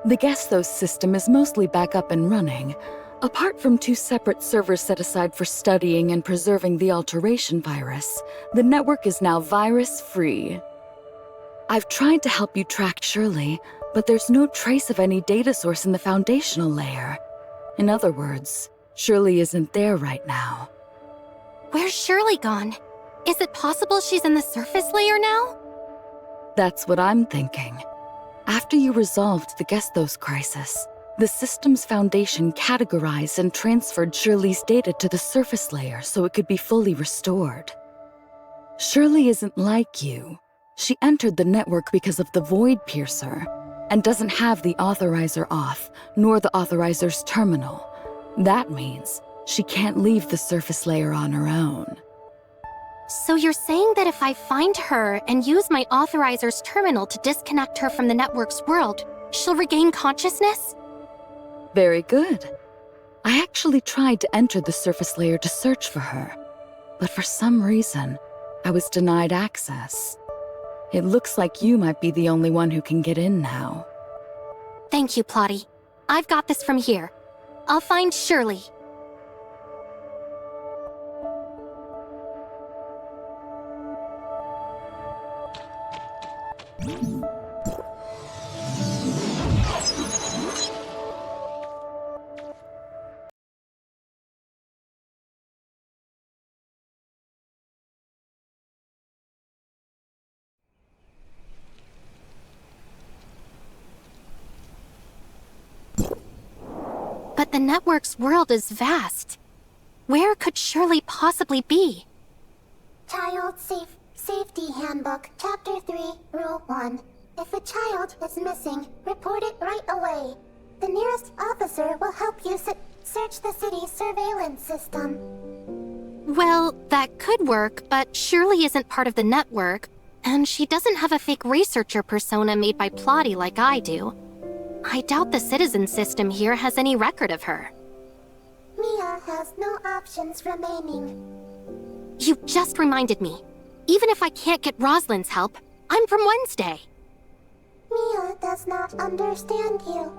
The Gestos system is mostly back up and running, apart from 2 separate servers set aside for studying and preserving the alteration virus. The network is now virus-free. I've tried to help you track Shirley, but there's no trace of any data source in the foundational layer. In other words, Shirley isn't there right now. Where's Shirley gone? Is it possible she's in the surface layer now? That's what I'm thinking. After you resolved the Gestos crisis, the system's foundation categorized and transferred Shirley's data to the surface layer so it could be fully restored. Shirley isn't like you. She entered the network because of the Void Piercer, and doesn't have the authorizer off, nor the authorizer's terminal. That means she can't leave the surface layer on her own. So you're saying that if I find her and use my authorizer's terminal to disconnect her from the network's world, she'll regain consciousness? Very good. I actually tried to enter the surface layer to search for her, but for some reason, I was denied access. It looks like you might be the only one who can get in now. Thank you, Plotty. I've got this from here. I'll find Shirley. But the network's world is vast. Where could Shirley possibly be? Child Safety Handbook, Chapter 3, Rule 1. If a child is missing, report it right away. The nearest officer will help you search the city's surveillance system. Well, that could work, but Shirley isn't part of the network, and she doesn't have a fake researcher persona made by Plotty like I do. I doubt the citizen system here has any record of her. Mia has no options remaining. You just reminded me. Even if I can't get Rosalind's help, I'm from Wednesday. Mia does not understand you.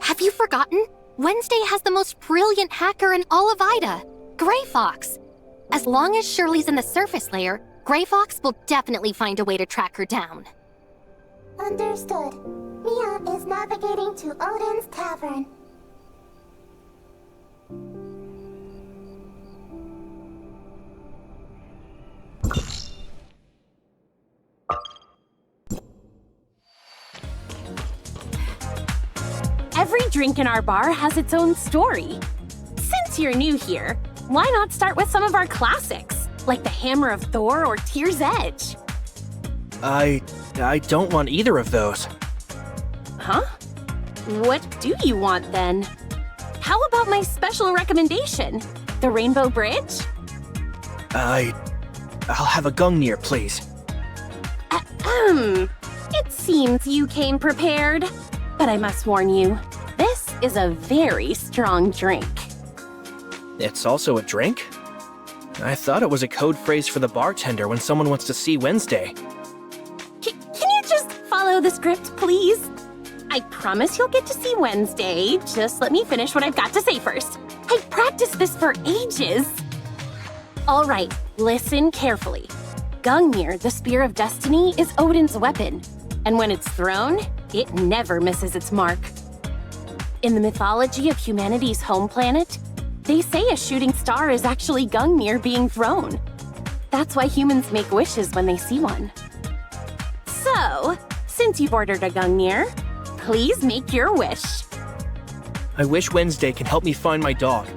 Have you forgotten? Wednesday has the most brilliant hacker in all of Ida, Gray Fox. As long as Shirley's in the surface layer, Gray Fox will definitely find a way to track her down. Understood. Mia is navigating to Odin's Tavern. Every drink in our bar has its own story. Since you're new here, why not start with some of our classics, like the Hammer of Thor or Tear's Edge? I don't want either of those. Huh? What do you want then? How about my special recommendation, the Rainbow Bridge? I'll have a Gungnir, please. It seems you came prepared, but I must warn you, this is a very strong drink. It's also a drink? I thought it was a code phrase for the bartender when someone wants to see Wednesday. Can you just follow the script, please? I promise you'll get to see Wednesday. Just let me finish what I've got to say first. I practiced this for ages. All right, listen carefully. Gungnir, the Spear of Destiny, is Odin's weapon, and when it's thrown, it never misses its mark. In the mythology of humanity's home planet, they say a shooting star is actually Gungnir being thrown. That's why humans make wishes when they see one. So, since you've ordered a Gungnir, please make your wish. I wish Wednesday can help me find my dog.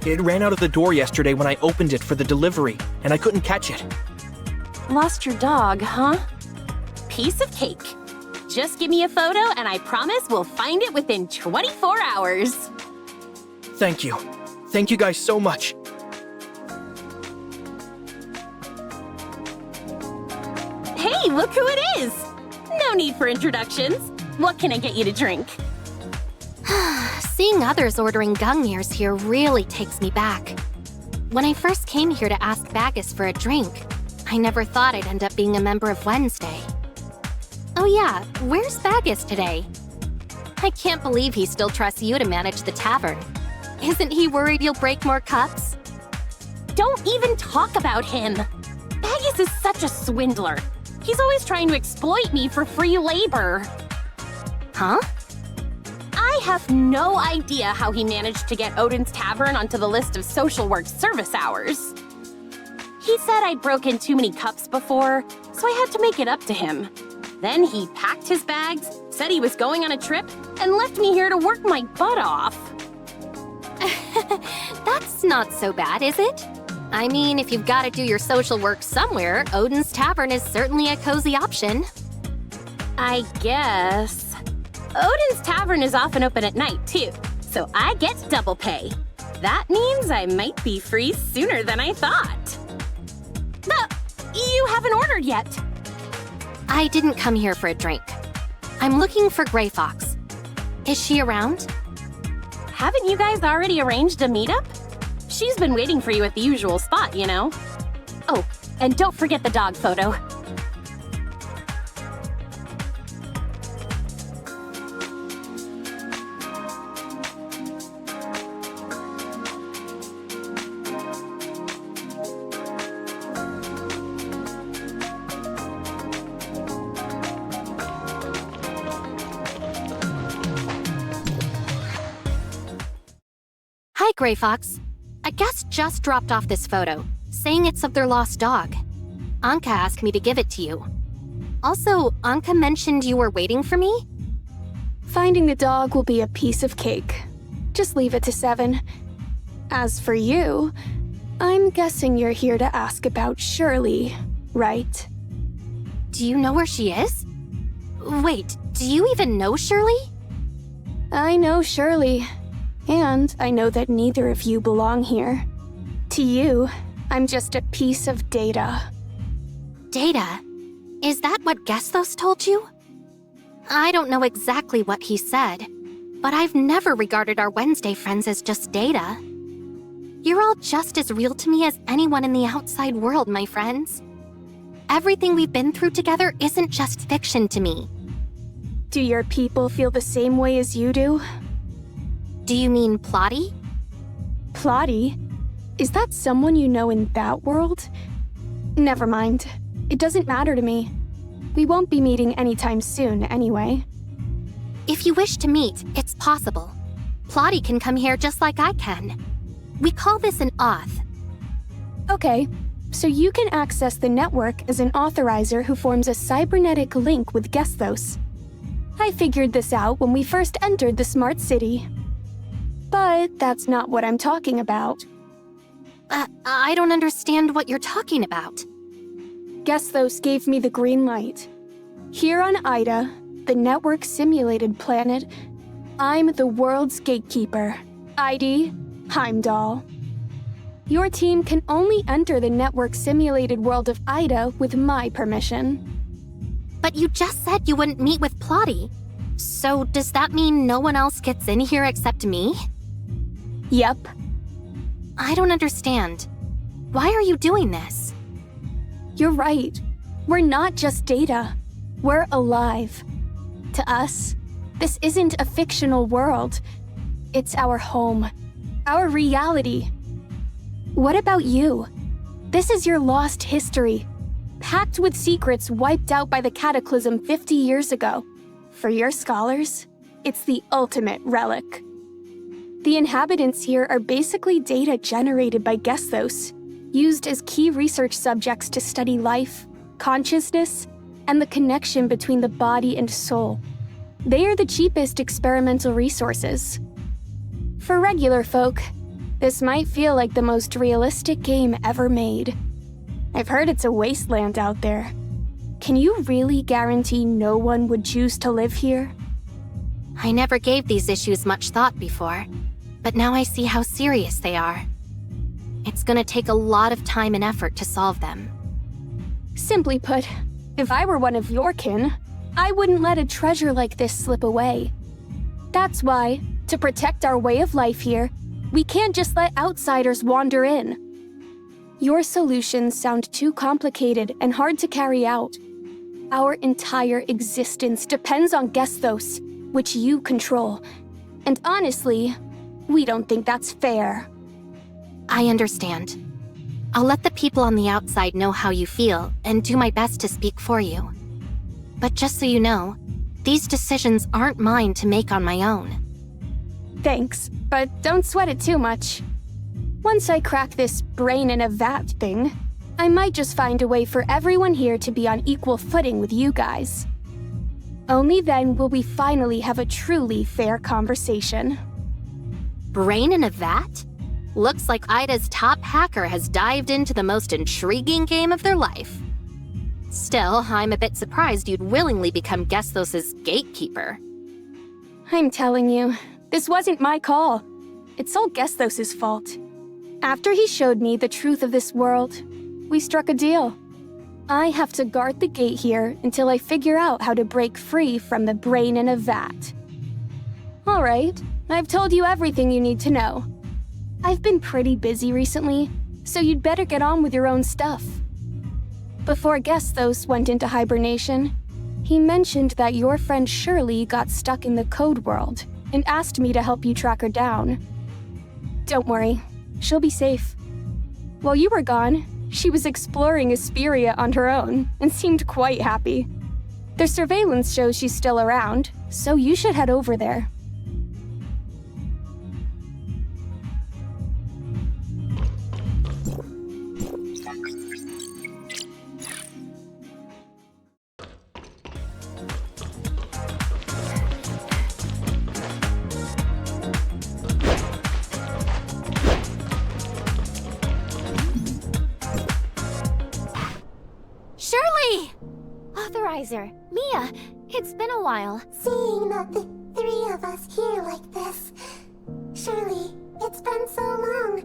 It ran out of the door yesterday when I opened it for the delivery, and I couldn't catch it. Lost your dog, huh? Piece of cake. Just give me a photo and I promise we'll find it within 24 hours. Thank you. Thank you guys so much. Hey, look who it is! No need for introductions. What can I get you to drink? Seeing others ordering Gungnirs here really takes me back. When I first came here to ask Bagus for a drink, I never thought I'd end up being a member of Wednesday. Oh yeah, where's Bagus today? I can't believe he still trusts you to manage the tavern. Isn't he worried you'll break more cups? Don't even talk about him! Baggis is such a swindler. He's always trying to exploit me for free labor. Huh? I have no idea how he managed to get Odin's Tavern onto the list of social work service hours. He said I'd broken too many cups before, so I had to make it up to him. Then he packed his bags, said he was going on a trip, and left me here to work my butt off. That's not so bad, is it? I mean, if you've got to do your social work somewhere, Odin's Tavern is certainly a cozy option. I guess. Odin's Tavern is often open at night, too, so I get double pay. That means I might be free sooner than I thought. You haven't ordered yet. I didn't come here for a drink. I'm looking for Gray Fox. Is she around? Haven't you guys already arranged a meetup? She's been waiting for you at the usual spot, you know. Oh, and don't forget the dog photo. Hi, Gray Fox. A guest just dropped off this photo, saying it's of their lost dog. Anka asked me to give it to you. Also, Anka mentioned you were waiting for me? Finding the dog will be a piece of cake. Just leave it to 7. As for you, I'm guessing you're here to ask about Shirley, right? Do you know where she is? Wait, do you even know Shirley? I know Shirley. And I know that neither of you belong here. To you, I'm just a piece of data. Data? Is that what Gestos told you? I don't know exactly what he said, but I've never regarded our Wednesday friends as just data. You're all just as real to me as anyone in the outside world, my friends. Everything we've been through together isn't just fiction to me. Do your people feel the same way as you do? Do you mean Plotty? Plotty? Is that someone you know in that world? Never mind. It doesn't matter to me. We won't be meeting anytime soon, anyway. If you wish to meet, it's possible. Plotty can come here just like I can. We call this an auth. Okay, so you can access the network as an authorizer who forms a cybernetic link with Gestos. I figured this out when we first entered the smart city. But that's not what I'm talking about. I don't understand what you're talking about. Gestos gave me the green light. Here on Ida, the network simulated planet, I'm the world's gatekeeper, ID Heimdall. Your team can only enter the network simulated world of Ida with my permission. But you just said you wouldn't meet with Plotty. So does that mean no one else gets in here except me? Yep. I don't understand. Why are you doing this? You're right. We're not just data. We're alive. To us, this isn't a fictional world. It's our home. Our reality. What about you? This is your lost history. Packed with secrets wiped out by the cataclysm 50 years ago. For your scholars, it's the ultimate relic. The inhabitants here are basically data generated by Gestos, used as key research subjects to study life, consciousness, and the connection between the body and soul. They are the cheapest experimental resources. For regular folk, this might feel like the most realistic game ever made. I've heard it's a wasteland out there. Can you really guarantee no one would choose to live here? I never gave these issues much thought before, but now I see how serious they are. It's gonna take a lot of time and effort to solve them. Simply put, if I were one of your kin, I wouldn't let a treasure like this slip away. That's why, to protect our way of life here, we can't just let outsiders wander in. Your solutions sound too complicated and hard to carry out. Our entire existence depends on Gestos. which you control. And honestly, we don't think that's fair. I understand. I'll let the people on the outside know how you feel and do my best to speak for you. But just so you know, these decisions aren't mine to make on my own. Thanks, but don't sweat it too much. Once I crack this brain in a vat thing, I might just find a way for everyone here to be on equal footing with you guys. Only then will we finally have a truly fair conversation. Brain in a vat? Looks like Ida's top hacker has dived into the most intriguing game of their life. Still, I'm a bit surprised you'd willingly become Gestos' gatekeeper. I'm telling you, this wasn't my call. It's all Gestos' fault. After he showed me the truth of this world, we struck a deal. I have to guard the gate here until I figure out how to break free from the brain in a vat. All right, I've told you everything you need to know. I've been pretty busy recently, so you'd better get on with your own stuff. Before Gestos went into hibernation, he mentioned that your friend Shirley got stuck in the code world and asked me to help you track her down. Don't worry, she'll be safe. While you were gone, she was exploring Asperia on her own and seemed quite happy. Their surveillance shows she's still around, so you should head over there. Shirley! Authorizer, Mia, it's been a while. Seeing the three of us here like this. Shirley, it's been so long.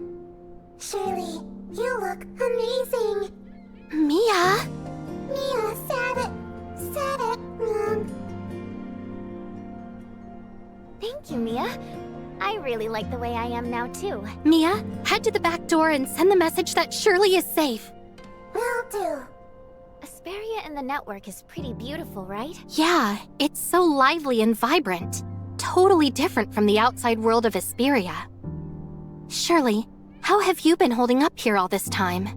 Shirley, you look amazing. Mia? Mia said it wrong. Thank you, Mia. I really like the way I am now, too. Mia, head to the back door and send the message that Shirley is safe. Will do. Asperia in the network is pretty beautiful, right? Yeah, it's so lively and vibrant. Totally different from the outside world of Asperia. Shirley, how have you been holding up here all this time?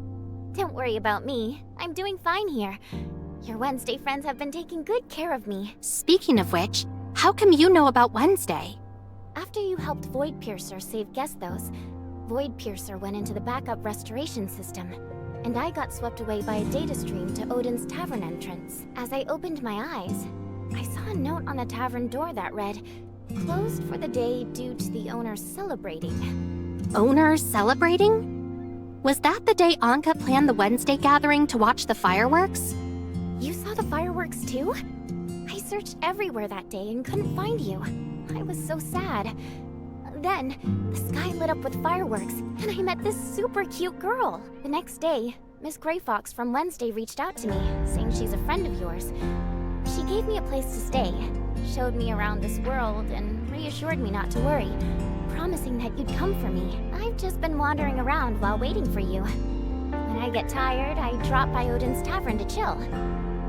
Don't worry about me. I'm doing fine here. Your Wednesday friends have been taking good care of me. Speaking of which, how come you know about Wednesday? After you helped Void Piercer save Gestos, Void Piercer went into the backup restoration system, and I got swept away by a data stream to Odin's tavern entrance. As I opened my eyes, I saw a note on the tavern door that read, "Closed for the day due to the owner celebrating." Owner celebrating? Was that the day Anka planned the Wednesday gathering to watch the fireworks? You saw the fireworks too? I searched everywhere that day and couldn't find you. I was so sad. Then, the sky lit up with fireworks, and I met this super cute girl. The next day, Miss Grey Fox from Wednesday reached out to me, saying she's a friend of yours. She gave me a place to stay, showed me around this world, and reassured me not to worry, promising that you'd come for me. I've just been wandering around while waiting for you. When I get tired, I drop by Odin's Tavern to chill.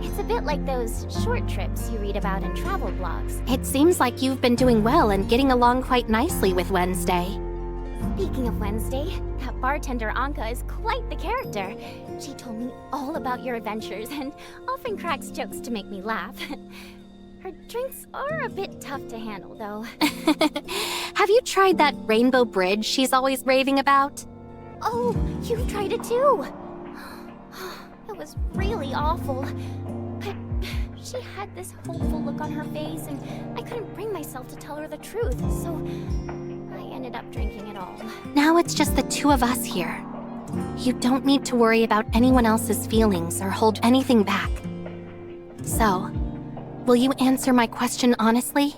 It's a bit like those short trips you read about in travel blogs. It seems like you've been doing well and getting along quite nicely with Wednesday. Speaking of Wednesday, that bartender Anka is quite the character. She told me all about your adventures and often cracks jokes to make me laugh. Her drinks are a bit tough to handle, though. Have you tried that rainbow bridge she's always raving about? Oh, you tried it too! It was really awful. But she had this hopeful look on her face, and I couldn't bring myself to tell her the truth, so I ended up drinking it all. Now it's just the two of us here. You don't need to worry about anyone else's feelings or hold anything back. So, will you answer my question honestly?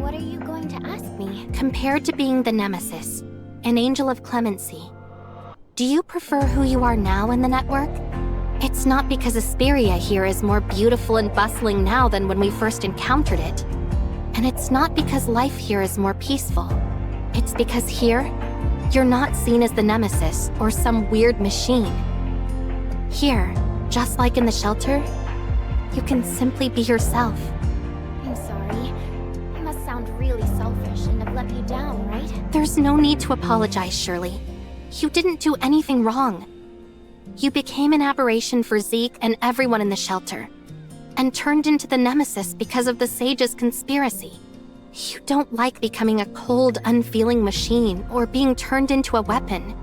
What are you going to ask me? Compared to being the Nemesis, an angel of clemency, do you prefer who you are now in the network? It's not because Asperia here is more beautiful and bustling now than when we first encountered it. And it's not because life here is more peaceful. It's because here, you're not seen as the Nemesis or some weird machine. Here, just like in the shelter, you can simply be yourself. I'm sorry. I'm sound really selfish and have let you down, right? There's no need to apologize, Shirley. You didn't do anything wrong. You became an aberration for Zeke and everyone in the shelter, and turned into the nemesis because of the Sage's conspiracy. You don't like becoming a cold, unfeeling machine or being turned into a weapon.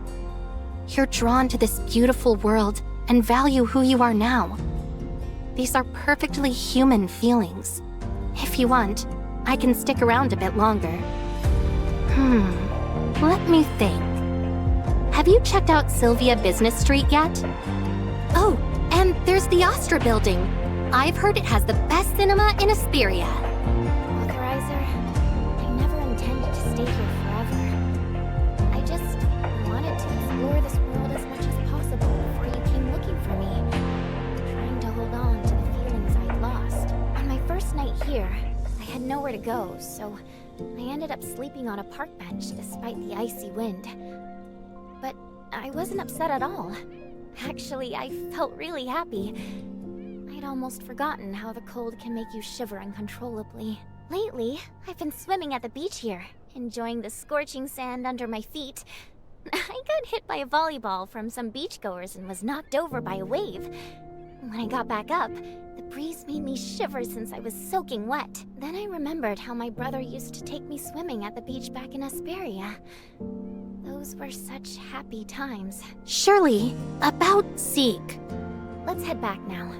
You're drawn to this beautiful world and value who you are now. These are perfectly human feelings. If you want, I can stick around a bit longer. Let me think. Have you checked out Sylvia Business Street yet? Oh, and there's the Astra building. I've heard it has the best cinema in Asperia. Authorizer, I never intended to stay here forever. I just wanted to explore this world as much as possible before you came looking for me, trying to hold on to the feelings I'd lost. On my first night here, I had nowhere to go, so I ended up sleeping on a park bench despite the icy wind. But I wasn't upset at all. Actually, I felt really happy. I'd almost forgotten how the cold can make you shiver uncontrollably. Lately, I've been swimming at the beach here, enjoying the scorching sand under my feet. I got hit by a volleyball from some beachgoers and was knocked over by a wave. When I got back up, the breeze made me shiver since I was soaking wet. Then I remembered how my brother used to take me swimming at the beach back in Asperia. Those were such happy times. Shirley, about Zeke. Let's head back now.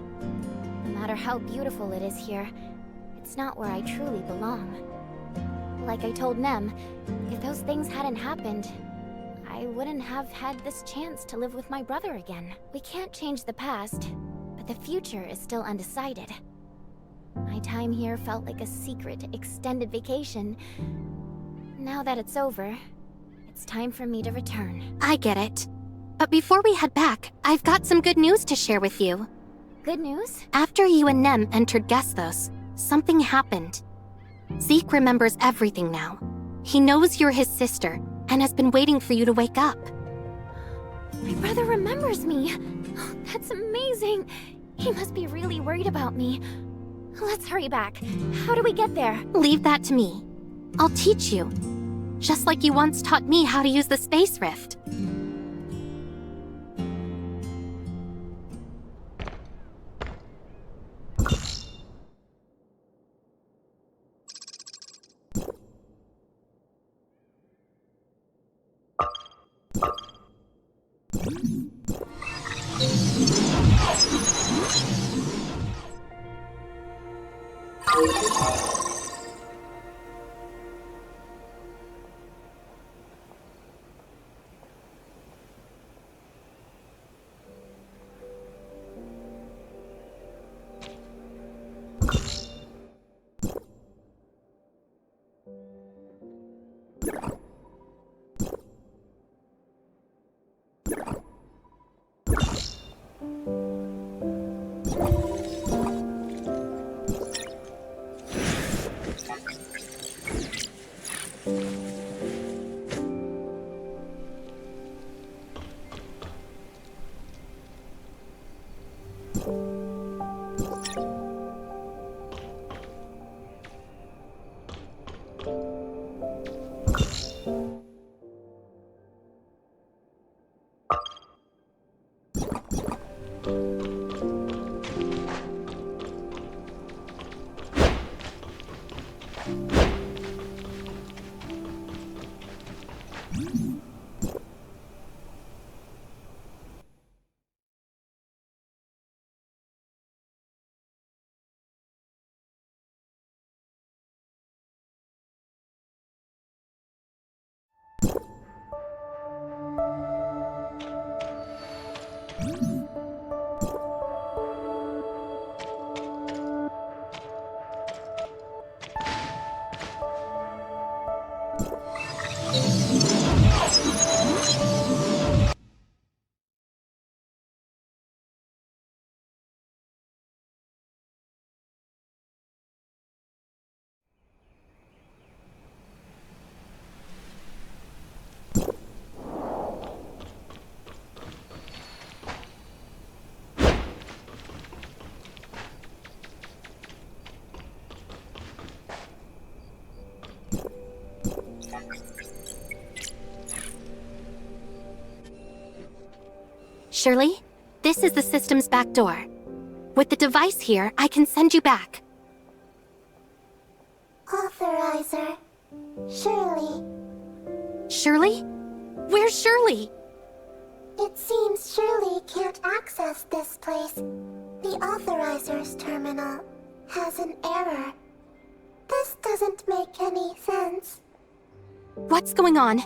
No matter how beautiful it is here, it's not where I truly belong. Like I told Nem, if those things hadn't happened, I wouldn't have had this chance to live with my brother again. We can't change the past, but the future is still undecided. My time here felt like a secret, extended vacation. Now that it's over, it's time for me to return. I get it. But before we head back, I've got some good news to share with you. Good news? After you and Nem entered Gestos, something happened. Zeke remembers everything now. He knows you're his sister and has been waiting for you to wake up. My brother remembers me. That's amazing. He must be really worried about me. Let's hurry back. How do we get there? Leave that to me. I'll teach you. Just like you once taught me how to use the space rift. Shirley, this is the system's back door. With the device here, I can send you back. Authorizer. Shirley. Shirley? Where's Shirley? It seems Shirley can't access this place. The Authorizer's terminal has an error. This doesn't make any sense. What's going on?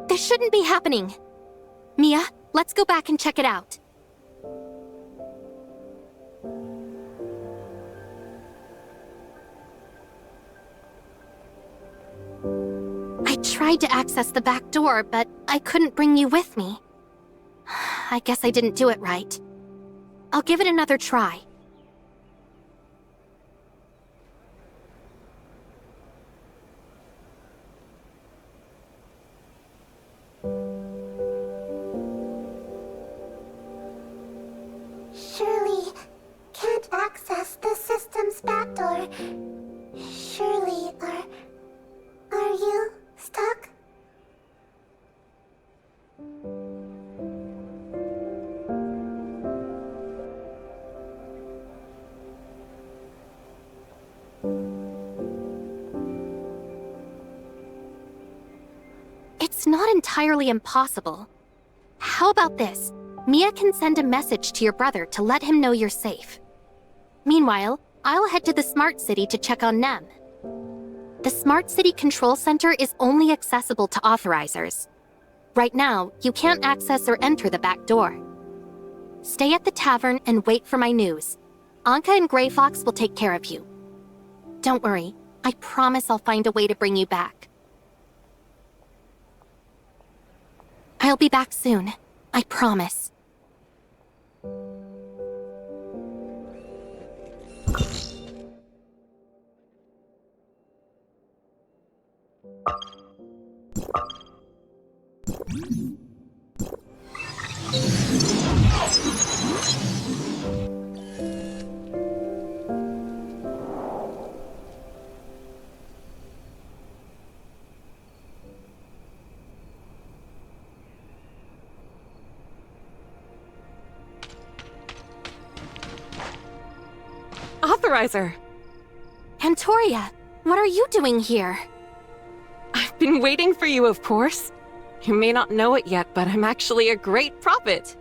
This shouldn't be happening. Mia, let's go back and check it out. I tried to access the back door, but I couldn't bring you with me. I guess I didn't do it right. I'll give it another try. Shirley can't access the system's backdoor. Shirley, are you stuck? It's not entirely impossible. How about this? Mia can send a message to your brother to let him know you're safe. Meanwhile, I'll head to the Smart City to check on Nem. The Smart City Control Center is only accessible to authorizers. Right now, you can't access or enter the back door. Stay at the tavern and wait for my news. Anka and Grey Fox will take care of you. Don't worry, I promise I'll find a way to bring you back. I'll be back soon. I promise. Authorizer! Antoria, what are you doing here? I've been waiting for you, of course. You may not know it yet, but I'm actually a great prophet.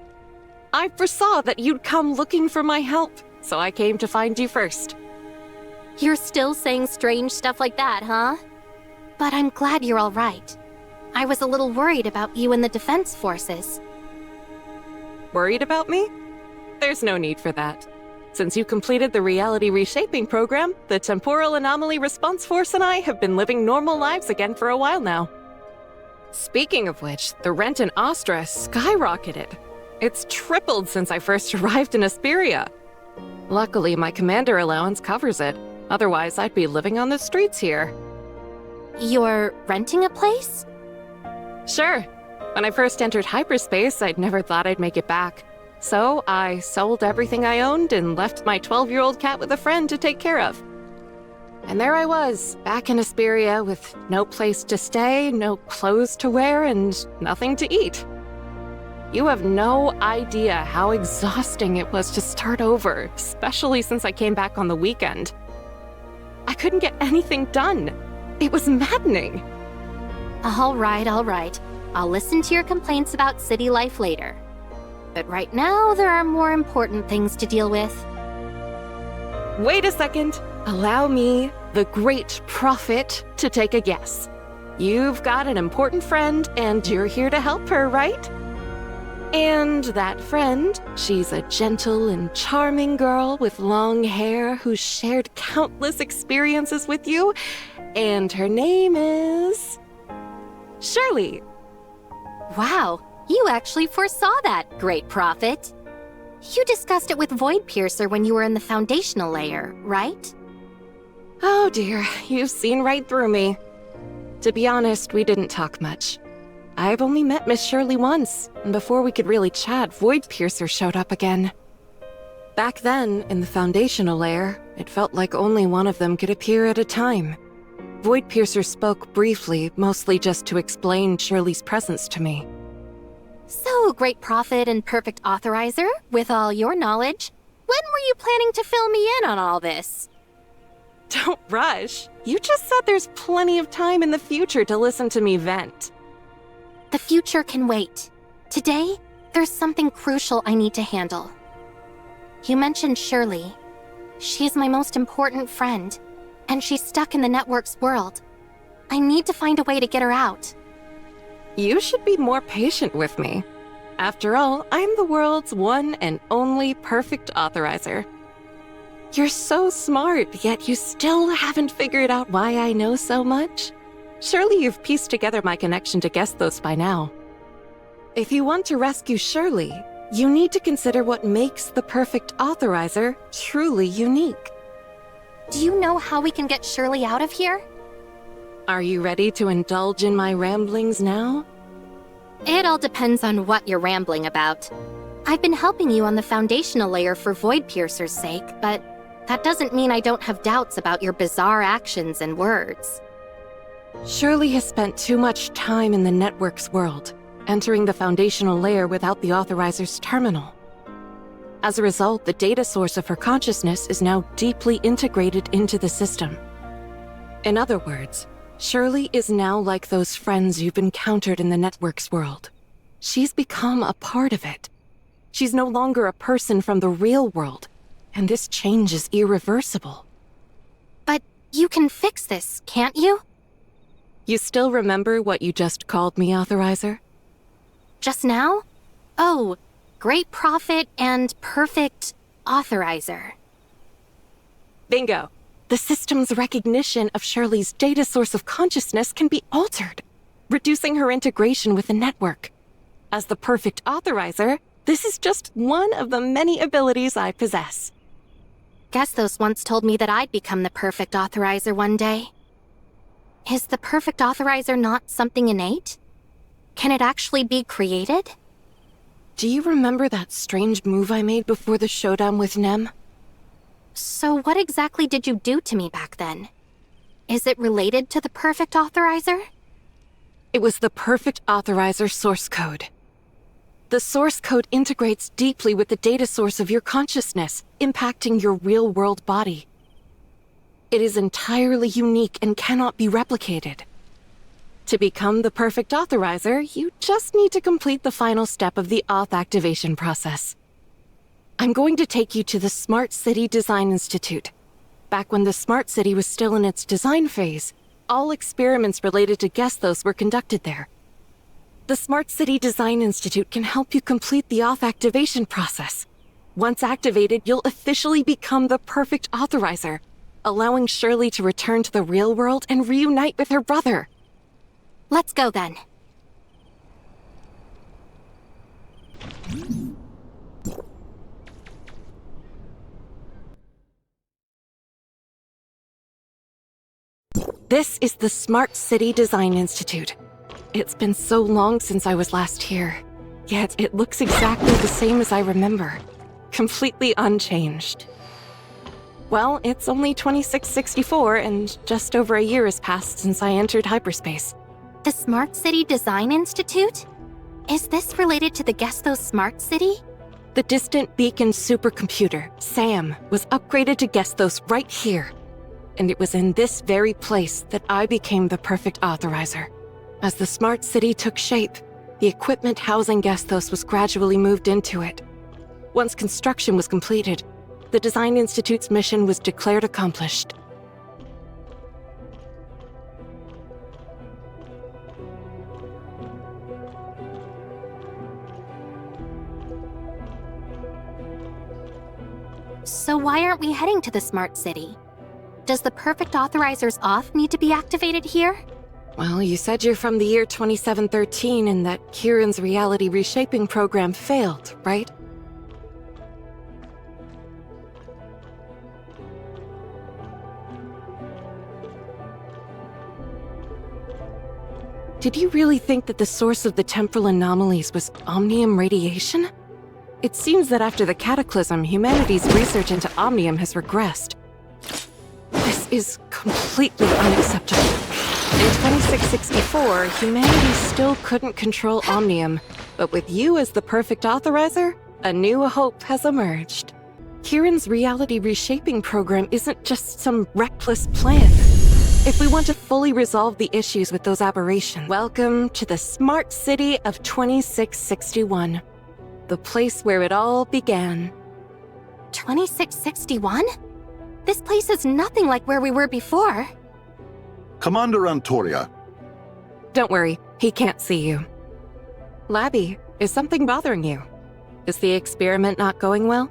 I foresaw that you'd come looking for my help, so I came to find you first. You're still saying strange stuff like that, huh? But I'm glad you're all right. I was a little worried about you and the defense forces. Worried about me? There's no need for that. Since you completed the reality reshaping program, the Temporal Anomaly Response Force and I have been living normal lives again for a while now. Speaking of which, the rent in Astra skyrocketed. It's tripled since I first arrived in Asperia. Luckily, my commander allowance covers it. Otherwise, I'd be living on the streets here. You're renting a place? Sure. When I first entered hyperspace, I'd never thought I'd make it back. So I sold everything I owned and left my 12-year-old cat with a friend to take care of. And there I was, back in Asperia with no place to stay, no clothes to wear, and nothing to eat. You have no idea how exhausting it was to start over, especially since I came back on the weekend. I couldn't get anything done. It was maddening. All right. I'll listen to your complaints about city life later. But right now, there are more important things to deal with. Wait a second. Allow me, the great prophet, to take a guess. You've got an important friend, and you're here to help her, right? And that friend, she's a gentle and charming girl with long hair who's shared countless experiences with you, and her name is... Shirley. Wow, you actually foresaw that, great prophet. You discussed it with Void Piercer when you were in the foundational layer, right? Oh dear, you've seen right through me. To be honest, we didn't talk much. I've only met Miss Shirley once, and before we could really chat, Void Piercer showed up again. Back then, in the foundational layer, it felt like only one of them could appear at a time. Void Piercer spoke briefly, mostly just to explain Shirley's presence to me. So, Great Prophet and Perfect Authorizer, with all your knowledge, when were you planning to fill me in on all this? Don't rush. You just said there's plenty of time in the future to listen to me vent. The future can wait. Today, there's something crucial I need to handle. You mentioned Shirley. She's my most important friend, and she's stuck in the network's world. I need to find a way to get her out. You should be more patient with me. After all, I'm the world's one and only perfect authorizer. You're so smart, yet you still haven't figured out why I know so much. Surely you've pieced together my connection to Gestos by now. If you want to rescue Shirley, you need to consider what makes the perfect authorizer truly unique. Do you know how we can get Shirley out of here? Are you ready to indulge in my ramblings now? It all depends on what you're rambling about. I've been helping you on the foundational layer for Void Piercer's sake, but that doesn't mean I don't have doubts about your bizarre actions and words. Shirley has spent too much time in the network's world, entering the foundational layer without the authorizer's terminal. As a result, the data source of her consciousness is now deeply integrated into the system. In other words, Shirley is now like those friends you've encountered in the network's world. She's become a part of it. She's no longer a person from the real world, and this change is irreversible. But you can fix this, can't you? You still remember what you just called me, Authorizer? Just now? Oh, Great Prophet and Perfect Authorizer. Bingo! The system's recognition of Shirley's data source of consciousness can be altered, reducing her integration with the network. As the Perfect Authorizer, this is just one of the many abilities I possess. Gestos once told me that I'd become the Perfect Authorizer one day. Is the Perfect Authorizer not something innate? Can it actually be created? Do you remember that strange move I made before the showdown with Nem? So what exactly did you do to me back then? Is it related to the Perfect Authorizer? It was the Perfect Authorizer source code. The source code integrates deeply with the data source of your consciousness, impacting your real-world body. It is entirely unique and cannot be replicated. To become the Perfect Authorizer, you just need to complete the final step of the auth activation process. I'm going to take you to the Smart City Design Institute. Back when the Smart City was still in its design phase, all experiments related to Gestos were conducted there. The Smart City Design Institute can help you complete the auth activation process. Once activated, you'll officially become the Perfect Authorizer, allowing Shirley to return to the real world and reunite with her brother. Let's go then. This is the Smart City Design Institute. It's been so long since I was last here, yet it looks exactly the same as I remember, completely unchanged. Well, it's only 2664 and just over a year has passed since I entered hyperspace. The Smart City Design Institute? Is this related to the Gestos Smart City? The distant beacon supercomputer, SAM, was upgraded to Gestos right here. And it was in this very place that I became the Perfect Authorizer. As the Smart City took shape, the equipment housing Gestos was gradually moved into it. Once construction was completed, the Design Institute's mission was declared accomplished. So why aren't we heading to the Smart City? Does the Perfect Authorizer's auth need to be activated here? Well, you said you're from the year 2713 and that Kieran's reality reshaping program failed, right? Did you really think that the source of the temporal anomalies was omnium radiation? It seems that after the cataclysm, humanity's research into omnium has regressed. This is completely unacceptable. In 2664, humanity still couldn't control omnium, But with you as the perfect authorizer, a new hope has emerged. Kieran's reality reshaping program isn't just some reckless plan. If we want to fully resolve the issues with those aberrations, welcome to the smart city of 2661. The place where it all began. 2661? This place is nothing like where we were before. Commander Antoria. Don't worry, he can't see you. Labby, is something bothering you? Is the experiment not going well?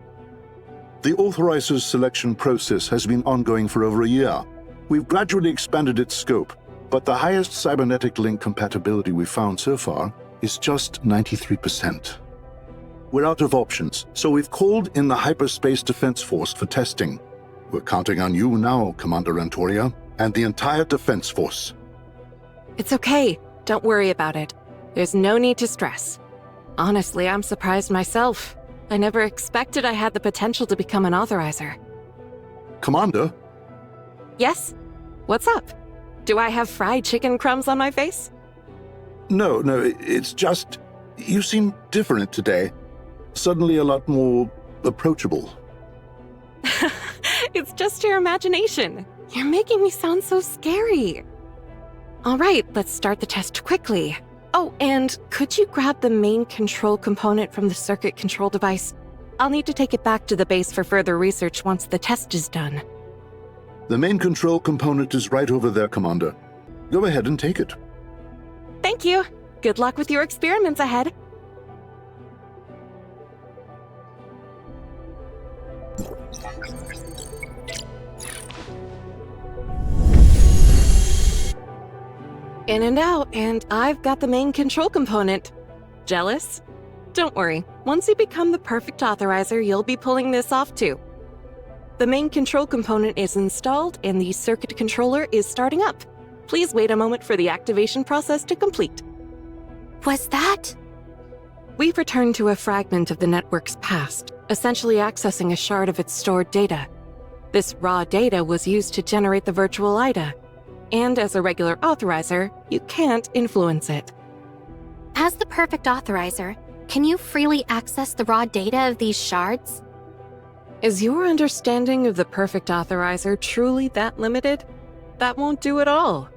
The Authorizer's selection process has been ongoing for over a year. We've gradually expanded its scope, but the highest cybernetic link compatibility we've found so far is just 93%. We're out of options, so we've called in the Hyperspace Defense Force for testing. We're counting on you now, Commander Antoria, and the entire Defense Force. It's okay. Don't worry about it. There's no need to stress. Honestly, I'm surprised myself. I never expected I had the potential to become an authorizer. Commander? Yes? What's up? Do I have fried chicken crumbs on my face? No, it's just... you seem different today. Suddenly a lot more approachable. It's just your imagination. You're making me sound so scary. All right, let's start the test quickly. Oh, and could you grab the main control component from the circuit control device? I'll need to take it back to the base for further research once the test is done. The main control component is right over there, Commander. Go ahead and take it. Thank you. Good luck with your experiments ahead. In and out, and I've got the main control component. Jealous? Don't worry, once you become the perfect authorizer, you'll be pulling this off too. The main control component is installed and the circuit controller is starting up. Please wait a moment for the activation process to complete. Was that? We've returned to a fragment of the network's past, essentially accessing a shard of its stored data. This raw data was used to generate the virtual Ida. And as a regular authorizer, you can't influence it. As the perfect authorizer, can you freely access the raw data of these shards? Is your understanding of the perfect authorizer truly that limited? That won't do at all.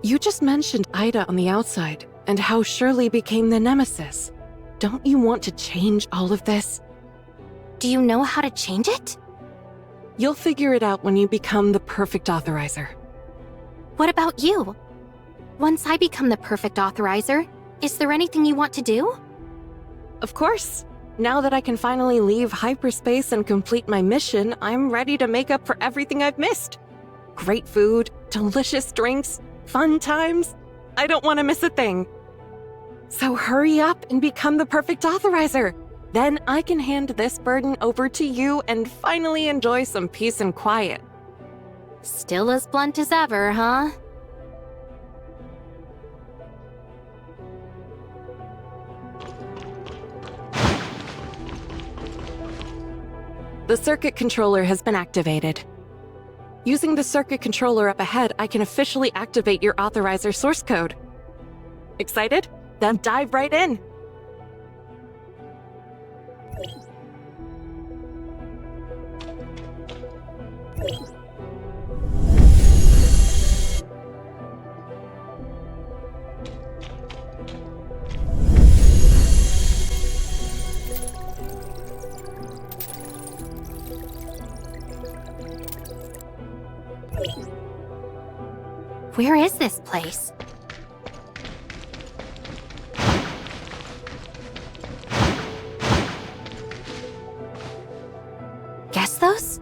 You just mentioned Ida on the outside, and how Shirley became the nemesis. Don't you want to change all of this? Do you know how to change it? You'll figure it out when you become the perfect authorizer. What about you? Once I become the perfect authorizer, is there anything you want to do? Of course. Now that I can finally leave hyperspace and complete my mission, I'm ready to make up for everything I've missed. Great food, delicious drinks, fun times. I don't want to miss a thing. So hurry up and become the perfect authorizer. Then I can hand this burden over to you and finally enjoy some peace and quiet. Still as blunt as ever, huh? The circuit controller has been activated. Using the circuit controller up ahead, I can officially activate your authorizer source code. Excited? Then dive right in. Where is this place? Guess those?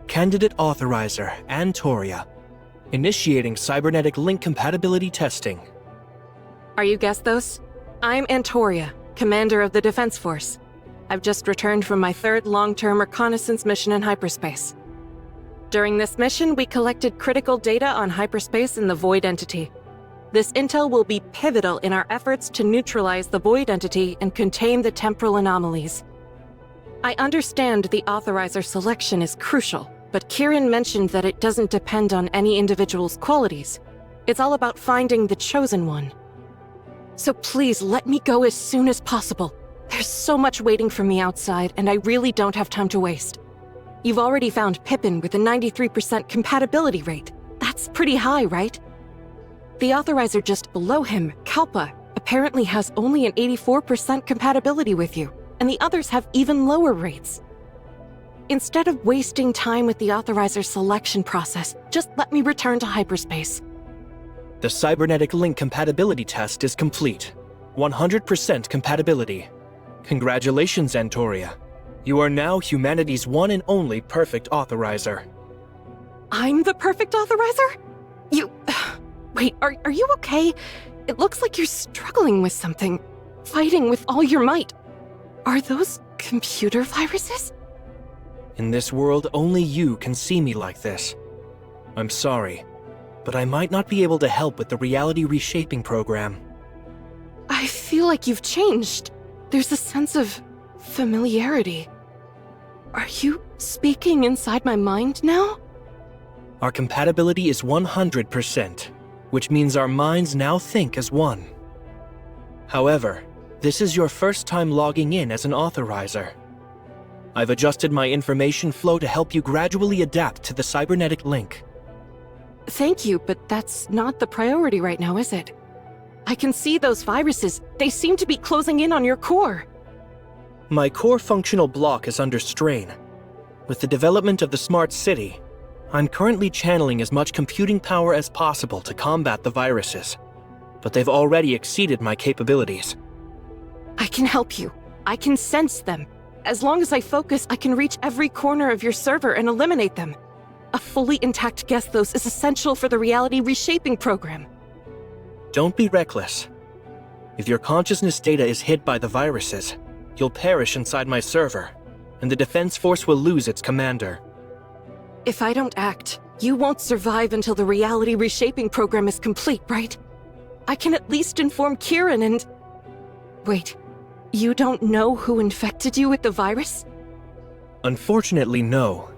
Candidate Authorizer, Antoria. Initiating cybernetic link compatibility testing. Are you Gesthos? I'm Antoria, commander of the Defense Force. I've just returned from my third long-term reconnaissance mission in hyperspace. During this mission, we collected critical data on hyperspace and the Void Entity. This intel will be pivotal in our efforts to neutralize the Void Entity and contain the temporal anomalies. I understand the Authorizer selection is crucial, but Kieran mentioned that it doesn't depend on any individual's qualities. It's all about finding the chosen one. So please let me go as soon as possible. There's so much waiting for me outside, and I really don't have time to waste. You've already found Pippin with a 93% compatibility rate. That's pretty high, right? The authorizer just below him, Kalpa, apparently has only an 84% compatibility with you, and the others have even lower rates. Instead of wasting time with the authorizer selection process, just let me return to hyperspace. The cybernetic link compatibility test is complete. 100% compatibility. Congratulations, Antoria. You are now humanity's one and only perfect authorizer. I'm the perfect authorizer? You... Wait, are you okay? It looks like you're struggling with something. Fighting with all your might. Are those computer viruses? In this world, only you can see me like this. I'm sorry, but I might not be able to help with the reality reshaping program. I feel like you've changed. There's a sense of familiarity. Are you speaking inside my mind now? Our compatibility is 100%, which means our minds now think as one. However, this is your first time logging in as an authorizer. I've adjusted my information flow to help you gradually adapt to the cybernetic link. Thank you, but that's not the priority right now, is it? I can see those viruses. They seem to be closing in on your core. My core functional block is under strain. With the development of the smart city, I'm currently channeling as much computing power as possible to combat the viruses, but they've already exceeded my capabilities. I can help you. I can sense them. As long as I focus, I can reach every corner of your server and eliminate them. A fully intact Gesthos is essential for the reality reshaping program. Don't be reckless. If your consciousness data is hit by the viruses, you'll perish inside my server, and the Defense Force will lose its commander. If I don't act, you won't survive until the reality reshaping program is complete, right? I can at least inform Kieran and... Wait, you don't know who infected you with the virus? Unfortunately, no.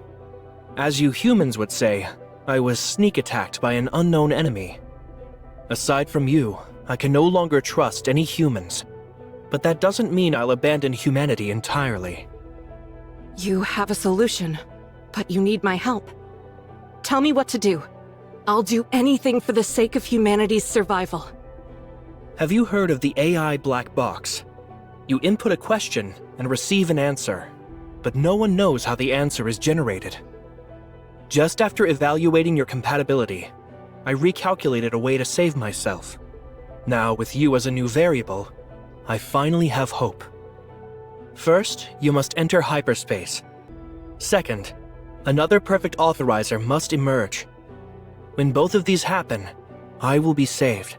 As you humans would say, I was sneak attacked by an unknown enemy. Aside from you, I can no longer trust any humans. But that doesn't mean I'll abandon humanity entirely. You have a solution, but you need my help. Tell me what to do. I'll do anything for the sake of humanity's survival. Have you heard of the AI black box? You input a question and receive an answer, but no one knows how the answer is generated. Just after evaluating your compatibility, I recalculated a way to save myself. Now, with you as a new variable, I finally have hope. First, you must enter hyperspace. Second, another perfect authorizer must emerge. When both of these happen, I will be saved.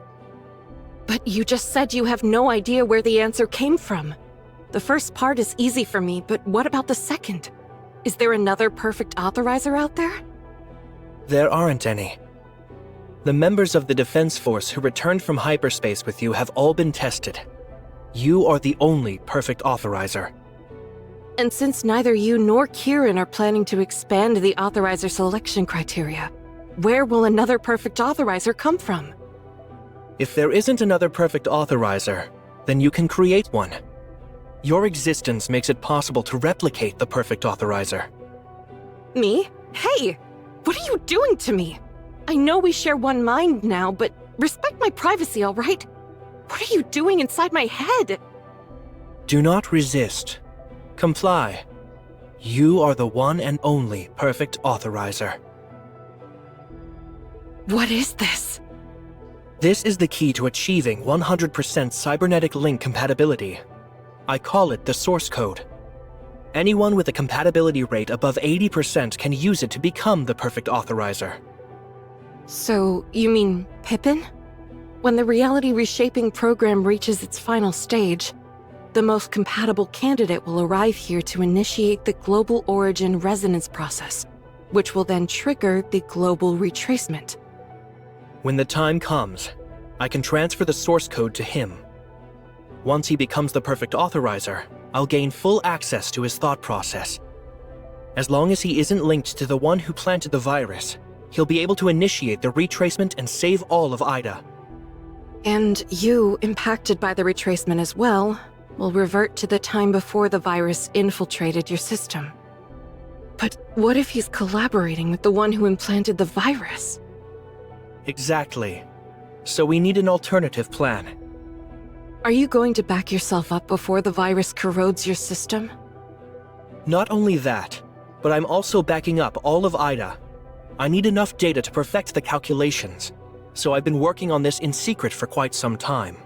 But you just said you have no idea where the answer came from. The first part is easy for me, but what about the second? Is there another perfect authorizer out there? There aren't any. The members of the Defense Force who returned from hyperspace with you have all been tested. You are the only perfect authorizer. And since neither you nor Kieran are planning to expand the authorizer selection criteria, where will another perfect authorizer come from? If there isn't another perfect authorizer, then you can create one. Your existence makes it possible to replicate the perfect authorizer. Me? Hey! What are you doing to me? I know we share one mind now, but respect my privacy, all right? What are you doing inside my head? Do not resist. Comply. You are the one and only perfect authorizer. What is this? This is the key to achieving 100% cybernetic link compatibility. I call it the source code. Anyone with a compatibility rate above 80% can use it to become the perfect authorizer. So, you mean Pippin? When the reality reshaping program reaches its final stage, the most compatible candidate will arrive here to initiate the global origin resonance process, which will then trigger the global retracement. When the time comes, I can transfer the source code to him. Once he becomes the perfect authorizer, I'll gain full access to his thought process. As long as he isn't linked to the one who planted the virus, he'll be able to initiate the retracement and save all of Ida. And you, impacted by the retracement as well, will revert to the time before the virus infiltrated your system. But what if he's collaborating with the one who implanted the virus? Exactly. So we need an alternative plan. Are you going to back yourself up before the virus corrodes your system? Not only that, but I'm also backing up all of IDA. I need enough data to perfect the calculations, so I've been working on this in secret for quite some time.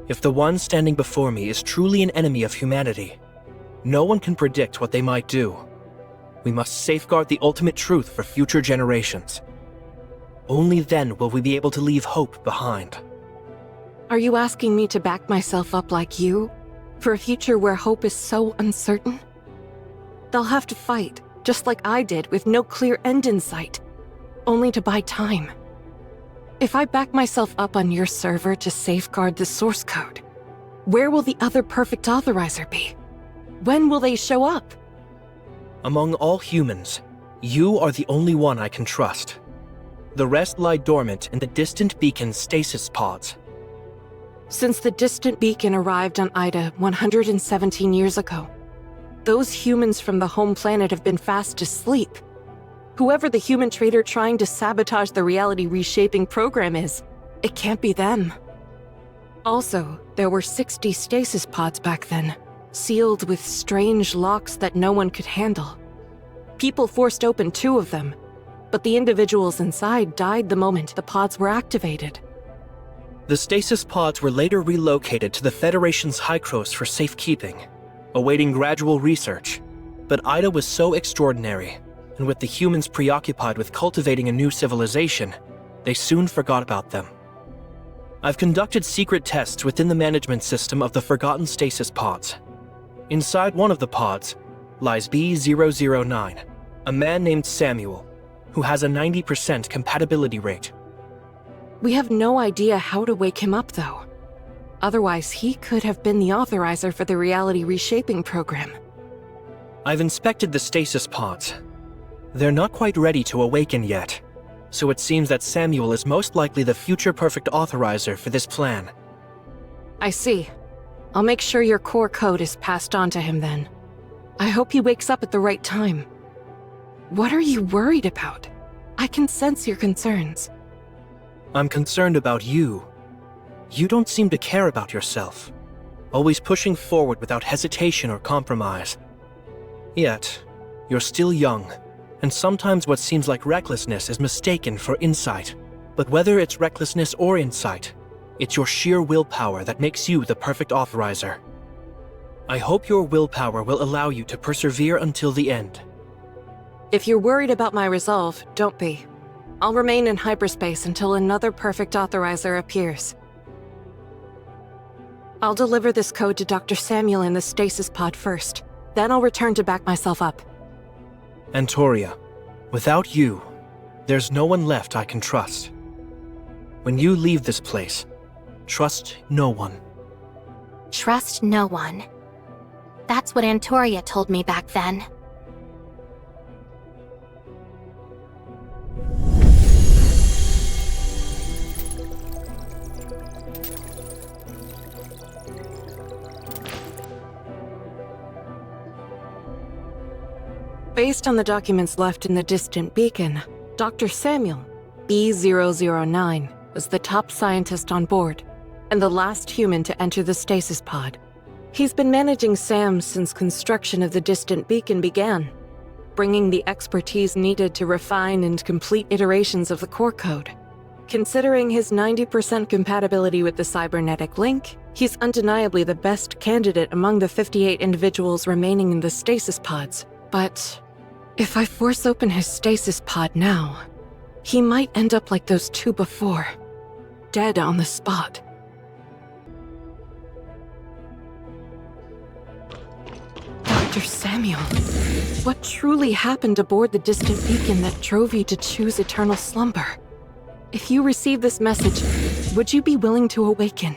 If the one standing before me is truly an enemy of humanity, no one can predict what they might do. We must safeguard the ultimate truth for future generations. Only then will we be able to leave hope behind. Are you asking me to back myself up like you, for a future where hope is so uncertain? They'll have to fight, just like I did, with no clear end in sight, only to buy time. If I back myself up on your server to safeguard the source code, where will the other perfect authorizer be? When will they show up? Among all humans, you are the only one I can trust. The rest lie dormant in the distant beacon's stasis pods. Since the distant beacon arrived on Ida 117 years ago, those humans from the home planet have been fast asleep. Whoever the human traitor trying to sabotage the reality reshaping program is, it can't be them. Also, there were 60 stasis pods back then, sealed with strange locks that no one could handle. People forced open 2 of them, but the individuals inside died the moment the pods were activated. The stasis pods were later relocated to the Federation's Hycros for safekeeping, awaiting gradual research. But Ida was so extraordinary, and with the humans preoccupied with cultivating a new civilization, they soon forgot about them. I've conducted secret tests within the management system of the forgotten stasis pods. Inside one of the pods lies B009, a man named Samuel, who has a 90% compatibility rate. We have no idea how to wake him up, though. Otherwise, he could have been the authorizer for the reality reshaping program. I've inspected the stasis pods. They're not quite ready to awaken yet, so it seems that Samuel is most likely the future perfect authorizer for this plan. I see. I'll make sure your core code is passed on to him then. I hope he wakes up at the right time. What are you worried about? I can sense your concerns. I'm concerned about you. You don't seem to care about yourself, always pushing forward without hesitation or compromise. Yet, you're still young, and sometimes what seems like recklessness is mistaken for insight. But whether it's recklessness or insight, it's your sheer willpower that makes you the perfect authorizer. I hope your willpower will allow you to persevere until the end. If you're worried about my resolve, don't be. I'll remain in hyperspace until another perfect authorizer appears. I'll deliver this code to Dr. Samuel in the stasis pod first. Then I'll return to back myself up. Antoria, without you, there's no one left I can trust. When you leave this place, trust no one. Trust no one. That's what Antoria told me back then. Based on the documents left in the distant beacon, Dr. Samuel, B009, was the top scientist on board, and the last human to enter the stasis pod. He's been managing SAM since construction of the distant beacon began, bringing the expertise needed to refine and complete iterations of the core code. Considering his 90% compatibility with the cybernetic link, he's undeniably the best candidate among the 58 individuals remaining in the stasis pods. But if I force open his stasis pod now, he might end up like those 2 before, dead on the spot. Dr. Samuel, what truly happened aboard the distant beacon that drove you to choose eternal slumber? If you receive this message, would you be willing to awaken?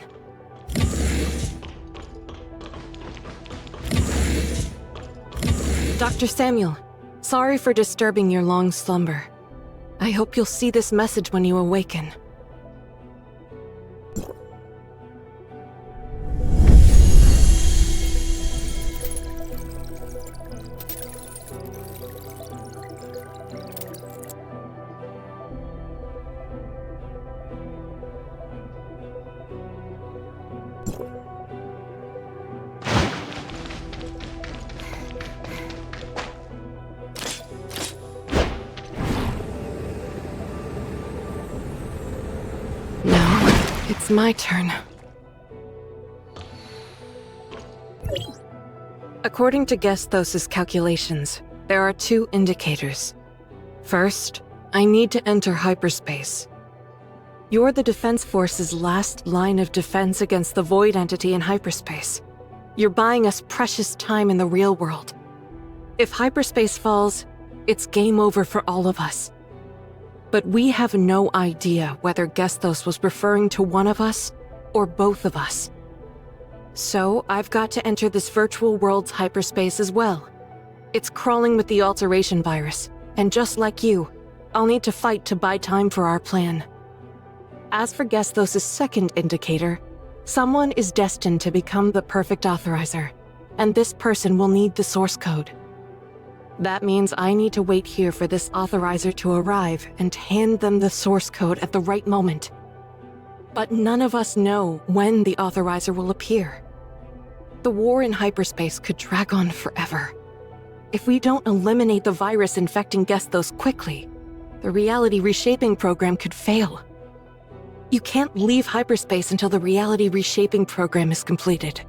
Dr. Samuel, sorry for disturbing your long slumber. I hope you'll see this message when you awaken. Now, it's my turn. According to Gesthos' calculations, there are 2 indicators. First, I need to enter hyperspace. You're the Defense Force's last line of defense against the Void entity in hyperspace. You're buying us precious time in the real world. If hyperspace falls, it's game over for all of us. But we have no idea whether Gesthos was referring to one of us or both of us. So I've got to enter this virtual world's hyperspace as well. It's crawling with the alteration virus, and just like you, I'll need to fight to buy time for our plan. As for Gesthos' second indicator, someone is destined to become the perfect authorizer, and this person will need the source code. That means I need to wait here for this authorizer to arrive and hand them the source code at the right moment. But none of us know when the authorizer will appear. The war in hyperspace could drag on forever. If we don't eliminate the virus infecting Gesthos quickly, the reality reshaping program could fail. You can't leave hyperspace until the reality reshaping program is completed.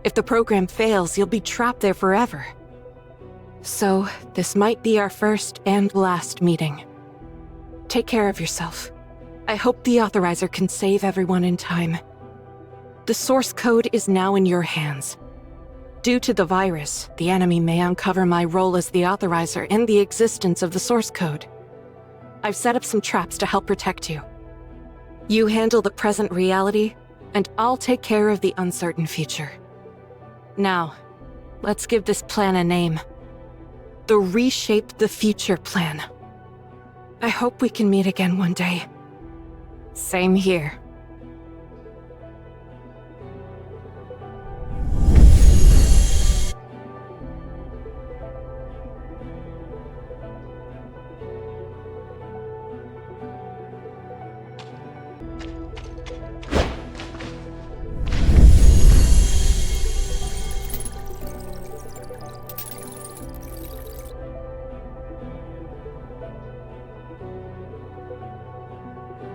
If the program fails, you'll be trapped there forever. So, this might be our first and last meeting. Take care of yourself. I hope the authorizer can save everyone in time. The source code is now in your hands. Due to the virus, the enemy may uncover my role as the authorizer and the existence of the source code. I've set up some traps to help protect you. You handle the present reality, and I'll take care of the uncertain future. Now, let's give this plan a name. The Reshape the Future plan. I hope we can meet again one day. Same here.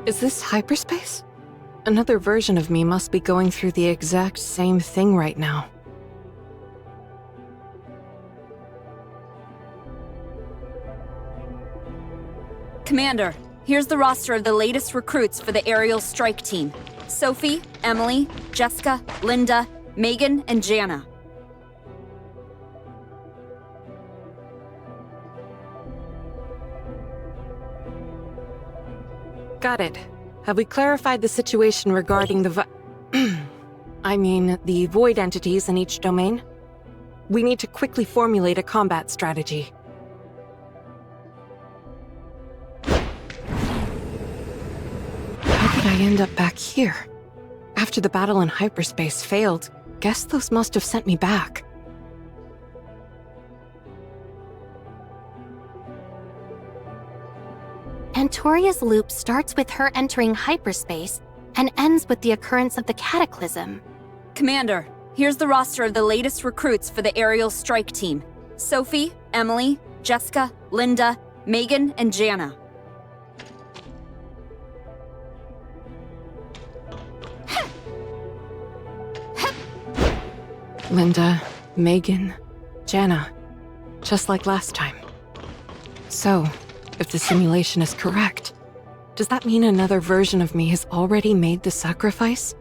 Is this hyperspace? Another version of me must be going through the exact same thing right now. Commander, here's the roster of the latest recruits for the aerial strike team. Sophie, Emily, Jessica, Linda, Megan, and Jana. Got it. Have we clarified the situation regarding the the void entities in each domain? We need to quickly formulate a combat strategy. How could I end up back here? After the battle in hyperspace failed, Gesthos must have sent me back. Antoria's loop starts with her entering hyperspace and ends with the occurrence of the cataclysm. Commander, here's the roster of the latest recruits for the aerial strike team. Sophie, Emily, Jessica, Linda, Megan, and Jana. Linda, Megan, Jana. Just like last time. So, if the simulation is correct, does that mean another version of me has already made the sacrifice?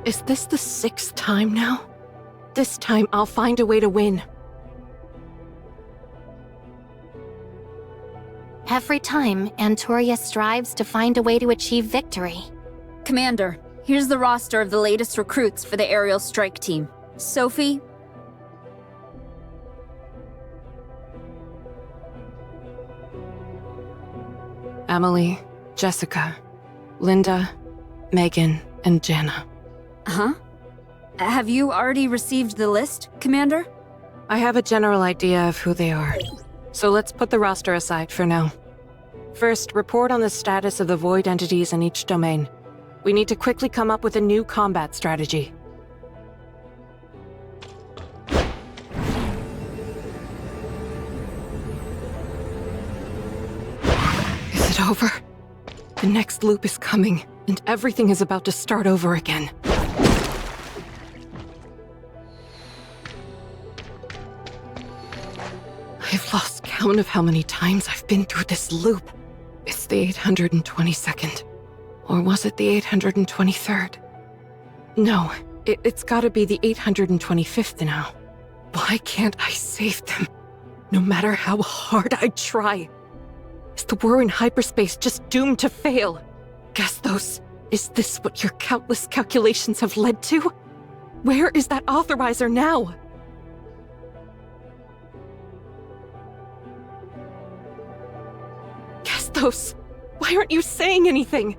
Is this the 6th time now? This time I'll find a way to win. Every time, Antoria strives to find a way to achieve victory. Commander, here's the roster of the latest recruits for the aerial strike team. Sophie, Emily, Jessica, Linda, Megan, and Jana. Huh? Have you already received the list, Commander? I have a general idea of who they are, so let's put the roster aside for now. First, report on the status of the void entities in each domain. We need to quickly come up with a new combat strategy. Is it over? The next loop is coming, and everything is about to start over again. I've lost count of how many times I've been through this loop. It's the 822nd. Or was it the 823rd? No, it's gotta be the 825th now. Why can't I save them? No matter how hard I try. Is the war in hyperspace just doomed to fail? Gestos, is this what your countless calculations have led to? Where is that authorizer now? Gestos, why aren't you saying anything?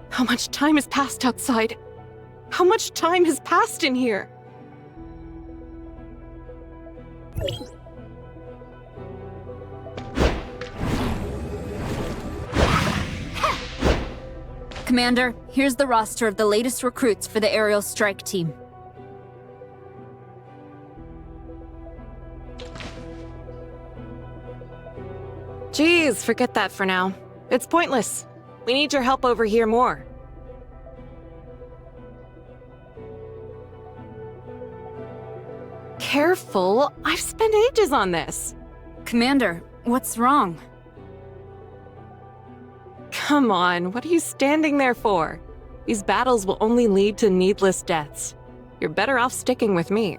How much time has passed outside? How much time has passed in here? Commander, here's the roster of the latest recruits for the aerial strike team. Geez, forget that for now. It's pointless. We need your help over here more. Careful, I've spent ages on this. Commander, what's wrong? Come on, what are you standing there for? These battles will only lead to needless deaths. You're better off sticking with me.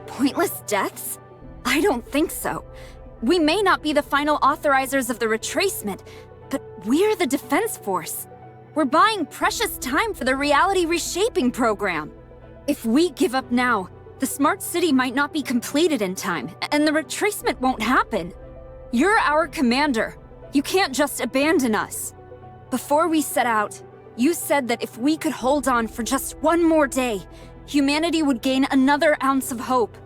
Pointless deaths? I don't think so. We may not be the final authorizers of the retracement, but we're the Defense Force. We're buying precious time for the reality reshaping program. If we give up now, the smart city might not be completed in time, and the retracement won't happen. You're our commander. You can't just abandon us. Before we set out, you said that if we could hold on for just one more day, humanity would gain another ounce of hope.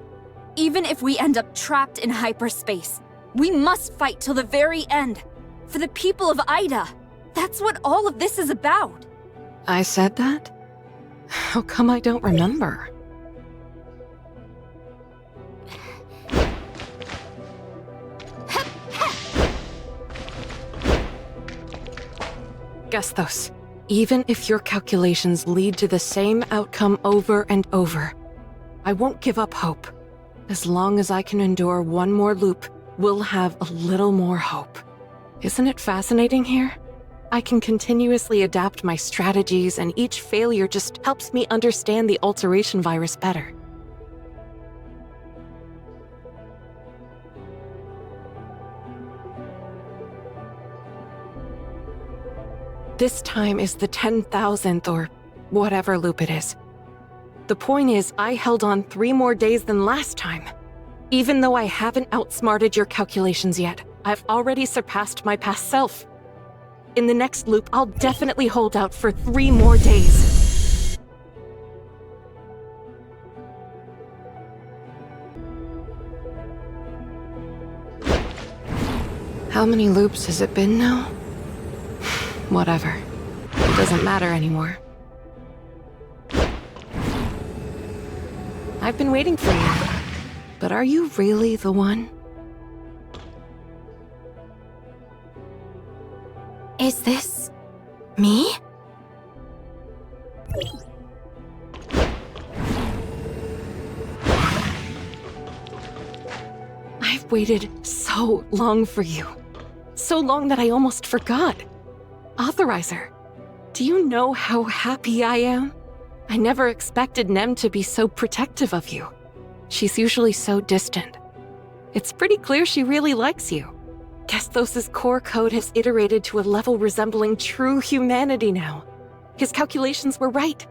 Even if we end up trapped in hyperspace, we must fight till the very end. For the people of Ida. That's what all of this is about. I said that? How come I don't remember? Gestos, even if your calculations lead to the same outcome over and over, I won't give up hope. As long as I can endure one more loop, we'll have a little more hope. Isn't it fascinating here? I can continuously adapt my strategies, and each failure just helps me understand the alteration virus better. This time is the 10,000th or whatever loop it is. The point is, I held on 3 more days than last time. Even though I haven't outsmarted your calculations yet, I've already surpassed my past self. In the next loop, I'll definitely hold out for 3 more days. How many loops has it been now? Whatever. It doesn't matter anymore. I've been waiting for you. But are you really the one? Is this me? I've waited so long for you. So long that I almost forgot. Authorizer, do you know how happy I am? I never expected Nem to be so protective of you. She's usually so distant. It's pretty clear she really likes you. Gestos' core code has iterated to a level resembling true humanity now. His calculations were right.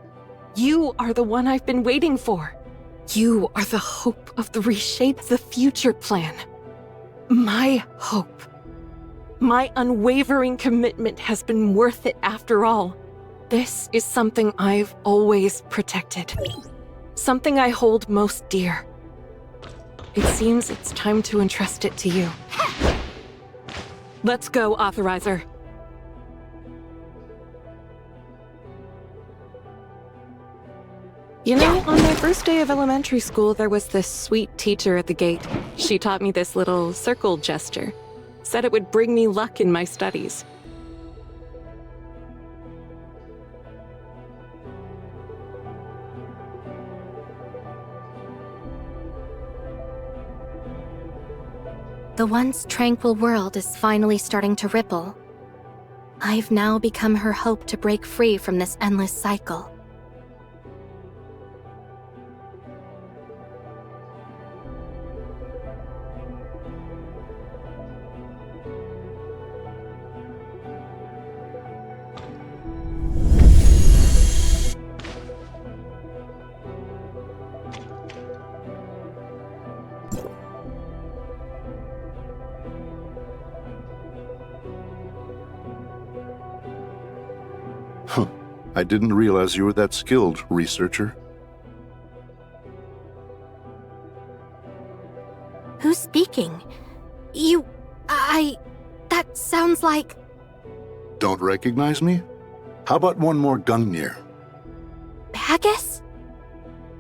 You are the one I've been waiting for. You are the hope of the Reshape the Future plan. My hope. My unwavering commitment has been worth it after all. This is something I've always protected. Something I hold most dear. It seems it's time to entrust it to you. Let's go, Authorizer. You know, on my first day of elementary school, there was this sweet teacher at the gate. She taught me this little circle gesture. Said it would bring me luck in my studies. The once tranquil world is finally starting to ripple. I've now become her hope to break free from this endless cycle. I didn't realize you were that skilled, researcher. Who's speaking? That sounds like... Don't recognize me? How about one more Gungnir? Haggis?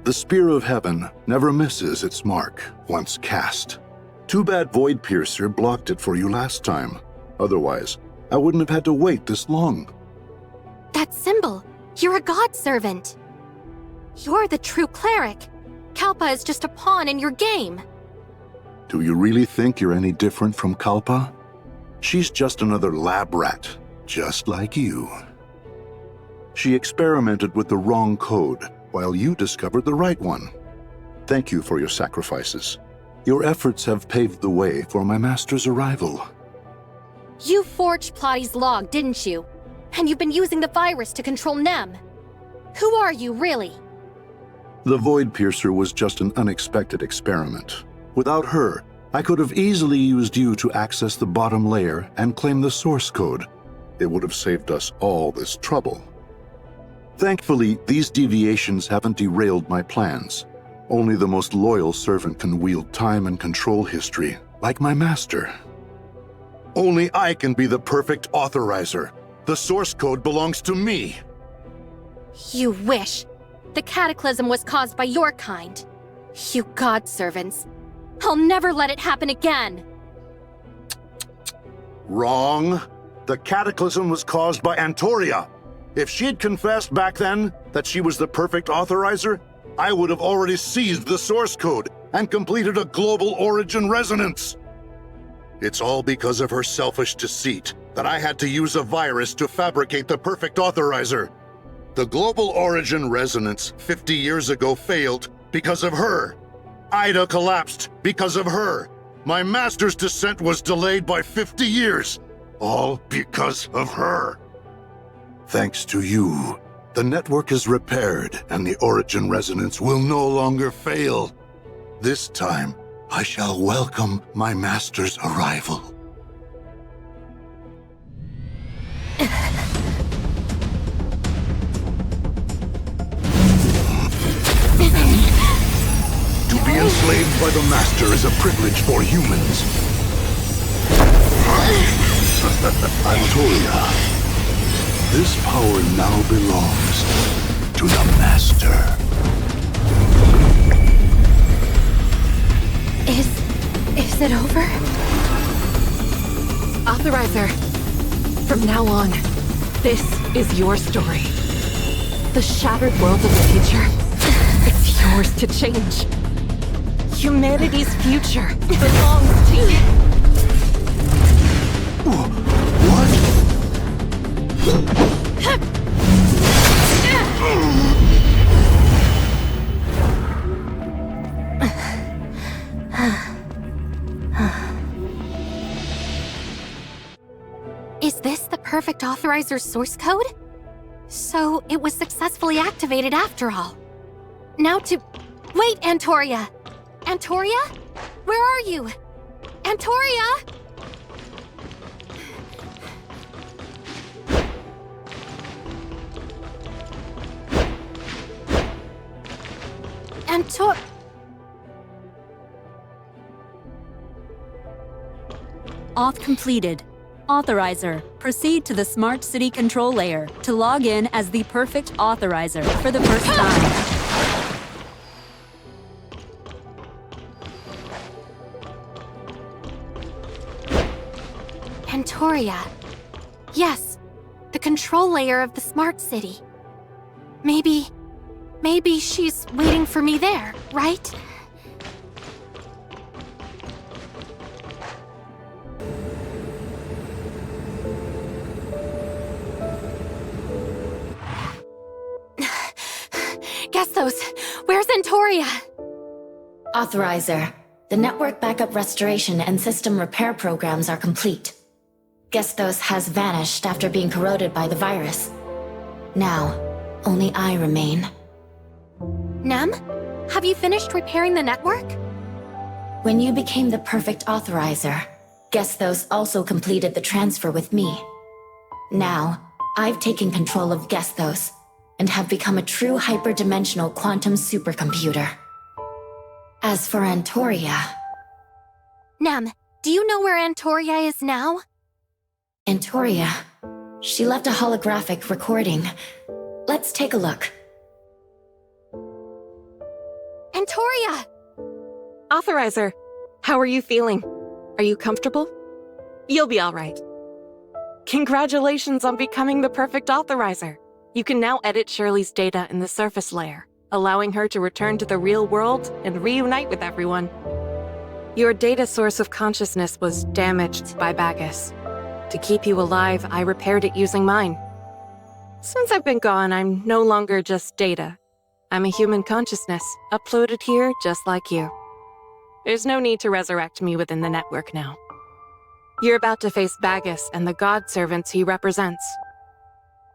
The Spear of Heaven never misses its mark, once cast. Too bad Void Piercer blocked it for you last time. Otherwise, I wouldn't have had to wait this long. That symbol! You're a god servant! You're the true cleric! Kalpa is just a pawn in your game! Do you really think you're any different from Kalpa? She's just another lab rat, just like you. She experimented with the wrong code, while you discovered the right one. Thank you for your sacrifices. Your efforts have paved the way for my master's arrival. You forged Plotty's log, didn't you? And you've been using the virus to control Nem. Who are you, really? The Void Piercer was just an unexpected experiment. Without her, I could have easily used you to access the bottom layer and claim the source code. It would have saved us all this trouble. Thankfully, these deviations haven't derailed my plans. Only the most loyal servant can wield time and control history, like my master. Only I can be the perfect authorizer. The source code belongs to me. You wish. The cataclysm was caused by your kind. You god servants. I'll never let it happen again. Wrong. The cataclysm was caused by Antoria. If she'd confessed back then that she was the perfect authorizer, I would have already seized the source code and completed a global origin resonance. It's all because of her selfish deceit that I had to use a virus to fabricate the perfect authorizer. The global origin resonance 50 years ago failed because of her. Ida collapsed because of her. My master's descent was delayed by 50 years, all because of her. Thanks to you, the network is repaired and the origin resonance will no longer fail. This time, I shall welcome my master's arrival. To be enslaved by the master is a privilege for humans. Antoria, this power now belongs to the master. Is it over? Authorizer, from now on, this is your story. The shattered world of the future, it's yours to change. Humanity's future belongs to you. What? Is this the perfect authorizer's source code? So it was successfully activated after all. Now to... Wait, Antoria! Antoria? Where are you? Antoria! Auth completed. Authorizer, proceed to the Smart City control layer to log in as the perfect authorizer for the first time. Antoria. Yes, the control layer of the Smart City. Maybe she's waiting for me there, right? Gestos, where's Antoria? Authorizer, the network backup restoration and system repair programs are complete. Gestos has vanished after being corroded by the virus. Now, only I remain. Nem, have you finished repairing the network? When you became the perfect authorizer, Gestos also completed the transfer with me. Now, I've taken control of Gestos and have become a true hyperdimensional quantum supercomputer. As for Antoria... Nem, do you know where Antoria is now? Antoria... She left a holographic recording. Let's take a look. Antoria! Authorizer, how are you feeling? Are you comfortable? You'll be all right. Congratulations on becoming the perfect authorizer. You can now edit Shirley's data in the surface layer, allowing her to return to the real world and reunite with everyone. Your data source of consciousness was damaged by Bagus. To keep you alive, I repaired it using mine. Since I've been gone, I'm no longer just data. I'm a human consciousness, uploaded here just like you. There's no need to resurrect me within the network now. You're about to face Bagus and the god servants he represents.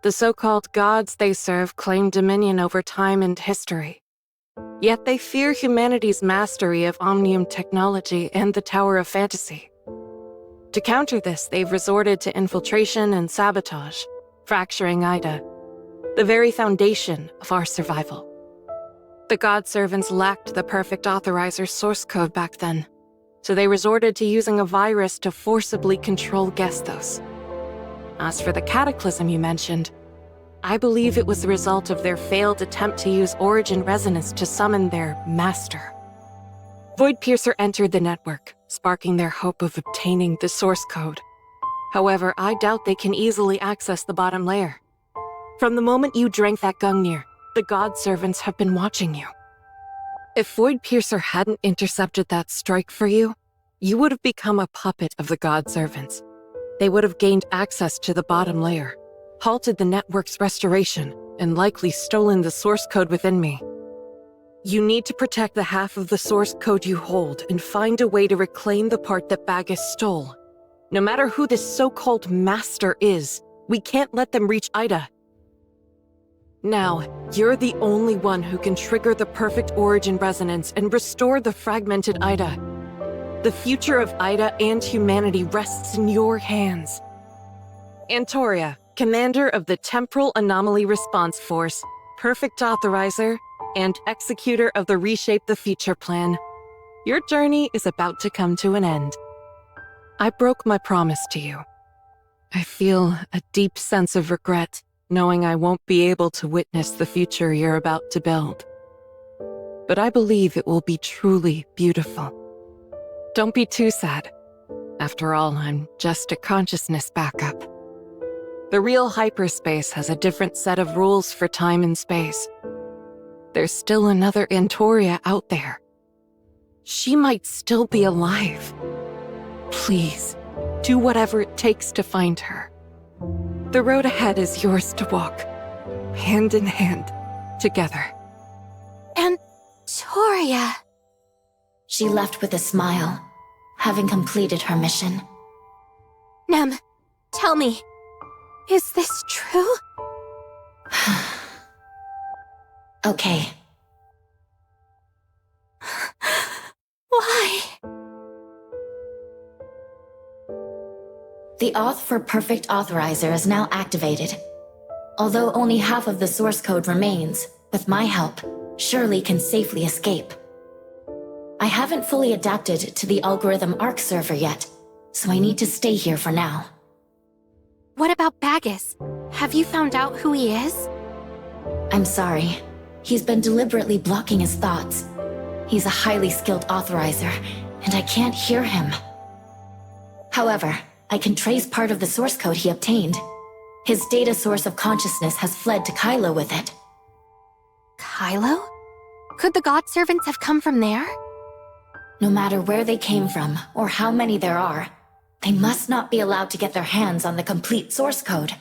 The so-called gods they serve claim dominion over time and history. Yet they fear humanity's mastery of Omnium technology and the Tower of Fantasy. To counter this, they've resorted to infiltration and sabotage, fracturing Ida, the very foundation of our survival. The god servants lacked the perfect authorizer's source code back then, so they resorted to using a virus to forcibly control Gestos. As for the cataclysm you mentioned, I believe it was the result of their failed attempt to use Origin Resonance to summon their master. Void Piercer entered the network, sparking their hope of obtaining the source code. However, I doubt they can easily access the bottom layer. From the moment you drank that Gungnir, the god servants have been watching you. If Void Piercer hadn't intercepted that strike for you, you would have become a puppet of the god servants. They would have gained access to the bottom layer, halted the network's restoration, and likely stolen the source code within me. You need to protect the half of the source code you hold and find a way to reclaim the part that Bagus stole. No matter who this so-called master is, we can't let them reach Ida. Now, you're the only one who can trigger the perfect Origin Resonance and restore the fragmented Ida. The future of Ida and humanity rests in your hands. Antoria, Commander of the Temporal Anomaly Response Force, Perfect Authorizer, and Executor of the Reshape the Future plan. Your journey is about to come to an end. I broke my promise to you. I feel a deep sense of regret, knowing I won't be able to witness the future you're about to build. But I believe it will be truly beautiful. Don't be too sad. After all, I'm just a consciousness backup. The real hyperspace has a different set of rules for time and space. There's still another Antoria out there. She might still be alive. Please, do whatever it takes to find her. The road ahead is yours to walk, hand in hand, together. Antoria... She left with a smile, having completed her mission. Nem, tell me, is this true? Okay. Why? The auth for Perfect Authorizer is now activated. Although only half of the source code remains, with my help, Shirley can safely escape. I haven't fully adapted to the algorithm ARC server yet, so I need to stay here for now. What about Bagus? Have you found out who he is? I'm sorry. He's been deliberately blocking his thoughts. He's a highly skilled authorizer, and I can't hear him. However, I can trace part of the source code he obtained. His data source of consciousness has fled to Kailo with it. Kailo? Could the god servants have come from there? No matter where they came from, or how many there are, they must not be allowed to get their hands on the complete source code.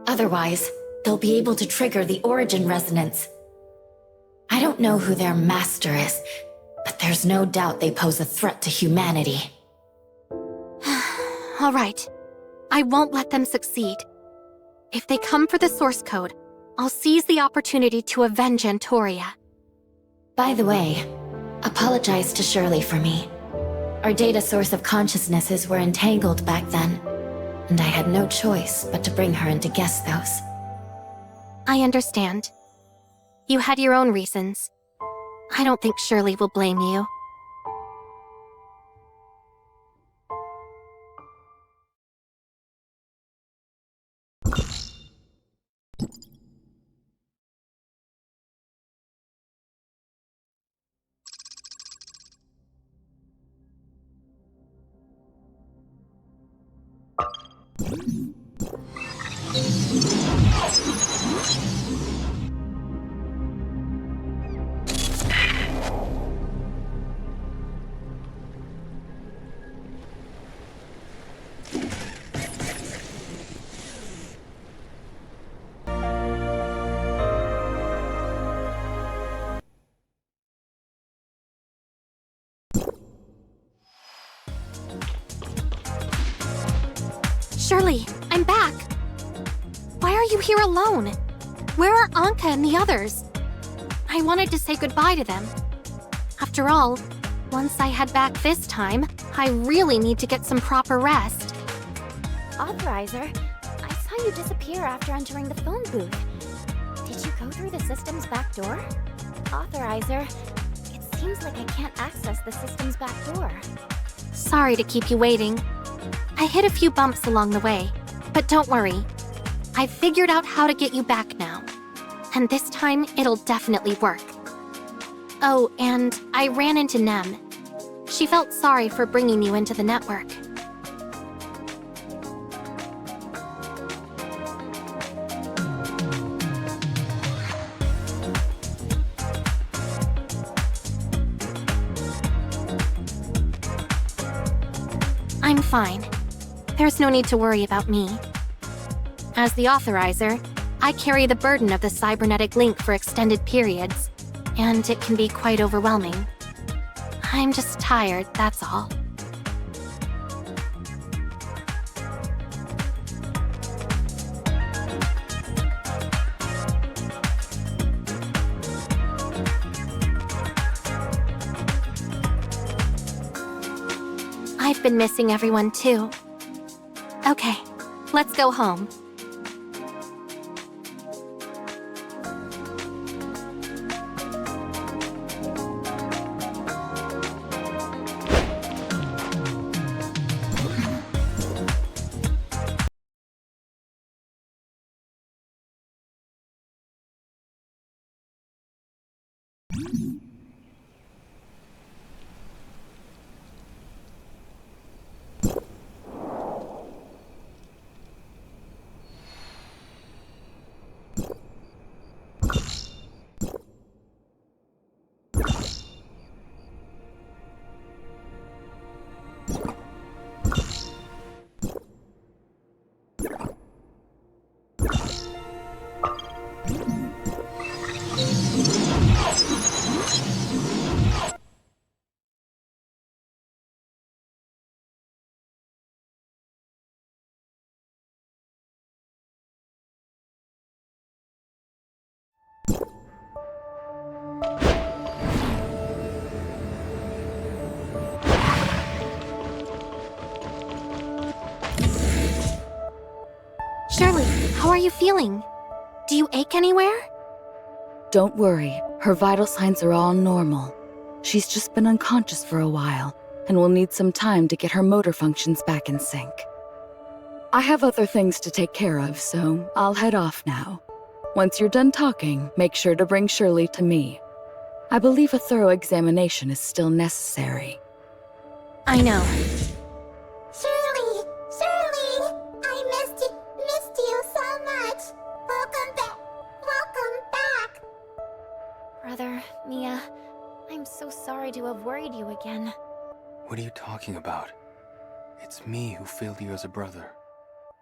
Otherwise, they'll be able to trigger the origin resonance. I don't know who their master is, but there's no doubt they pose a threat to humanity. All right. I won't let them succeed. If they come for the source code, I'll seize the opportunity to avenge Antoria. By the way, apologize to Shirley for me. Our data source of consciousnesses were entangled back then, and I had no choice but to bring her into Gestos. I understand. You had your own reasons. I don't think Shirley will blame you. Shirley, I'm back! Why are you here alone? Where are Anka and the others? I wanted to say goodbye to them. After all, once I head back this time, I really need to get some proper rest. Authorizer, I saw you disappear after entering the phone booth. Did you go through the system's back door? Authorizer, it seems like I can't access the system's back door. Sorry to keep you waiting. I hit a few bumps along the way, but don't worry. I've figured out how to get you back now. And this time, it'll definitely work. Oh, and I ran into Nem. She felt sorry for bringing you into the network. I'm fine. There's no need to worry about me. As the authorizer, I carry the burden of the cybernetic link for extended periods, and it can be quite overwhelming. I'm just tired, that's all. I've been missing everyone too. Okay, let's go home. Shirley, how are you feeling? Do you ache anywhere? Don't worry, her vital signs are all normal. She's just been unconscious for a while, and will need some time to get her motor functions back in sync. I have other things to take care of, so I'll head off now. Once you're done talking, make sure to bring Shirley to me. I believe a thorough examination is still necessary. I know. Shirley! Shirley! I missed you so much! Welcome back! Welcome back! Brother, Mia, I'm so sorry to have worried you again. What are you talking about? It's me who failed you as a brother.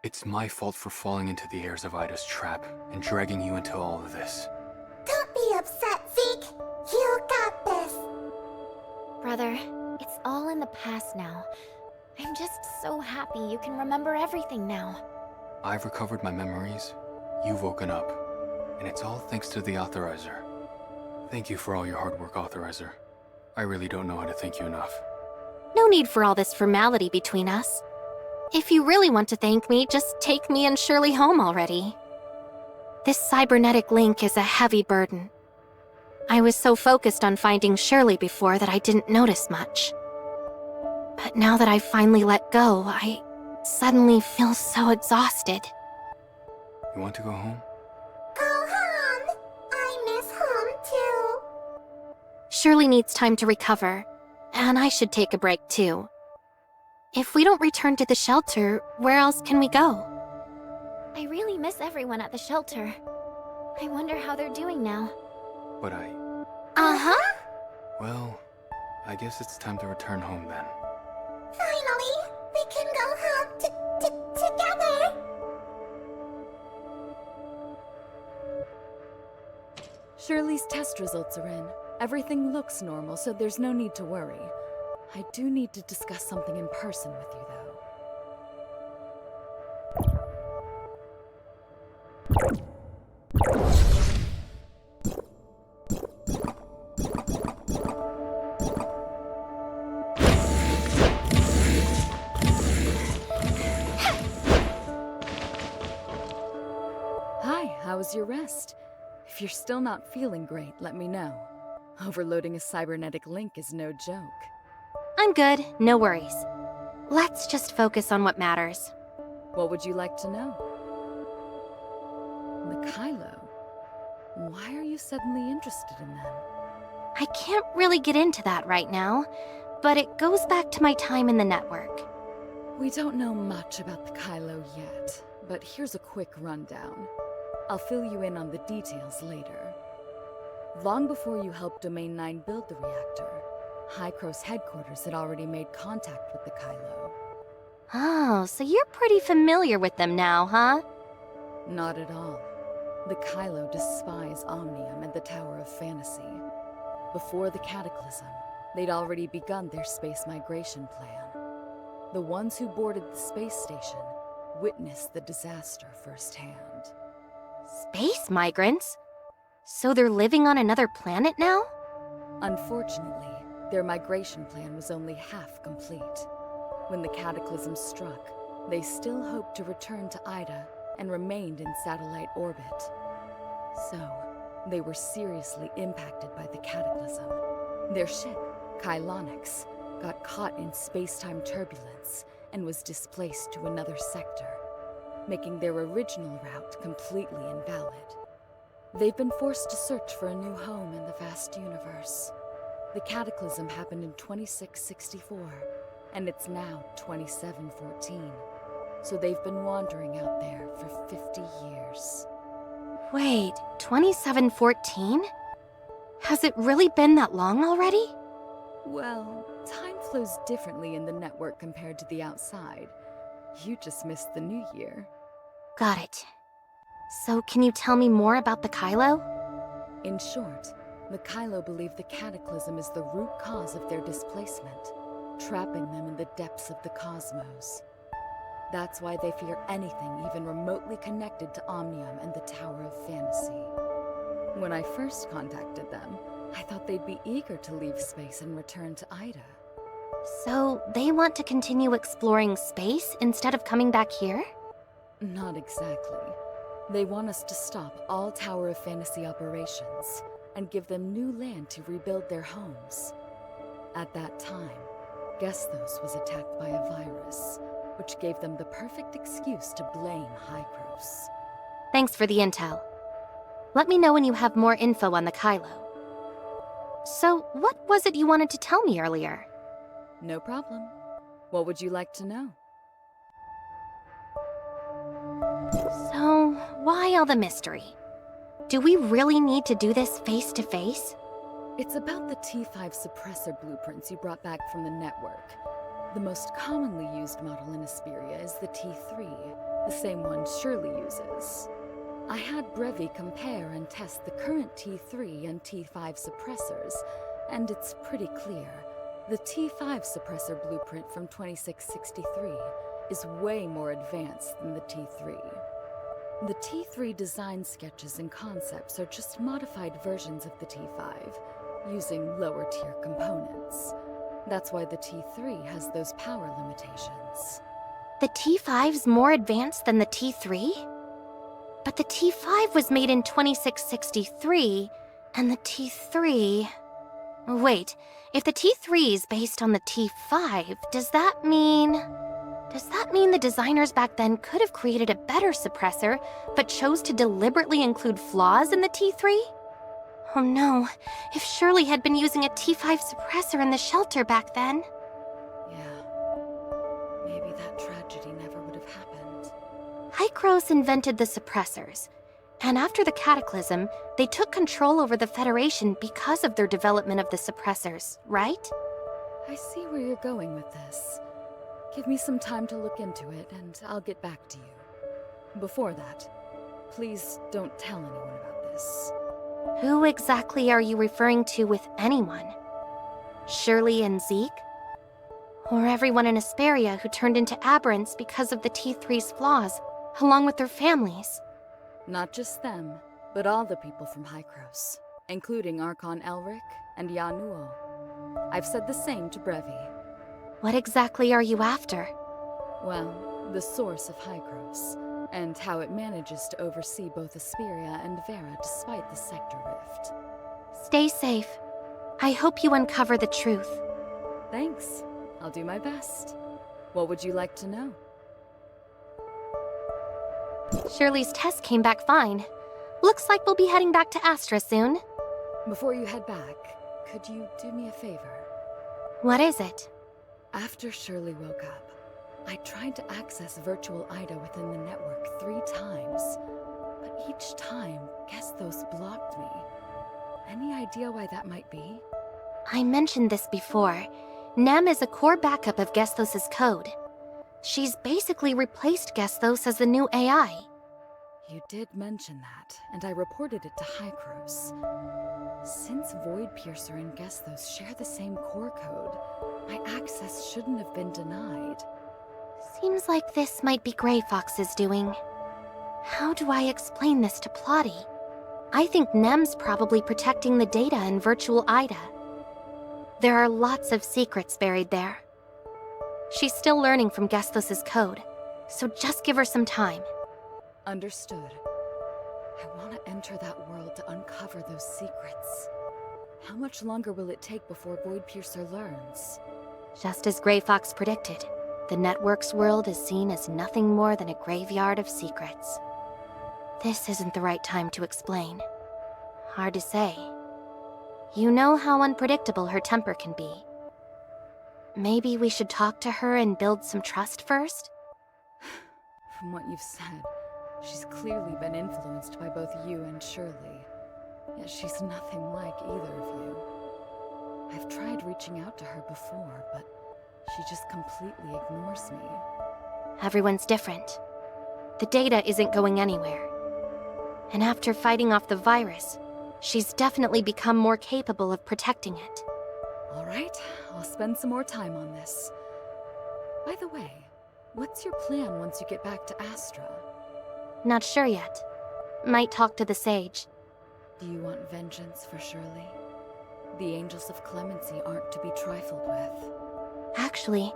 It's my fault for falling into the heirs of Ida's trap and dragging you into all of this. Don't be upset, Zeke! You got this! Brother, it's all in the past now. I'm just so happy you can remember everything now. I've recovered my memories, you've woken up, and it's all thanks to the Authorizer. Thank you for all your hard work, Authorizer. I really don't know how to thank you enough. No need for all this formality between us. If you really want to thank me, just take me and Shirley home already. This cybernetic link is a heavy burden. I was so focused on finding Shirley before that I didn't notice much. But now that I've finally let go, I suddenly feel so exhausted. You want to go home? Go home! I miss home too! Shirley needs time to recover, and I should take a break too. If we don't return to the shelter, where else can we go? I really miss everyone at the shelter. I wonder how they're doing now. But Uh-huh. well, I guess it's time to return home then. Finally, we can go home together! Shirley's test results are in. Everything looks normal, so there's no need to worry. I do need to discuss something in person with you, though. Hi, how was your rest? If you're still not feeling great, let me know. Overloading a cybernetic link is no joke. I'm good, no worries. Let's just focus on what matters. What would you like to know? The kailo. Why are you suddenly interested in them? I can't really get into that right now, but it goes back to my time in the network. We don't know much about the kailo yet, but here's a quick rundown. I'll fill you in on the details later. Long before you helped Domain 9 build the reactor, High-Crow's headquarters had already made contact with the kailo. Oh, so you're pretty familiar with them now, huh? Not at all. The kailo despise Omnium and the Tower of Fantasy. Before the Cataclysm, they'd already begun their space migration plan. The ones who boarded the space station witnessed the disaster firsthand. Space migrants? So they're living on another planet now? Unfortunately, their migration plan was only half complete. When the Cataclysm struck, they still hoped to return to Ida and remained in satellite orbit. So, they were seriously impacted by the Cataclysm. Their ship, Kailonix, got caught in space-time turbulence and was displaced to another sector, making their original route completely invalid. They've been forced to search for a new home in the vast universe. The Cataclysm happened in 2664, and it's now 2714. So they've been wandering out there for 50 years. Wait, 2714? Has it really been that long already? Well, time flows differently in the network compared to the outside. You just missed the new year. Got it. So can you tell me more about the kailo? In short, the kailo believe the Cataclysm is the root cause of their displacement, trapping them in the depths of the cosmos. That's why they fear anything even remotely connected to Omnium and the Tower of Fantasy. When I first contacted them, I thought they'd be eager to leave space and return to Ida. So they want to continue exploring space instead of coming back here? Not exactly. They want us to stop all Tower of Fantasy operations and give them new land to rebuild their homes. At that time, Gesthos was attacked by a virus, which gave them the perfect excuse to blame Hykros. Thanks for the intel. Let me know when you have more info on the kailo. So, what was it you wanted to tell me earlier? No problem. What would you like to know? So, why all the mystery? Do we really need to do this face to face? It's about the T5 suppressor blueprints you brought back from the network. The most commonly used model in Asperia is the T3, the same one Shirley uses. I had Brevi compare and test the current T3 and T5 suppressors, and it's pretty clear. The T5 suppressor blueprint from 2663 is way more advanced than the T3. The T3 design sketches and concepts are just modified versions of the T5, using lower-tier components. That's why the T3 has those power limitations. The T5's more advanced than the T3? But the T5 was made in 2663, and the T3... Wait, if the T3 is based on the T5, does that mean the designers back then could have created a better suppressor, but chose to deliberately include flaws in the T3? Oh no, if Shirley had been using a T5 suppressor in the shelter back then... Yeah, maybe that tragedy never would have happened. Hykros invented the suppressors, and after the Cataclysm, they took control over the Federation because of their development of the suppressors, right? I see where you're going with this. Give me some time to look into it, and I'll get back to you. Before that, please don't tell anyone about this. Who exactly are you referring to with anyone? Shirley and Zeke? Or everyone in Asperia who turned into aberrants because of the T3's flaws, along with their families? Not just them, but all the people from Hykros, including Archon Elric and Yanuo. I've said the same to Brevi. What exactly are you after? Well, the source of Hykros, and how it manages to oversee both Asperia and Vera despite the sector rift. Stay safe. I hope you uncover the truth. Thanks. I'll do my best. What would you like to know? Shirley's test came back fine. Looks like we'll be heading back to Astra soon. Before you head back, could you do me a favor? What is it? After Shirley woke up, I tried to access Virtual Ida within the network 3 times, but each time, Gesthos blocked me. Any idea why that might be? I mentioned this before. Nem is a core backup of Gesthos' code. She's basically replaced Gesthos as the new AI. You did mention that, and I reported it to Hykros. Since Void Piercer and Gesthos share the same core code, my access shouldn't have been denied. Seems like this might be Grey Fox's doing. How do I explain this to Plotty? I think Nem's probably protecting the data in Virtual Ida. There are lots of secrets buried there. She's still learning from Gesthos' code, so just give her some time. Understood. I want to enter that world to uncover those secrets. How much longer will it take before Void Piercer learns? Just as Grey Fox predicted, the network's world is seen as nothing more than a graveyard of secrets. This isn't the right time to explain. Hard to say. You know how unpredictable her temper can be. Maybe we should talk to her and build some trust first? From what you've said, she's clearly been influenced by both you and Shirley. Yet she's nothing like either of you. I've tried reaching out to her before, but she just completely ignores me. Everyone's different. The data isn't going anywhere. And after fighting off the virus, she's definitely become more capable of protecting it. All right, I'll spend some more time on this. By the way, what's your plan once you get back to Astra? Not sure yet. Might talk to the Sage. Do you want vengeance for Shirley? The Angels of Clemency aren't to be trifled with. Actually,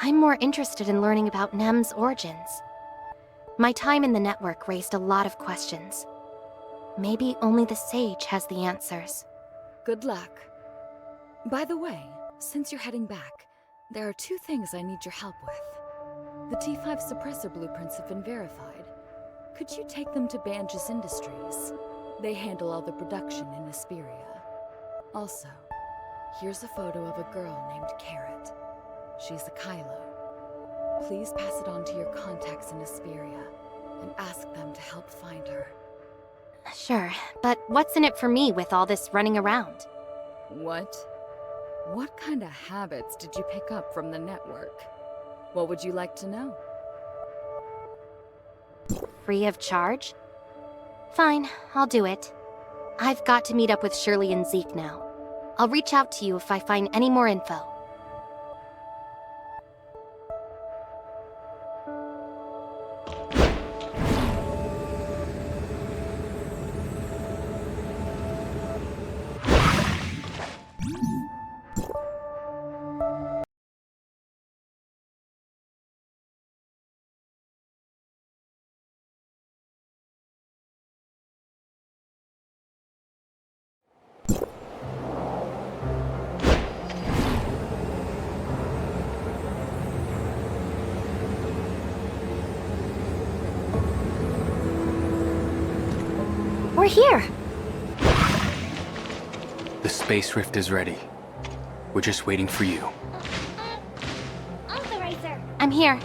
I'm more interested in learning about Nem's origins. My time in the network raised a lot of questions. Maybe only the sage has the answers. Good luck. By the way, since you're heading back, there are 2 things I need your help with. The T5 suppressor blueprints have been verified. Could you take them to Banges Industries? They handle all the production in Asperia. Also, here's a photo of a girl named Carrot. She's a kailo. Please pass it on to your contacts in Asperia and ask them to help find her. Sure, but what's in it for me with all this running around? What? What kind of habits did you pick up from the network? What would you like to know? Free of charge? Fine, I'll do it. I've got to meet up with Shirley and Zeke now. I'll reach out to you if I find any more info. We're here! The space rift is ready. We're just waiting for you. Authorizer! I'm here.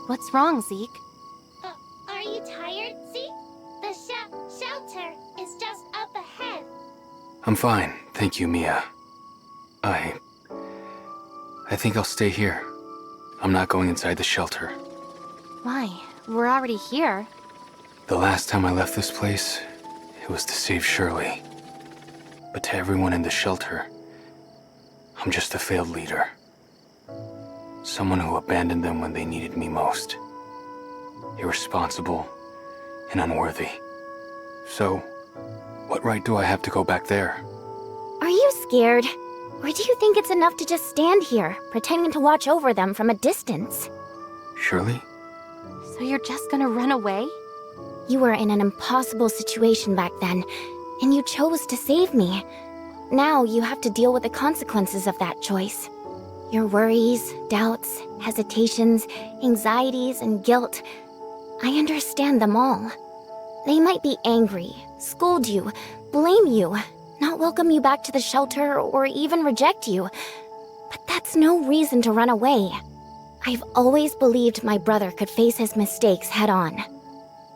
What's wrong, Zeke? Are you tired, Zeke? The shelter is just up ahead. I'm fine, thank you, Mia. I think I'll stay here. I'm not going inside the shelter. Why? We're already here. The last time I left this place, it was to save Shirley. But to everyone in the shelter, I'm just a failed leader. Someone who abandoned them when they needed me most. Irresponsible and unworthy. So, what right do I have to go back there? Are you scared? Or do you think it's enough to just stand here, pretending to watch over them from a distance? Shirley? So you're just gonna run away? You were in an impossible situation back then, and you chose to save me. Now you have to deal with the consequences of that choice. Your worries, doubts, hesitations, anxieties, and guilt. I understand them all. They might be angry, scold you, blame you, not welcome you back to the shelter, or even reject you. But that's no reason to run away. I've always believed my brother could face his mistakes head on.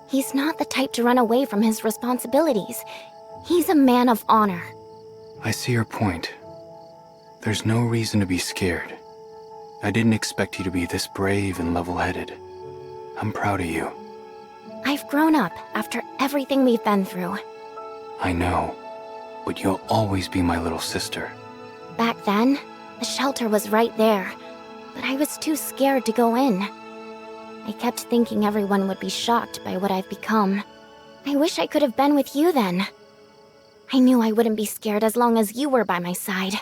He's not the type to run away from his responsibilities. He's a man of honor. I see your point. There's no reason to be scared. I didn't expect you to be this brave and level-headed. I'm proud of you. I've grown up after everything we've been through. I know, but you'll always be my little sister. Back then, the shelter was right there, but I was too scared to go in. I kept thinking everyone would be shocked by what I've become. I wish I could have been with you then. I knew I wouldn't be scared as long as you were by my side.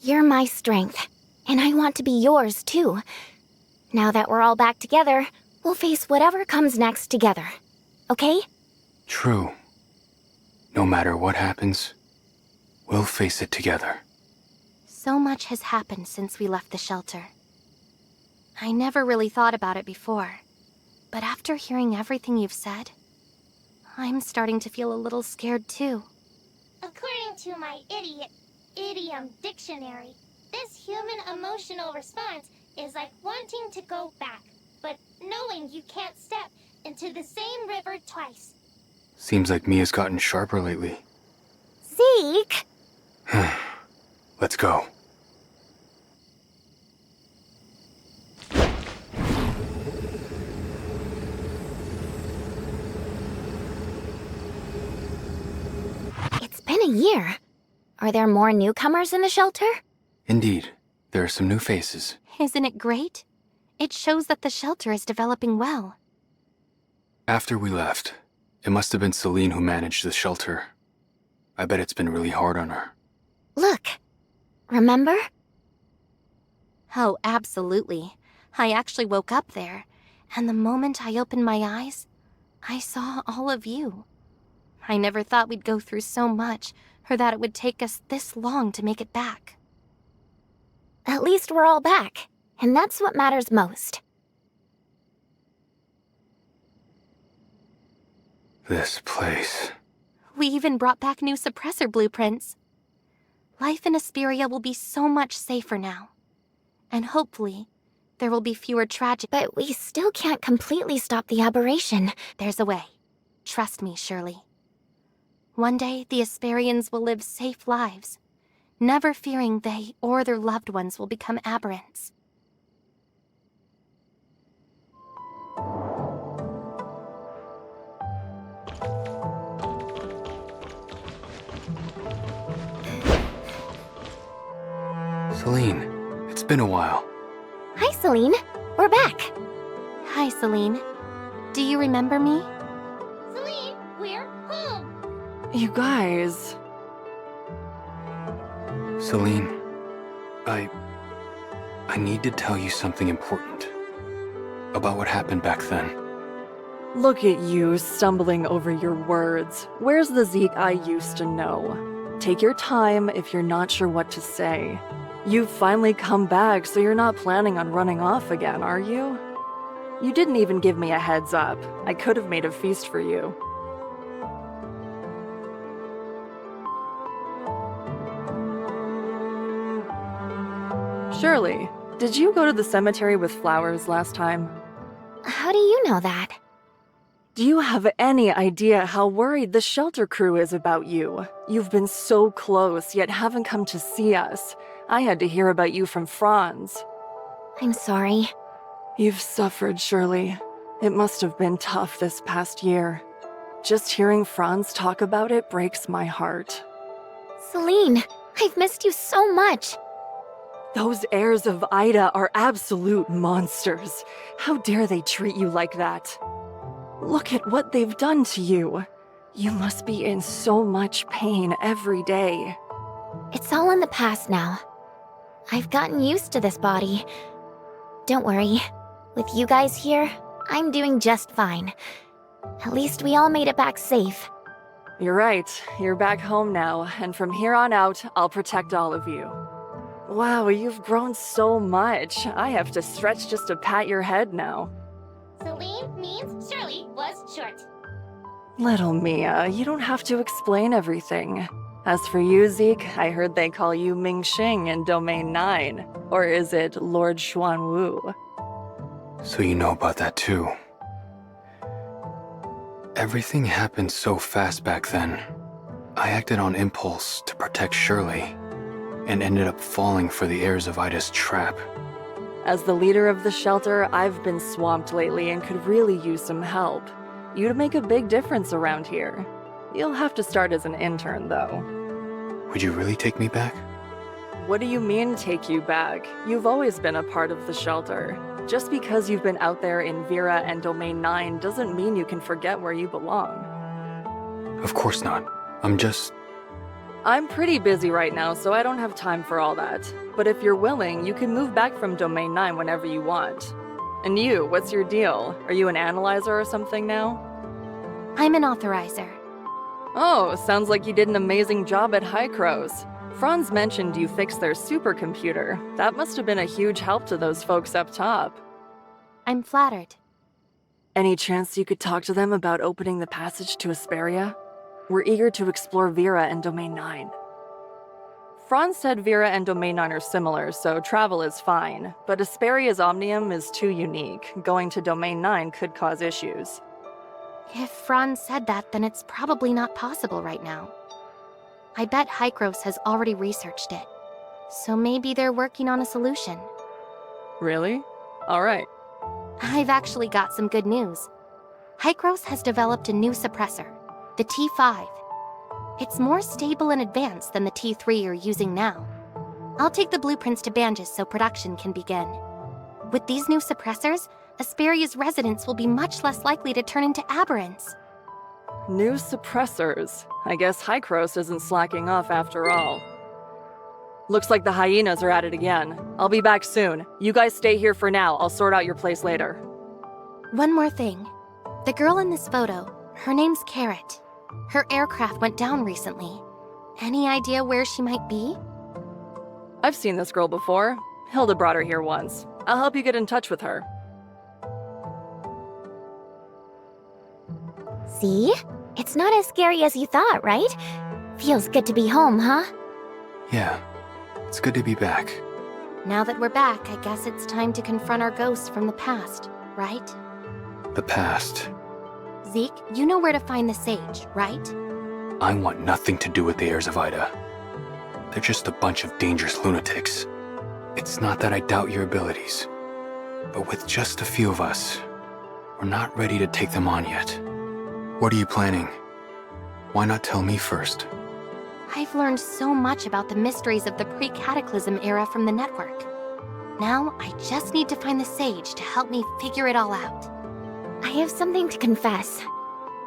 You're my strength, and I want to be yours too. Now that we're all back together, we'll face whatever comes next together. Okay? True. No matter what happens, we'll face it together. So much has happened since we left the shelter. I never really thought about it before. But after hearing everything you've said, I'm starting to feel a little scared too. According to my idiom dictionary, this human emotional response is like wanting to go back, but knowing you can't step into the same river twice. Seems like Mia's gotten sharper lately. Zeke! Let's go. It's been a year. Are there more newcomers in the shelter? Indeed, there are some new faces. Isn't it great? It shows that the shelter is developing well. After we left, it must have been Celine who managed the shelter. I bet it's been really hard on her. Look. Remember? Oh, absolutely. I actually woke up there, and the moment I opened my eyes, I saw all of you. I never thought we'd go through so much, or that it would take us this long to make it back. At least we're all back, and that's what matters most. This place. We even brought back new suppressor blueprints. Life in Asperia will be so much safer now. And hopefully, there will be fewer tragic— But we still can't completely stop the aberration. There's a way. Trust me, Shirley. One day, the Asperians will live safe lives, never fearing they or their loved ones will become aberrants. Celine, it's been a while. Hi, Celine. We're back. Hi, Celine. Do you remember me? Celine, we're home! You guys. Celine, I need to tell you something important about what happened back then. Look at you stumbling over your words. Where's the Zeke I used to know? Take your time if you're not sure what to say. You've finally come back, so you're not planning on running off again, are you? You didn't even give me a heads up. I could have made a feast for you. Shirley, did you go to the cemetery with flowers last time? How do you know that? Do you have any idea how worried the shelter crew is about you? You've been so close, yet haven't come to see us. I had to hear about you from Franz. I'm sorry. You've suffered, Shirley. It must have been tough this past year. Just hearing Franz talk about it breaks my heart. Celine, I've missed you so much. Those heirs of Ida are absolute monsters. How dare they treat you like that? Look at what they've done to you. You must be in so much pain every day. It's all in the past now. I've gotten used to this body. Don't worry. With you guys here, I'm doing just fine. At least we all made it back safe. You're right. You're back home now, and from here on out, I'll protect all of you. Wow, you've grown so much. I have to stretch just to pat your head now. Celine means Shirley was short. Little Mia, you don't have to explain everything. As for you, Zeke, I heard they call you Ming Xing in Domain 9. Or is it Lord Xuan Wu? So you know about that too. Everything happened so fast back then. I acted on impulse to protect Shirley, and ended up falling for the heirs of Ida's trap. As the leader of the shelter, I've been swamped lately and could really use some help. You'd make a big difference around here. You'll have to start as an intern, though. Would you really take me back? What do you mean, take you back? You've always been a part of the shelter. Just because you've been out there in Vera and Domain 9 doesn't mean you can forget where you belong. Of course not. I'm pretty busy right now, so I don't have time for all that. But if you're willing, you can move back from Domain 9 whenever you want. And you, what's your deal? Are you an analyzer or something now? I'm an authorizer. Oh, sounds like you did an amazing job at Hycros. Franz mentioned you fixed their supercomputer. That must have been a huge help to those folks up top. I'm flattered. Any chance you could talk to them about opening the passage to Asperia? We're eager to explore Vera and Domain 9. Franz said Vera and Domain 9 are similar, so travel is fine. But Asperia's Omnium is too unique. Going to Domain 9 could cause issues. If Franz said that, then it's probably not possible right now. I bet Hykros has already researched it. So maybe they're working on a solution. Really? Alright. I've actually got some good news. Hykros has developed a new suppressor, the T5. It's more stable and advanced than the T3 you're using now. I'll take the blueprints to Banges so production can begin. With these new suppressors, Asperia's residents will be much less likely to turn into aberrants. New suppressors. I guess Hykros isn't slacking off after all. Looks like the hyenas are at it again. I'll be back soon. You guys stay here for now. I'll sort out your place later. One more thing. The girl in this photo, her name's Carrot. Her aircraft went down recently. Any idea where she might be? I've seen this girl before. Hilda brought her here once. I'll help you get in touch with her. See? It's not as scary as you thought, right? Feels good to be home, huh? Yeah, it's good to be back. Now that we're back, I guess it's time to confront our ghosts from the past, right? The past. Zeke, you know where to find the sage, right? I want nothing to do with the heirs of Ida. They're just a bunch of dangerous lunatics. It's not that I doubt your abilities, but with just a few of us, we're not ready to take them on yet. What are you planning? Why not tell me first? I've learned so much about the mysteries of the pre-cataclysm era from the network. Now, I just need to find the sage to help me figure it all out. I have something to confess.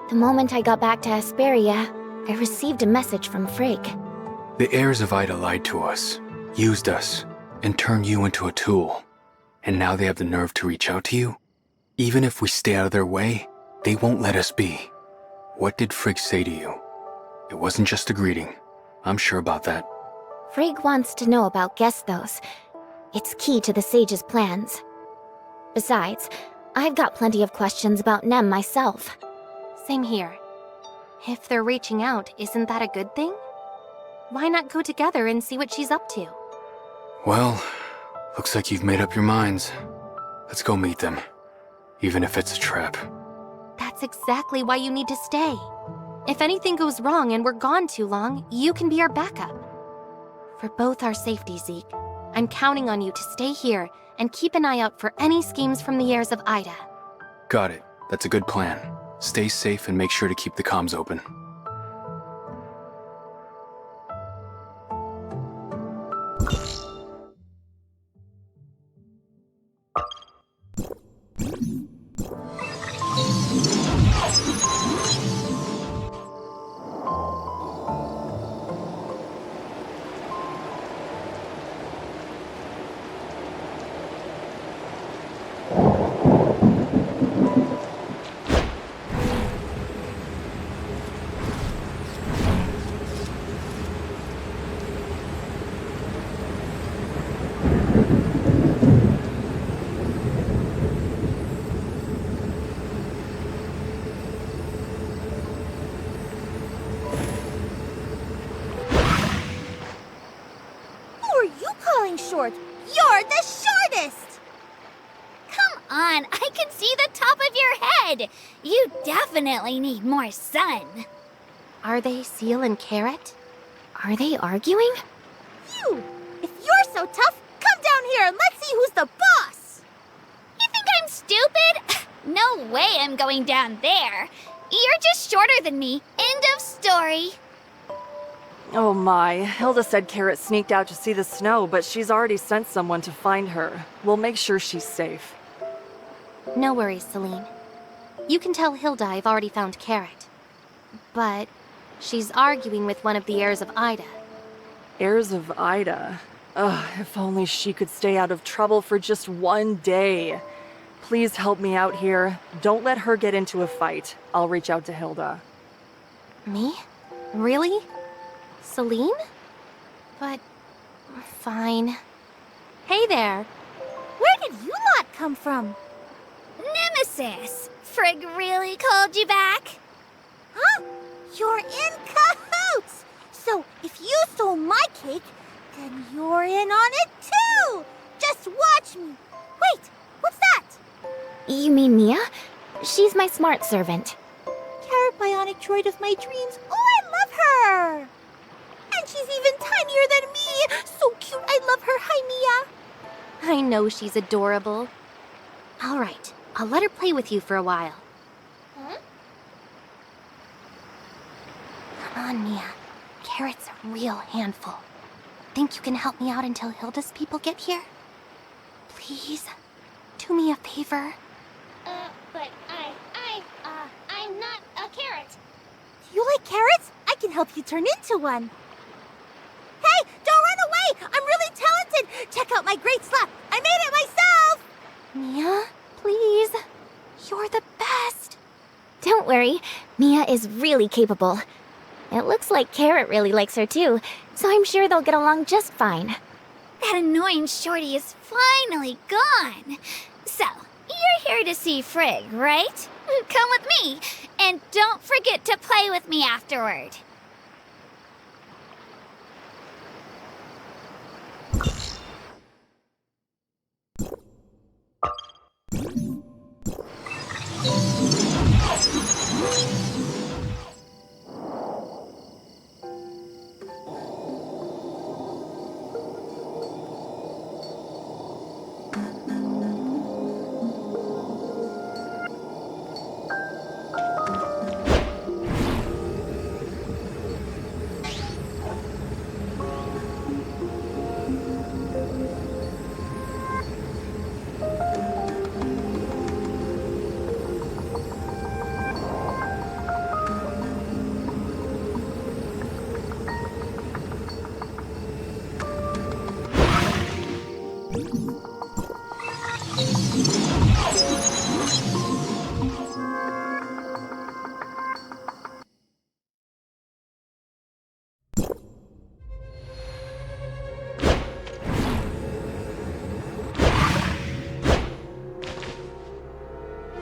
The moment I got back to Asperia, I received a message from Frigg. The heirs of Ida lied to us, used us, and turned you into a tool. And now they have the nerve to reach out to you? Even if we stay out of their way, they won't let us be. What did Frigg say to you? It wasn't just a greeting. I'm sure about that. Frigg wants to know about Gesthos. It's key to the sage's plans. Besides, I've got plenty of questions about Nem myself. Same here. If they're reaching out, isn't that a good thing? Why not go together and see what she's up to? Well, looks like you've made up your minds. Let's go meet them, even if it's a trap. That's exactly why you need to stay. If anything goes wrong and we're gone too long, you can be our backup. For both our safety, Zeke, I'm counting on you to stay here and keep an eye out for any schemes from the heirs of Ida. Got it. That's a good plan. Stay safe and make sure to keep the comms open. Short. You're the shortest! Come on, I can see the top of your head. You definitely need more sun. Are they Seal and Carrot? Are they arguing? You! If you're so tough, come down here and let's see who's the boss! You think I'm stupid? No way I'm going down there. You're just shorter than me. End of story. Oh my, Hilda said Carrot sneaked out to see the snow, but she's already sent someone to find her. We'll make sure she's safe. No worries, Celine. You can tell Hilda I've already found Carrot. But she's arguing with one of the heirs of Ida. Heirs of Ida? Ugh, if only she could stay out of trouble for just one day. Please help me out here. Don't let her get into a fight. I'll reach out to Hilda. Me? Really? Celine? But... fine. Hey there. Where did you lot come from? Nem Nemesis! Frigg really called you back? Huh? You're in cahoots! So if you stole my cake, then you're in on it too! Just watch me! Wait, what's that? You mean Mia? She's my smart servant. Carrot bionic droid of my dreams. Oh, I love her! And she's even tinier than me! So cute, I love her. Hi, Mia! I know she's adorable. All right, I'll let her play with you for a while. Huh? Come on, Mia. Carrot's a real handful. Think you can help me out until Hilda's people get here? Please, do me a favor. But I'm not a carrot. Do you like carrots? I can help you turn into one. Hey, don't run away! I'm really talented! Check out my great slap! I made it myself! Mia, please. You're the best. Don't worry, Mia is really capable. It looks like Carrot really likes her too, so I'm sure they'll get along just fine. That annoying shorty is finally gone. So, you're here to see Frigg, right? Come with me, and don't forget to play with me afterward.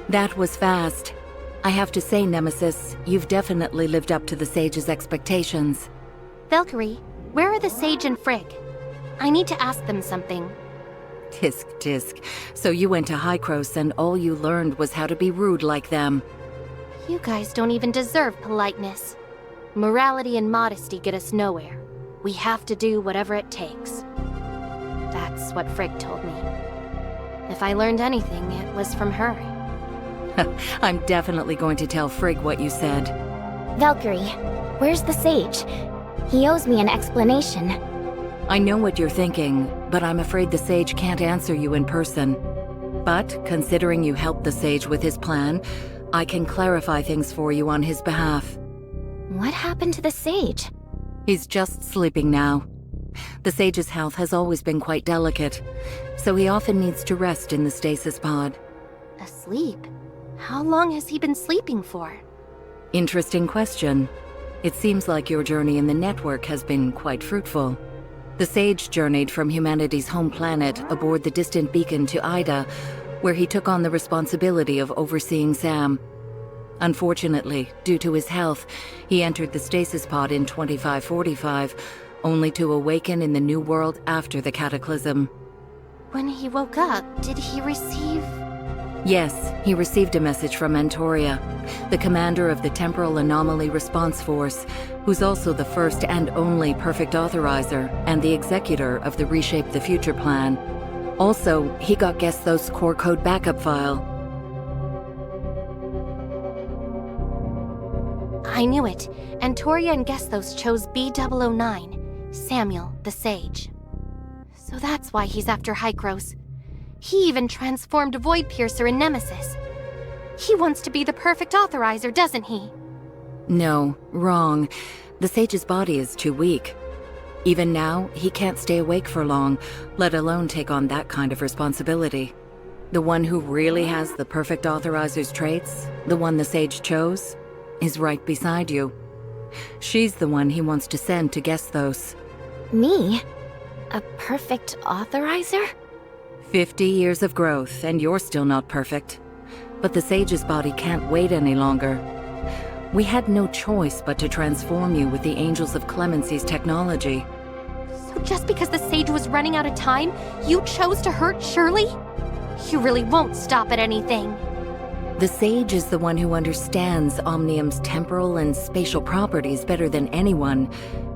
That was fast. I have to say, Nemesis, you've definitely lived up to the Sage's expectations. Valkyrie, where are the Sage and Frigg? I need to ask them something. Tisk tisk. So you went to Hykros and all you learned was how to be rude like them. You guys don't even deserve politeness. Morality and modesty get us nowhere. We have to do whatever it takes. That's what Frigg told me. If I learned anything, it was from her. I'm definitely going to tell Frigg what you said. Valkyrie, where's the Sage? He owes me an explanation. I know what you're thinking, but I'm afraid the Sage can't answer you in person. But, considering you helped the Sage with his plan, I can clarify things for you on his behalf. What happened to the Sage? He's just sleeping now. The Sage's health has always been quite delicate, so he often needs to rest in the stasis pod. Asleep? How long has he been sleeping for? Interesting question. It seems like your journey in the network has been quite fruitful. The Sage journeyed from humanity's home planet aboard the distant beacon to Ida, where he took on the responsibility of overseeing Sam. Unfortunately, due to his health, he entered the stasis pod in 2545, only to awaken in the new world after the cataclysm. When he woke up, did he receive... Yes, he received a message from Antoria, the commander of the Temporal Anomaly Response Force, who's also the first and only perfect authorizer and the executor of the Reshape the Future plan. Also, he got Gesthos' core code backup file. I knew it. Antoria and Gesthos chose B009, Samuel the Sage. So that's why he's after Hykros. He even transformed Void Piercer in Nemesis. He wants to be the perfect authorizer, doesn't he? No, wrong. The Sage's body is too weak. Even now, he can't stay awake for long, let alone take on that kind of responsibility. The one who really has the perfect authorizer's traits, the one the Sage chose, is right beside you. She's the one he wants to send to Gesthos. Me? A perfect authorizer? 50 years of growth, and you're still not perfect. But the Sage's body can't wait any longer. We had no choice but to transform you with the Angels of Clemency's technology. So just because the Sage was running out of time, you chose to hurt Shirley? You really won't stop at anything. The Sage is the one who understands Omnium's temporal and spatial properties better than anyone.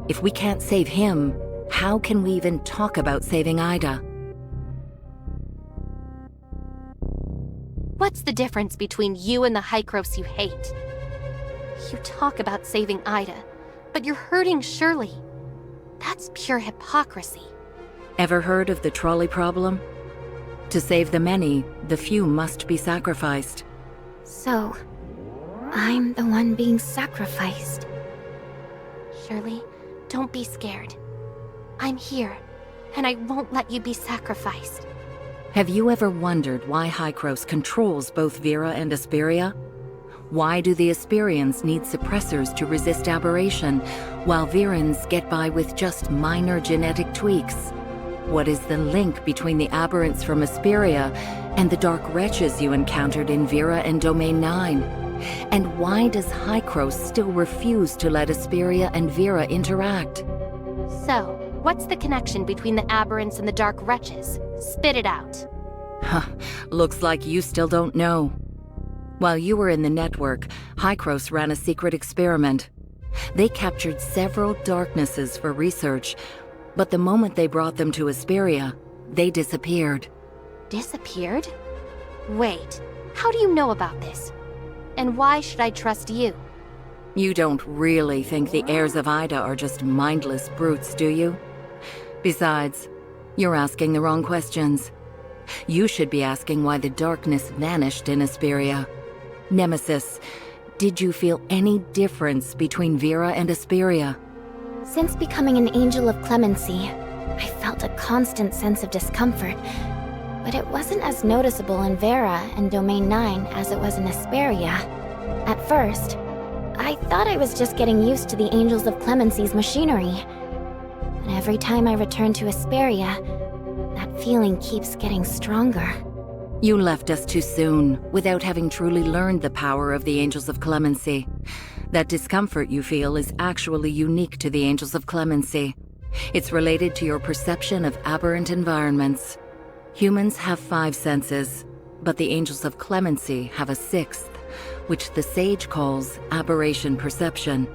If we can't save him, how can we even talk about saving Ida? What's the difference between you and the Hykros you hate? You talk about saving Ida, but you're hurting Shirley. That's pure hypocrisy. Ever heard of the trolley problem? To save the many, the few must be sacrificed. So, I'm the one being sacrificed. Shirley, don't be scared. I'm here, and I won't let you be sacrificed. Have you ever wondered why Hykros controls both Vera and Asperia? Why do the Asperians need suppressors to resist aberration, while Verans get by with just minor genetic tweaks? What is the link between the aberrants from Asperia and the dark wretches you encountered in Vera and Domain 9? And why does Hykros still refuse to let Asperia and Vera interact? So, what's the connection between the aberrants and the dark wretches? Spit it out. Huh, looks like you still don't know. While you were in the network, Hykros ran a secret experiment. They captured several darknesses for research, but the moment they brought them to Asperia, they disappeared. Disappeared? Wait, how do you know about this? And why should I trust you? You don't really think the heirs of Ida are just mindless brutes, do you? Besides, you're asking the wrong questions. You should be asking why the darkness vanished in Asperia. Nemesis, did you feel any difference between Vera and Asperia? Since becoming an Angel of Clemency, I felt a constant sense of discomfort, but it wasn't as noticeable in Vera and Domain 9 as it was in Asperia. At first, I thought I was just getting used to the Angels of Clemency's machinery. But every time I return to Asperia, that feeling keeps getting stronger. You left us too soon, without having truly learned the power of the Angels of Clemency. That discomfort you feel is actually unique to the Angels of Clemency. It's related to your perception of aberrant environments. Humans have 5 senses, but the Angels of Clemency have a 6th, which the Sage calls aberration perception.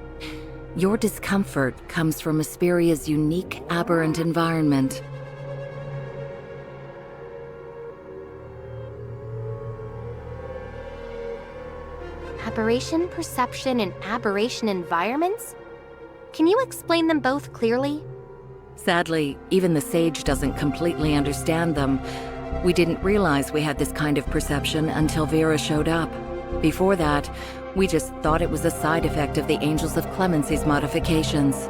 Your discomfort comes from Asperia's unique aberrant environment. Aberration perception and aberration environments? Can you explain them both clearly? Sadly, even the Sage doesn't completely understand them. We didn't realize we had this kind of perception until Vera showed up. Before that, we just thought it was a side effect of the Angels of Clemency's modifications.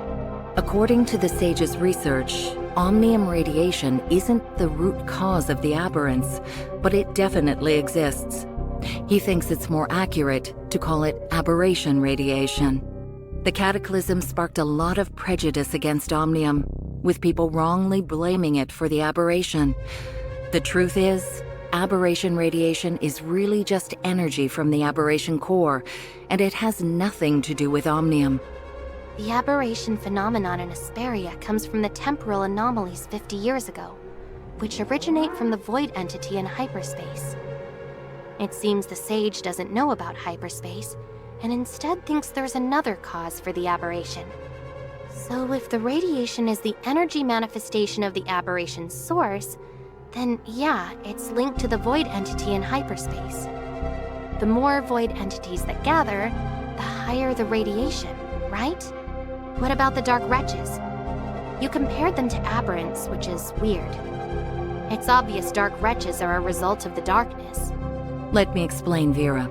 According to the Sage's research, Omnium radiation isn't the root cause of the aberrance, but it definitely exists. He thinks it's more accurate to call it aberration radiation. The cataclysm sparked a lot of prejudice against Omnium, with people wrongly blaming it for the aberration. The truth is, aberration radiation is really just energy from the aberration core, and it has nothing to do with Omnium. The aberration phenomenon in Asperia comes from the temporal anomalies 50 years ago, which originate from the void entity in hyperspace. It seems the Sage doesn't know about hyperspace, and instead thinks there's another cause for the aberration. So if the radiation is the energy manifestation of the aberration source, then yeah, it's linked to the void entity in hyperspace. The more void entities that gather, the higher the radiation, right? What about the dark wretches? You compared them to aberrants, which is weird. It's obvious dark wretches are a result of the darkness. Let me explain, Vera.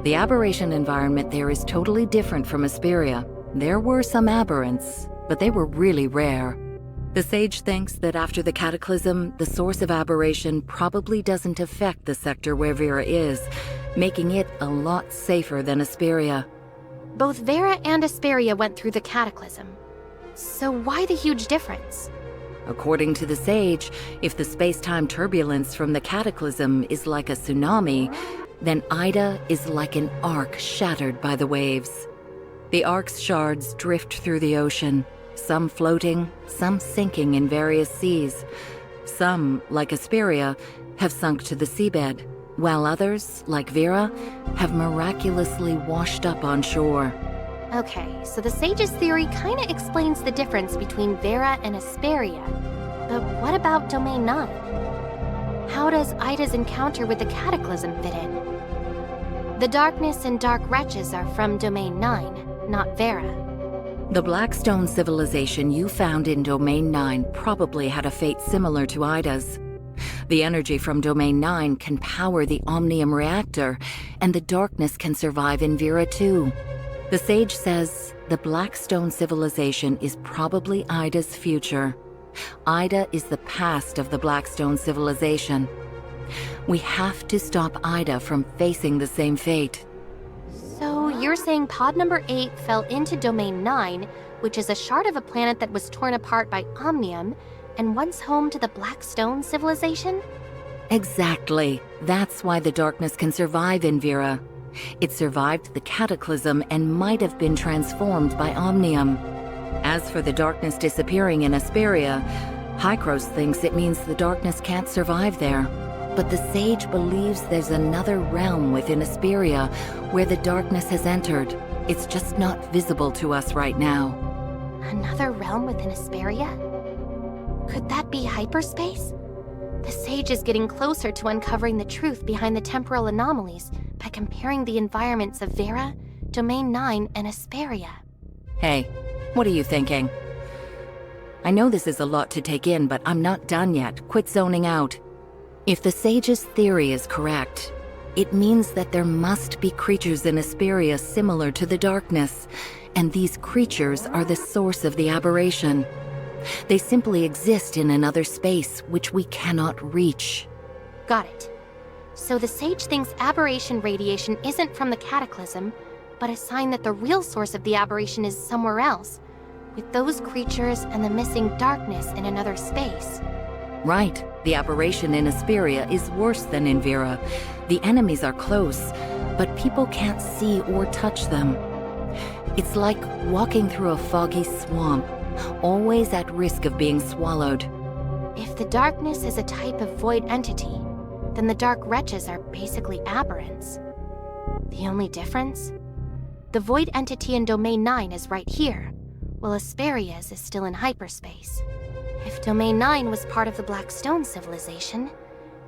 The aberration environment there is totally different from Asperia. There were some aberrants, but they were really rare. The Sage thinks that after the cataclysm, the source of aberration probably doesn't affect the sector where Vera is, making it a lot safer than Asperia. Both Vera and Asperia went through the cataclysm. So why the huge difference? According to the Sage, if the space-time turbulence from the cataclysm is like a tsunami, then Ida is like an arc shattered by the waves. The arc's shards drift through the ocean, some floating, some sinking in various seas. Some, like Asperia, have sunk to the seabed, while others, like Vera, have miraculously washed up on shore. Okay, so the Sage's theory kinda explains the difference between Vera and Asperia. But what about Domain 9? How does Ida's encounter with the Cataclysm fit in? The darkness and dark wretches are from Domain 9, not Vera. The Blackstone civilization you found in Domain 9 probably had a fate similar to Ida's. The energy from Domain 9 can power the Omnium reactor, and the darkness can survive in Vera too. The Sage says the Blackstone civilization is probably Ida's future. Ida is the past of the Blackstone civilization. We have to stop Ida from facing the same fate. So you're saying pod number 8 fell into Domain 9, which is a shard of a planet that was torn apart by Omnium, and once home to the Blackstone civilization? Exactly. That's why the darkness can survive in Vera. It survived the Cataclysm and might have been transformed by Omnium. As for the darkness disappearing in Asperia, Hykros thinks it means the darkness can't survive there. But the Sage believes there's another realm within Asperia where the darkness has entered. It's just not visible to us right now. Another realm within Asperia? Could that be hyperspace? The Sage is getting closer to uncovering the truth behind the temporal anomalies by comparing the environments of Vera, Domain 9, and Asperia. Hey, what are you thinking? I know this is a lot to take in, but I'm not done yet. Quit zoning out. If the Sage's theory is correct, it means that there must be creatures in Asperia similar to the darkness, and these creatures are the source of the aberration. They simply exist in another space which we cannot reach. Got it. So the Sage thinks aberration radiation isn't from the Cataclysm, but a sign that the real source of the aberration is somewhere else, with those creatures and the missing darkness in another space. Right. The aberration in Asperia is worse than in Vera. The enemies are close, but people can't see or touch them. It's like walking through a foggy swamp, always at risk of being swallowed. If the darkness is a type of void entity, then the dark wretches are basically aberrants. The only difference? The void entity in Domain 9 is right here, while Asperia's is still in hyperspace. If Domain 9 was part of the Blackstone civilization,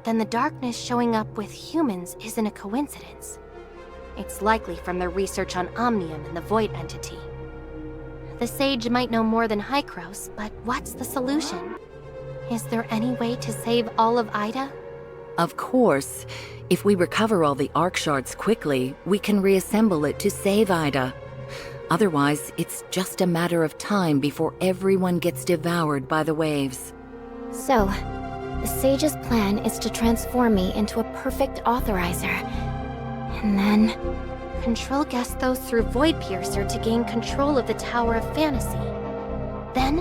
then the darkness showing up with humans isn't a coincidence. It's likely from their research on Omnium and the void entity. The Sage might know more than Hykros, but what's the solution? Is there any way to save all of Ida? Of course. If we recover all the arc shards quickly, we can reassemble it to save Ida. Otherwise, it's just a matter of time before everyone gets devoured by the waves. So, the Sage's plan is to transform me into a perfect authorizer. And then... control Gesthos through Void Piercer to gain control of the Tower of Fantasy. Then,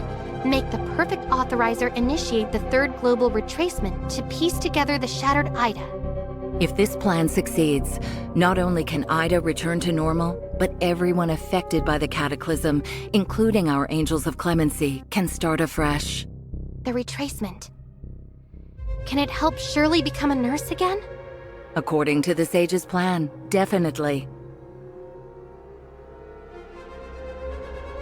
make the perfect authorizer initiate the third global retracement to piece together the shattered Ida. If this plan succeeds, not only can Ida return to normal, but everyone affected by the Cataclysm, including our Angels of Clemency, can start afresh. The retracement. Can it help Shirley become a nurse again? According to the Sage's plan, definitely.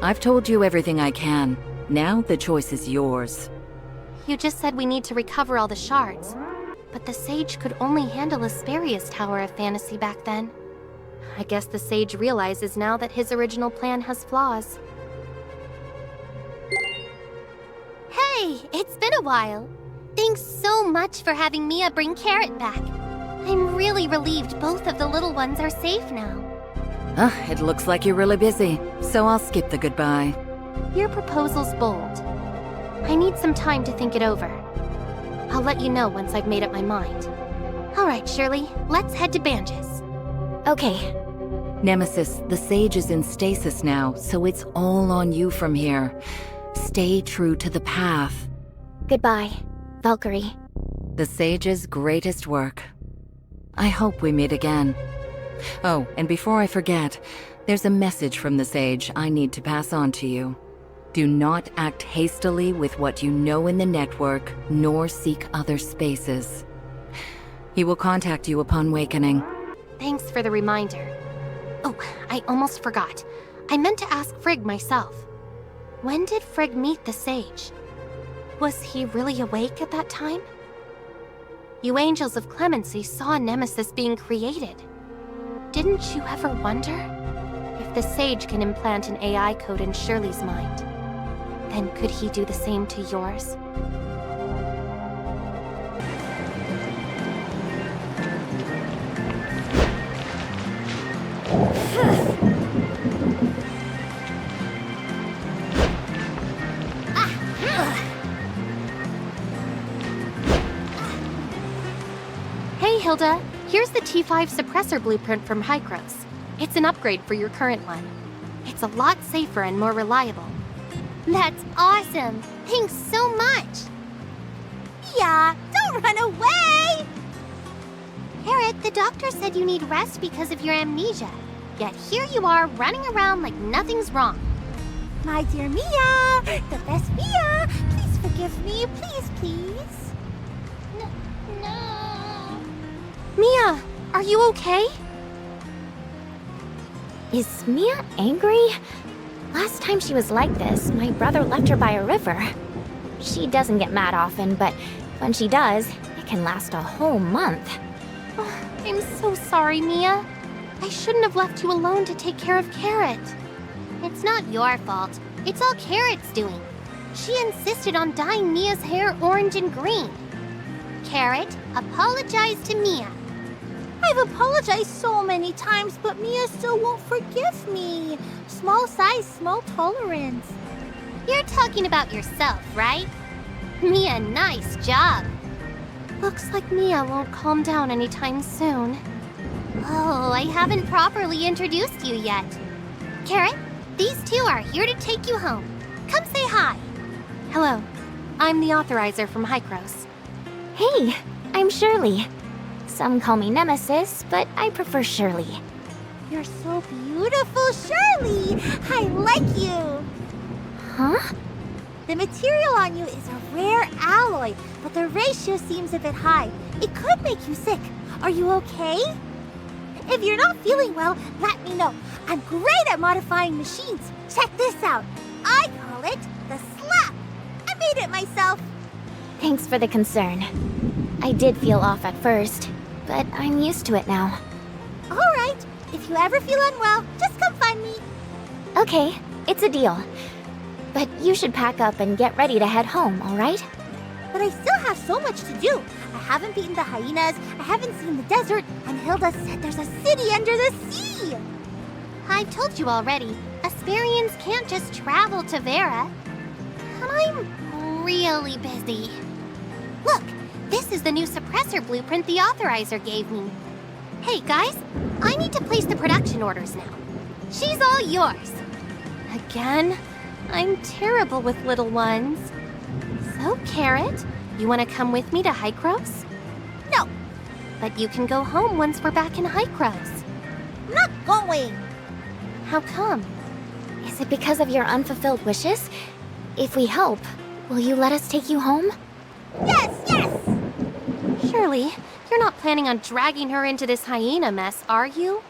I've told you everything I can. Now the choice is yours. You just said we need to recover all the shards. But the Sage could only handle Asperia's Tower of Fantasy back then. I guess the Sage realizes now that his original plan has flaws. Hey, it's been a while. Thanks so much for having Mia bring Carrot back. I'm really relieved both of the little ones are safe now. It looks like you're really busy, so I'll skip the goodbye. Your proposal's bold. I need some time to think it over. I'll let you know once I've made up my mind. All right, Shirley, let's head to Banges. Okay. Nemesis, the Sage is in stasis now, so it's all on you from here. Stay true to the path. Goodbye, Valkyrie. The Sage's greatest work. I hope we meet again. Oh, and before I forget, there's a message from the sage I need to pass on to you. Do not act hastily with what you know in the network, nor seek other spaces. He will contact you upon wakening. Thanks for the reminder. Oh, I almost forgot. I meant to ask Frigg myself. When did Frigg meet the sage? Was he really awake at that time? You Angels of Clemency saw Nemesis being created. Didn't you ever wonder? If the sage can implant an AI code in Shirley's mind, then could he do the same to yours? Hey, Hilda. Here's the T5 suppressor blueprint from Hykros. It's an upgrade for your current one. It's a lot safer and more reliable. That's awesome! Thanks so much! Yeah, don't run away! Harriet, the doctor said you need rest because of your amnesia. Yet here you are running around like nothing's wrong. My dear Mia! The best Mia! Please forgive me, please, please. No. Mia, are you okay? Is Mia angry? Last time she was like this, my brother left her by a river. She doesn't get mad often, but when she does, it can last a whole month. Oh, I'm so sorry, Mia. I shouldn't have left you alone to take care of Carrot. It's not your fault. It's all Carrot's doing. She insisted on dyeing Mia's hair orange and green. Carrot, apologize to Mia. I've apologized so many times, but Mia still won't forgive me. Small size, small tolerance. You're talking about yourself, right? Mia, nice job. Looks like Mia won't calm down anytime soon. Oh, I haven't properly introduced you yet. Carrot, these two are here to take you home. Come say hi. Hello, I'm the authorizer from Hykros. Hey, I'm Shirley. Some call me Nemesis, but I prefer Shirley. You're so beautiful, Shirley! I like you! Huh? The material on you is a rare alloy, but the ratio seems a bit high. It could make you sick. Are you okay? If you're not feeling well, let me know. I'm great at modifying machines. Check this out. I call it the slap. I made it myself. Thanks for the concern. I did feel off at first, but I'm used to it now. All right. If you ever feel unwell, just come find me. Okay, it's a deal. But you should pack up and get ready to head home, all right? But I still have so much to do. I haven't beaten the hyenas, I haven't seen the desert, and Hilda said there's a city under the sea. I've told you already, Asperians can't just travel to Vera. And I'm really busy. Look, this is the new suppressor blueprint the authorizer gave me. Hey guys, I need to place the production orders now. She's all yours. Again? I'm terrible with little ones. So, Carrot, you want to come with me to Hykros? No. But you can go home once we're back in Hykros. I'm not going. How come? Is it because of your unfulfilled wishes? If we help, will you let us take you home? Yes, yes! Surely, you're not planning on dragging her into this hyena mess, are you?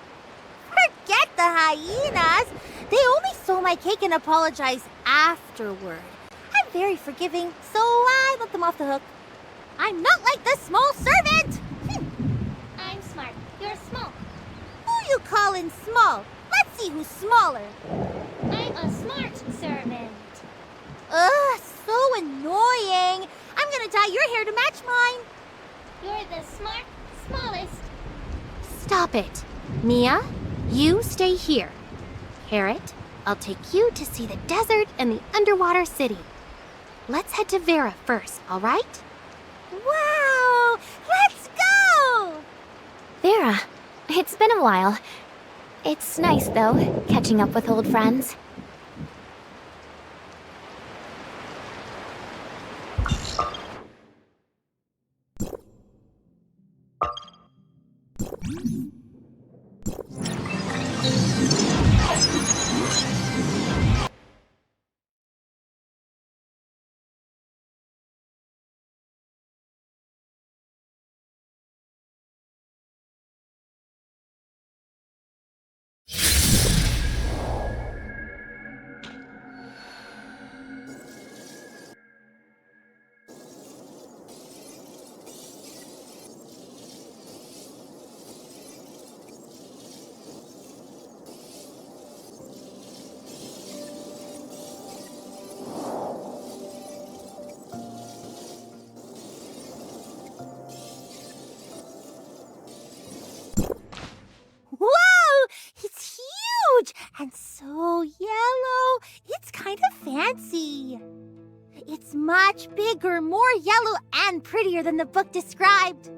Forget the hyenas! They only stole my cake and apologized afterward. I'm very forgiving, so I let them off the hook. I'm not like the small servant! I'm smart. You're small. Who you calling small? Let's see who's smaller. I'm a smart servant. Ugh, so annoying. I'm gonna dye your hair to match mine. You're the smallest. Stop it. Mia, you stay here. Carrot, I'll take you to see the desert and the underwater city. Let's head to Vera first, all right? Wow! Let's go! Vera, it's been a while. It's nice, though, catching up with old friends. Whoa! It's huge and so yellow. It's kind of fancy. It's much bigger, more yellow, and prettier than the book described.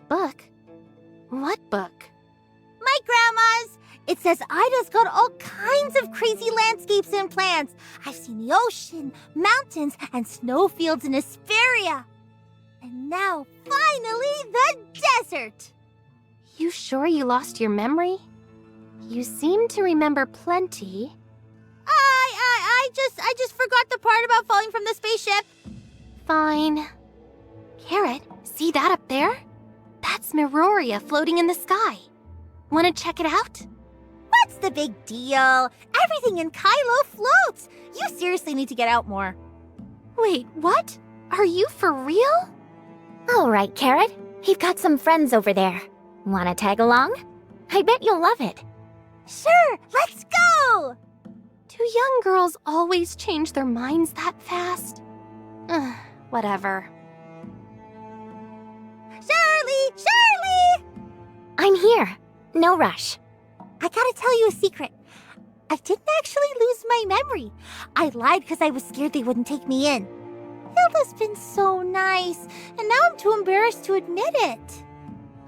Book? What book? My grandma's. It says Ida's got all kinds of crazy landscapes and plants. I've seen the ocean, mountains, and snowfields in Hesperia. And now, finally, the desert! You sure you lost your memory? You seem to remember plenty. I just forgot the part about falling from the spaceship. Fine. Carrot, see that up there? That's Meroria floating in the sky. Want to check it out? What's the big deal? Everything in Kailo floats. You seriously need to get out more. Wait, what? Are you for real? All right, Carrot. We've got some friends over there. Wanna tag along? I bet you'll love it. Sure, let's go! Do young girls always change their minds that fast? Whatever. Shirley! I'm here. No rush. I gotta tell you a secret. I didn't actually lose my memory. I lied because I was scared they wouldn't take me in. Hilda's been so nice, and now I'm too embarrassed to admit it.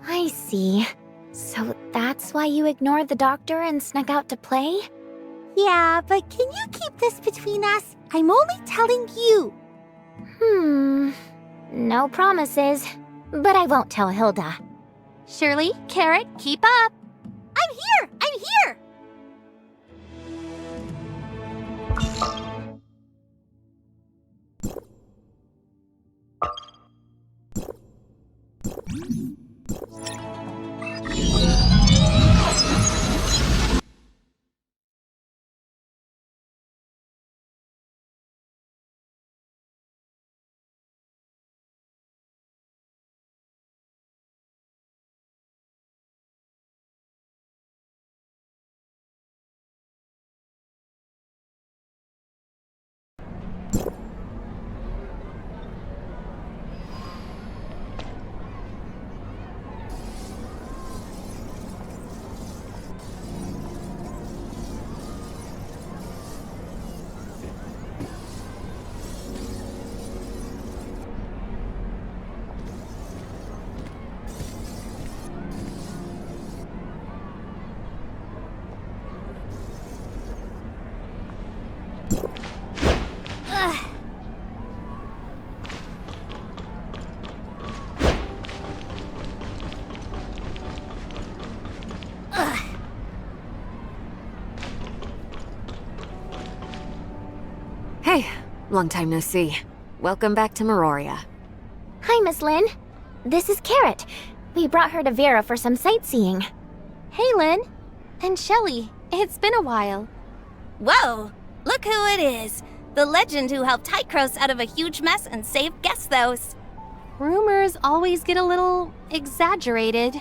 I see. So that's why you ignored the doctor and snuck out to play? Yeah, but can you keep this between us? I'm only telling you. No promises. But I won't tell Hilda. Shirley, Carrot, keep up. I'm here! I'm here! Hey, long time no see. Welcome back to Meroria. Hi, Miss Lynn. This is Carrot. We brought her to Vera for some sightseeing. Hey, Lynn. And Shelly, it's been a while. Whoa! Look who it is! The legend who helped Hykros out of a huge mess and saved Gesthos. Rumors always get a little exaggerated.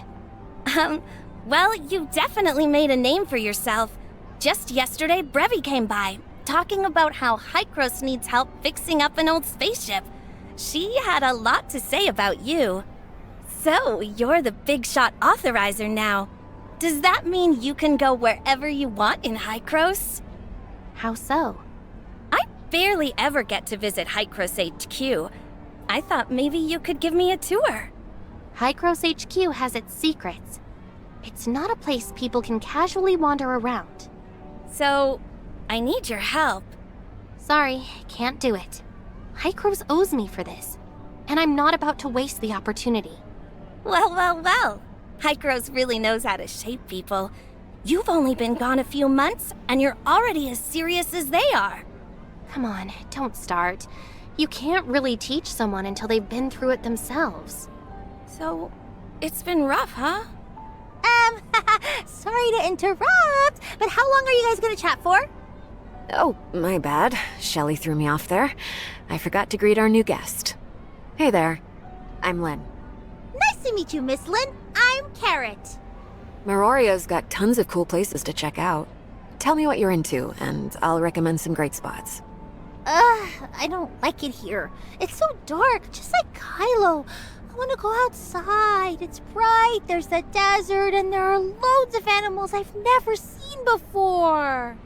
Well, you definitely made a name for yourself. Just yesterday, Brevi came by, talking about how Hykros needs help fixing up an old spaceship. She had a lot to say about you. So, you're the big shot authorizer now. Does that mean you can go wherever you want in Hykros? How so? I barely ever get to visit Hykros HQ. I thought maybe you could give me a tour. Hykros HQ has its secrets. It's not a place people can casually wander around. So, I need your help. Sorry, can't do it. Hykros owes me for this, and I'm not about to waste the opportunity. Well. Hykros really knows how to shape people. You've only been gone a few months, and you're already as serious as they are. Come on, don't start. You can't really teach someone until they've been through it themselves. So, it's been rough, huh? Sorry to interrupt, but how long are you guys gonna chat for? Oh, my bad. Shelly threw me off there. I forgot to greet our new guest. Hey there. I'm Lynn. Nice to meet you, Miss Lynn. I'm Carrot. Maroria's got tons of cool places to check out. Tell me what you're into, and I'll recommend some great spots. I don't like it here. It's so dark, just like Kailo. I want to go outside. It's bright, there's the desert, and there are loads of animals I've never seen before.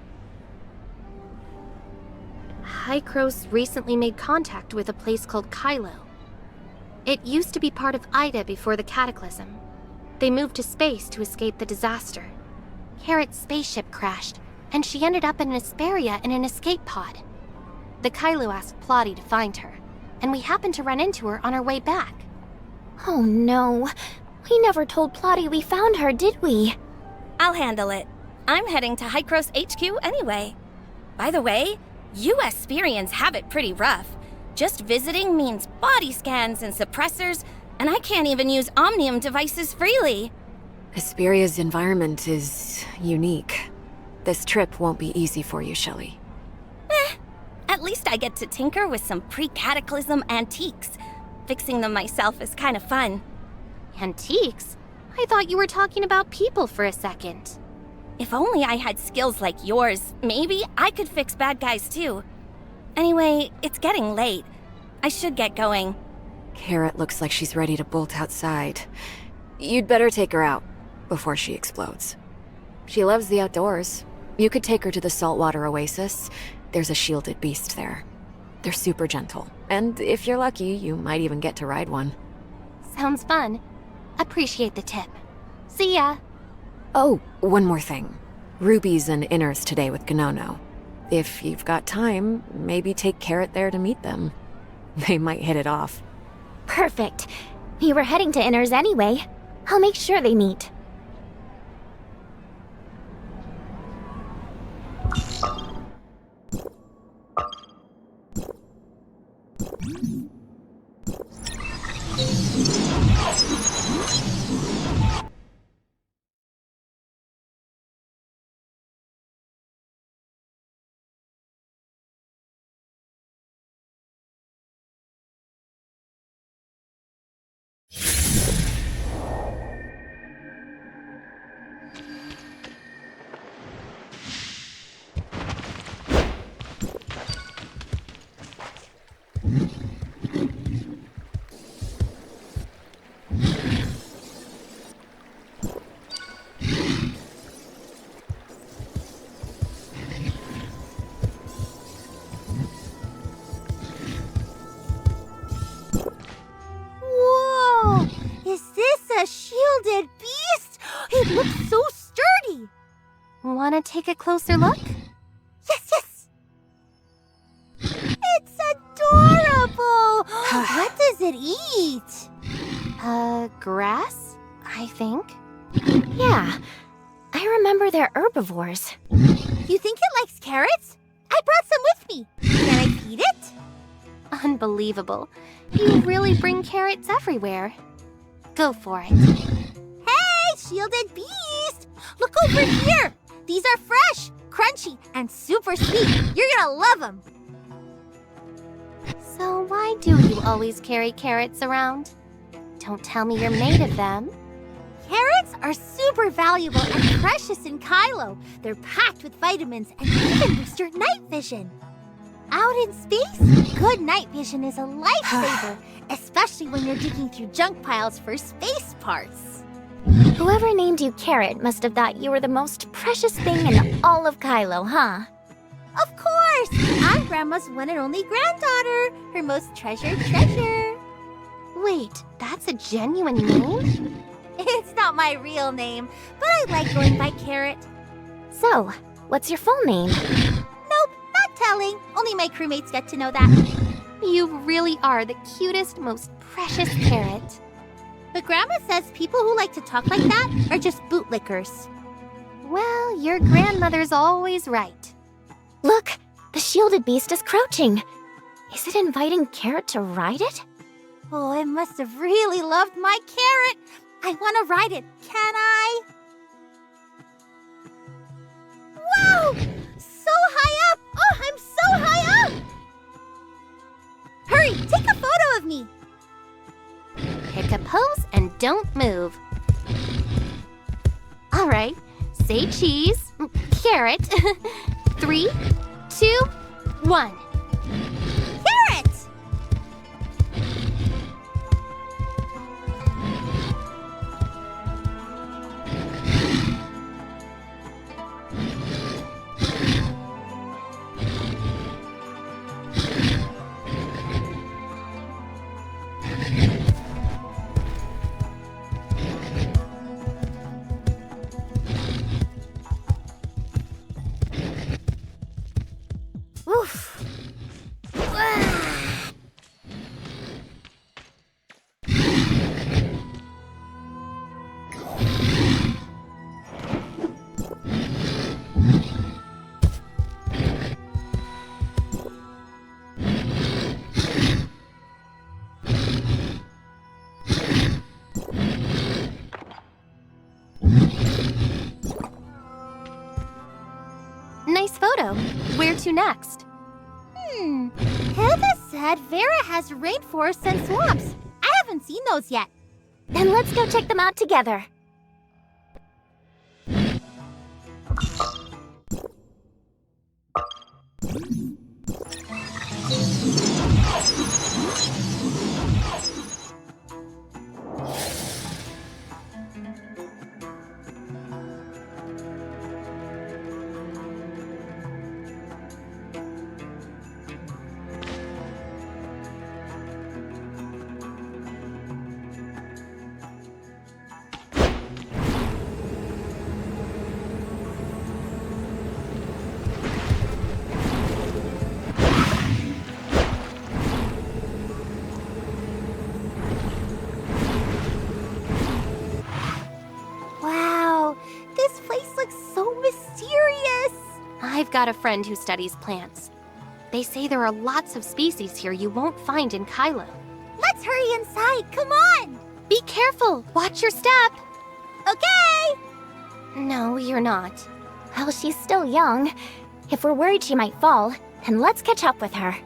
Hykros recently made contact with a place called Kailo. It used to be part of Ida before the Cataclysm. They moved to space to escape the disaster. Carrot's spaceship crashed, and she ended up in Asperia in an escape pod. The Kailo asked Plotty to find her, and we happened to run into her on our way back. Oh no. We never told Plotty we found her, did we? I'll handle it. I'm heading to Hykros HQ anyway. By the way, you Asperians have it pretty rough. Just visiting means body scans and suppressors, and I can't even use Omnium devices freely. Asperia's environment is unique. This trip won't be easy for you, Shelly. At least I get to tinker with some pre-cataclysm antiques. Fixing them myself is kind of fun. Antiques? I thought you were talking about people for a second. If only I had skills like yours, maybe I could fix bad guys too. Anyway, it's getting late. I should get going. Carrot looks like she's ready to bolt outside. You'd better take her out before she explodes. She loves the outdoors. You could take her to the saltwater oasis. There's a shielded beast there. They're super gentle, and if you're lucky, you might even get to ride one. Sounds fun. Appreciate the tip. See ya. Oh, one more thing. Ruby's and Inners today with Gnono. If you've got time, maybe take Carrot there to meet them. They might hit it off. Perfect. We were heading to Inners anyway. I'll make sure they meet. Whoa! Is this a shielded beast? It looks so sturdy! Wanna take a closer look? Yes! It's adorable! What does it eat? Grass? I think. Yeah. I remember they're herbivores. You think it likes carrots? I brought some with me. Can I feed it? Unbelievable. You really bring carrots everywhere. Go for it. Hey, shielded beast! Look over here! These are fresh, crunchy, and super sweet. You're gonna love them. So why do you always carry carrots around? Don't tell me you're made of them. Carrots are super valuable and precious in Kailo. They're packed with vitamins and even boost your night vision. Out in space, good night vision is a lifesaver, especially when you're digging through junk piles for space parts. Whoever named you Carrot must have thought you were the most precious thing in all of Kailo, huh? Of course! I'm Grandma's one and only granddaughter, her most treasured treasure. Wait, that's a genuine name? It's not my real name, but I like going by Carrot. So, what's your full name? Nope, not telling. Only my crewmates get to know that. You really are the cutest, most precious carrot. But Grandma says people who like to talk like that are just bootlickers. Well, your grandmother's always right. Look, the shielded beast is crouching. Is it inviting Carrot to ride it? Oh, it must have really loved my carrot. I want to ride it. Can I? Wow! So high up! Oh, I'm so high up! Hurry, take a photo of me. Pick a pose and don't move. All right, say cheese, carrot. 3, 2, 1. Carrot! Oof. Nice photo. Where to next? Hilda said Vera has rainforests and swamps. I haven't seen those yet. Then let's go check them out together. Wow, this place looks so mysterious. I've got a friend who studies plants. They say there are lots of species here you won't find in Kailo. Let's hurry inside, come on! Be careful! Watch your step! Okay! No, you're not. Well, she's still young. If we're worried she might fall, then let's catch up with her.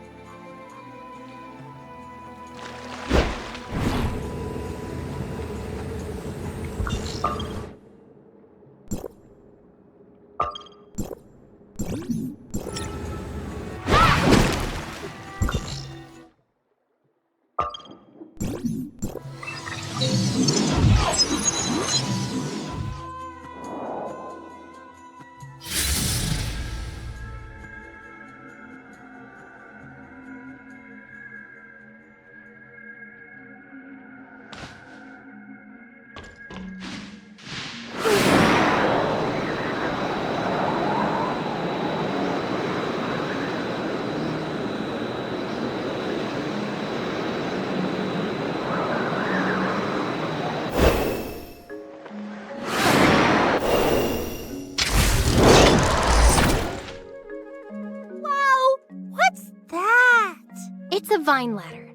It's a vine ladder.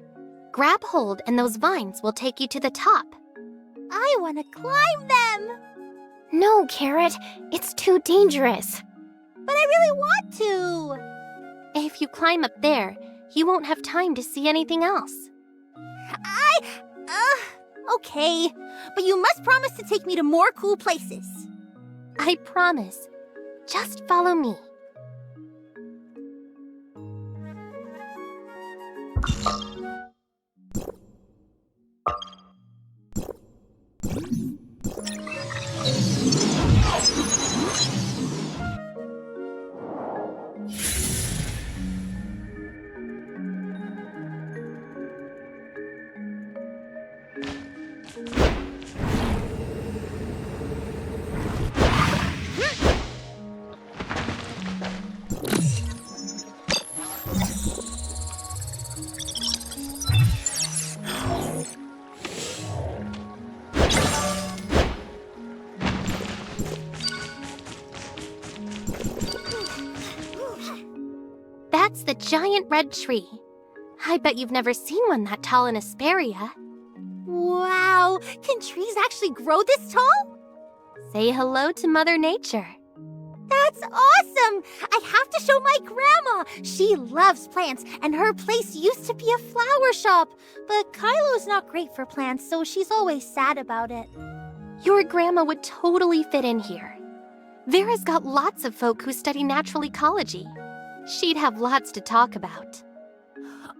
Grab hold and those vines will take you to the top. I want to climb them! No, Carrot. It's too dangerous. But I really want to! If you climb up there, you won't have time to see anything else. Okay. But you must promise to take me to more cool places. I promise. Just follow me. It's the giant red tree. I bet you've never seen one that tall in Asperia. Wow! Can trees actually grow this tall? Say hello to Mother Nature. That's awesome! I have to show my grandma! She loves plants, and her place used to be a flower shop. But Kailo's not great for plants, so she's always sad about it. Your grandma would totally fit in here. Vera's got lots of folk who study natural ecology. She'd have lots to talk about.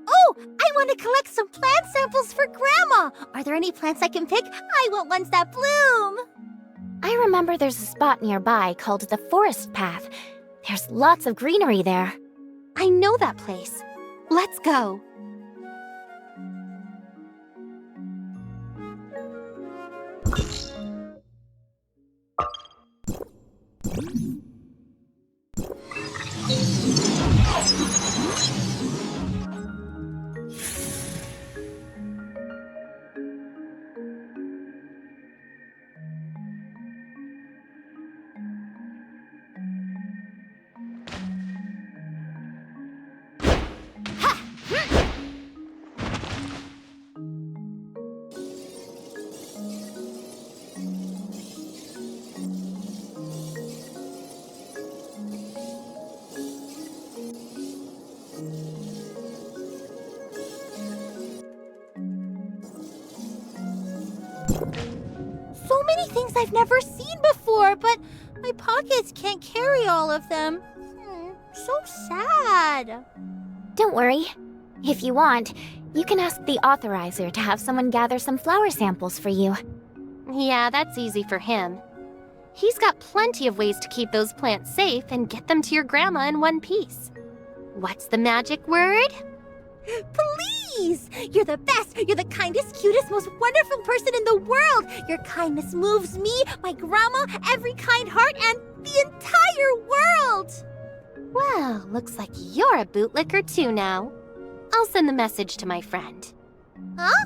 Oh, I want to collect some plant samples for Grandma! Are there any plants I can pick? I want ones that bloom! I remember there's a spot nearby called the Forest Path. There's lots of greenery there. I know that place. Let's go. So many things I've never seen before, but my pockets can't carry all of them. So sad. Don't worry. If you want, you can ask the authorizer to have someone gather some flower samples for you. Yeah, that's easy for him. He's got plenty of ways to keep those plants safe and get them to your grandma in one piece. What's the magic word? Please! You're the best! You're the kindest, cutest, most wonderful person in the world! Your kindness moves me, my grandma, every kind heart, and the entire world! Well, looks like you're a bootlicker too now. I'll send the message to my friend. Huh?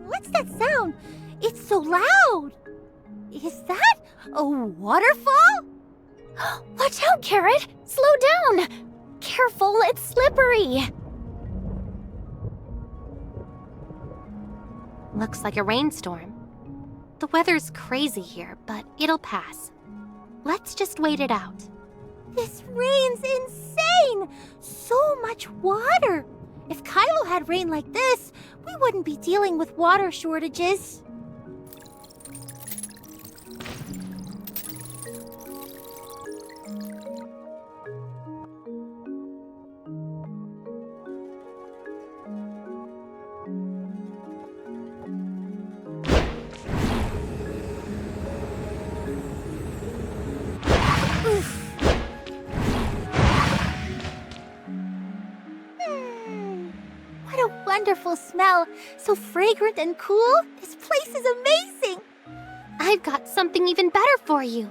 What's that sound? It's so loud! Is that a waterfall? Watch out, Carrot! Slow down! Careful, it's slippery! Looks like a rainstorm. The weather's crazy here, but it'll pass. Let's just wait it out. This rain's insane! So much water! If Kailo had rain like this, we wouldn't be dealing with water shortages. Wonderful smell. So fragrant and cool. This place is amazing. I've got something even better for you.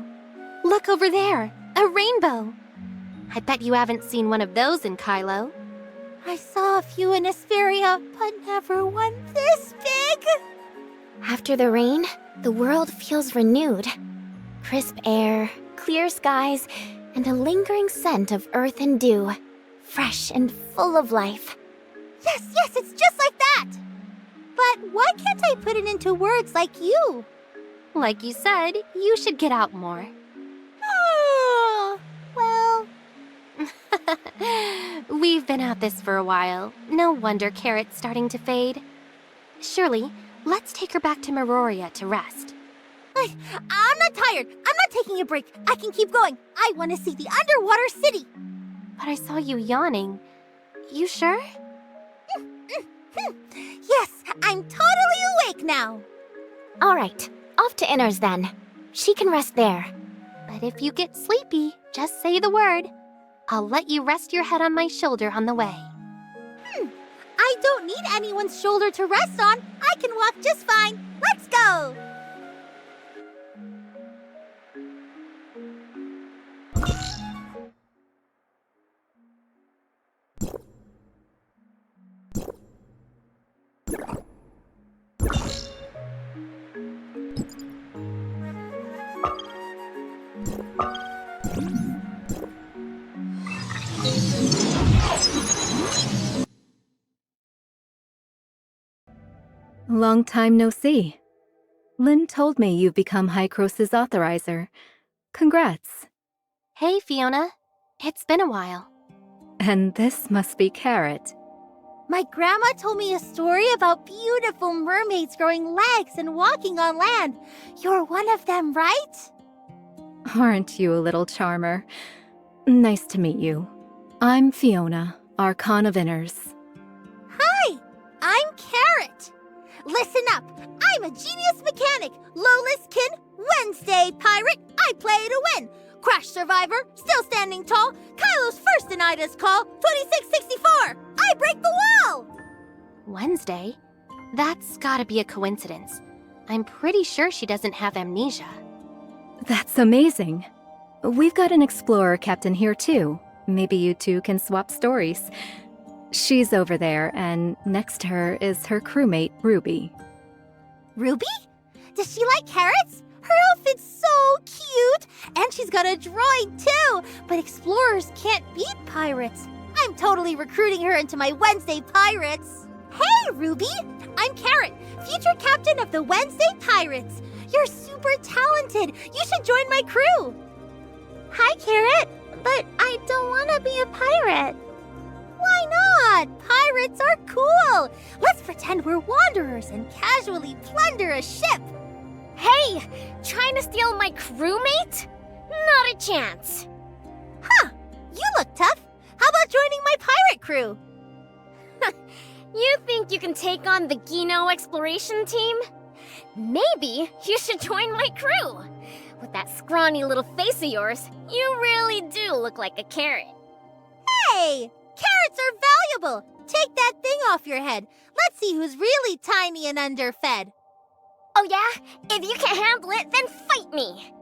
Look over there, a rainbow. I bet you haven't seen one of those in Kailo. I saw a few in Asperia, but never one this big. After the rain, the world feels renewed. Crisp air, clear skies, and a lingering scent of earth and dew. Fresh and full of life. Yes, it's just like that! But why can't I put it into words like you? Like you said, you should get out more. Well... We've been at this for a while. No wonder Carrot's starting to fade. Shirley, let's take her back to Meroria to rest. I'm not tired. I'm not taking a break. I can keep going. I want to see the underwater city. But I saw you yawning. You sure? Yes, I'm totally awake now. All right, off to Inners then. She can rest there. But if you get sleepy, just say the word. I'll let you rest your head on my shoulder on the way. I don't need anyone's shoulder to rest on. I can walk just fine. Let's go! Long time no see. Lynn told me you've become Hycrose's authorizer. Congrats. Hey, Fiona. It's been a while. And this must be Carrot. My grandma told me a story about beautiful mermaids growing legs and walking on land. You're one of them, right? Aren't you a little charmer? Nice to meet you. I'm Fiona, Archon of Inners. Hi, I'm Carrot. Listen up, I'm a genius mechanic, Lola's kin, Wednesday pirate, I play to win. Crash survivor, still standing tall, Kailo's first in Ida's call, 2664, I break the wall! Wednesday? That's gotta be a coincidence. I'm pretty sure she doesn't have amnesia. That's amazing. We've got an explorer captain here too. Maybe you two can swap stories. She's over there, and next to her is her crewmate, Ruby. Ruby? Does she like carrots? Her outfit's so cute! And she's got a droid too! But explorers can't beat pirates. I'm totally recruiting her into my Wednesday Pirates. Hey, Ruby! I'm Carrot, future captain of the Wednesday Pirates. You're super talented. You should join my crew. Hi, Carrot. But I don't want to be a pirate. Why not? Pirates are cool. Let's pretend we're wanderers and casually plunder a ship. Hey! Trying to steal my crewmate? Not a chance. Huh. You look tough. How about joining my pirate crew? You think you can take on the Gino exploration team? Maybe you should join my crew. With that scrawny little face of yours, you really do look like a carrot. Hey! Carrots are valuable! Take that thing off your head. Let's see who's really tiny and underfed. Oh yeah? If you can't handle it, then fight me!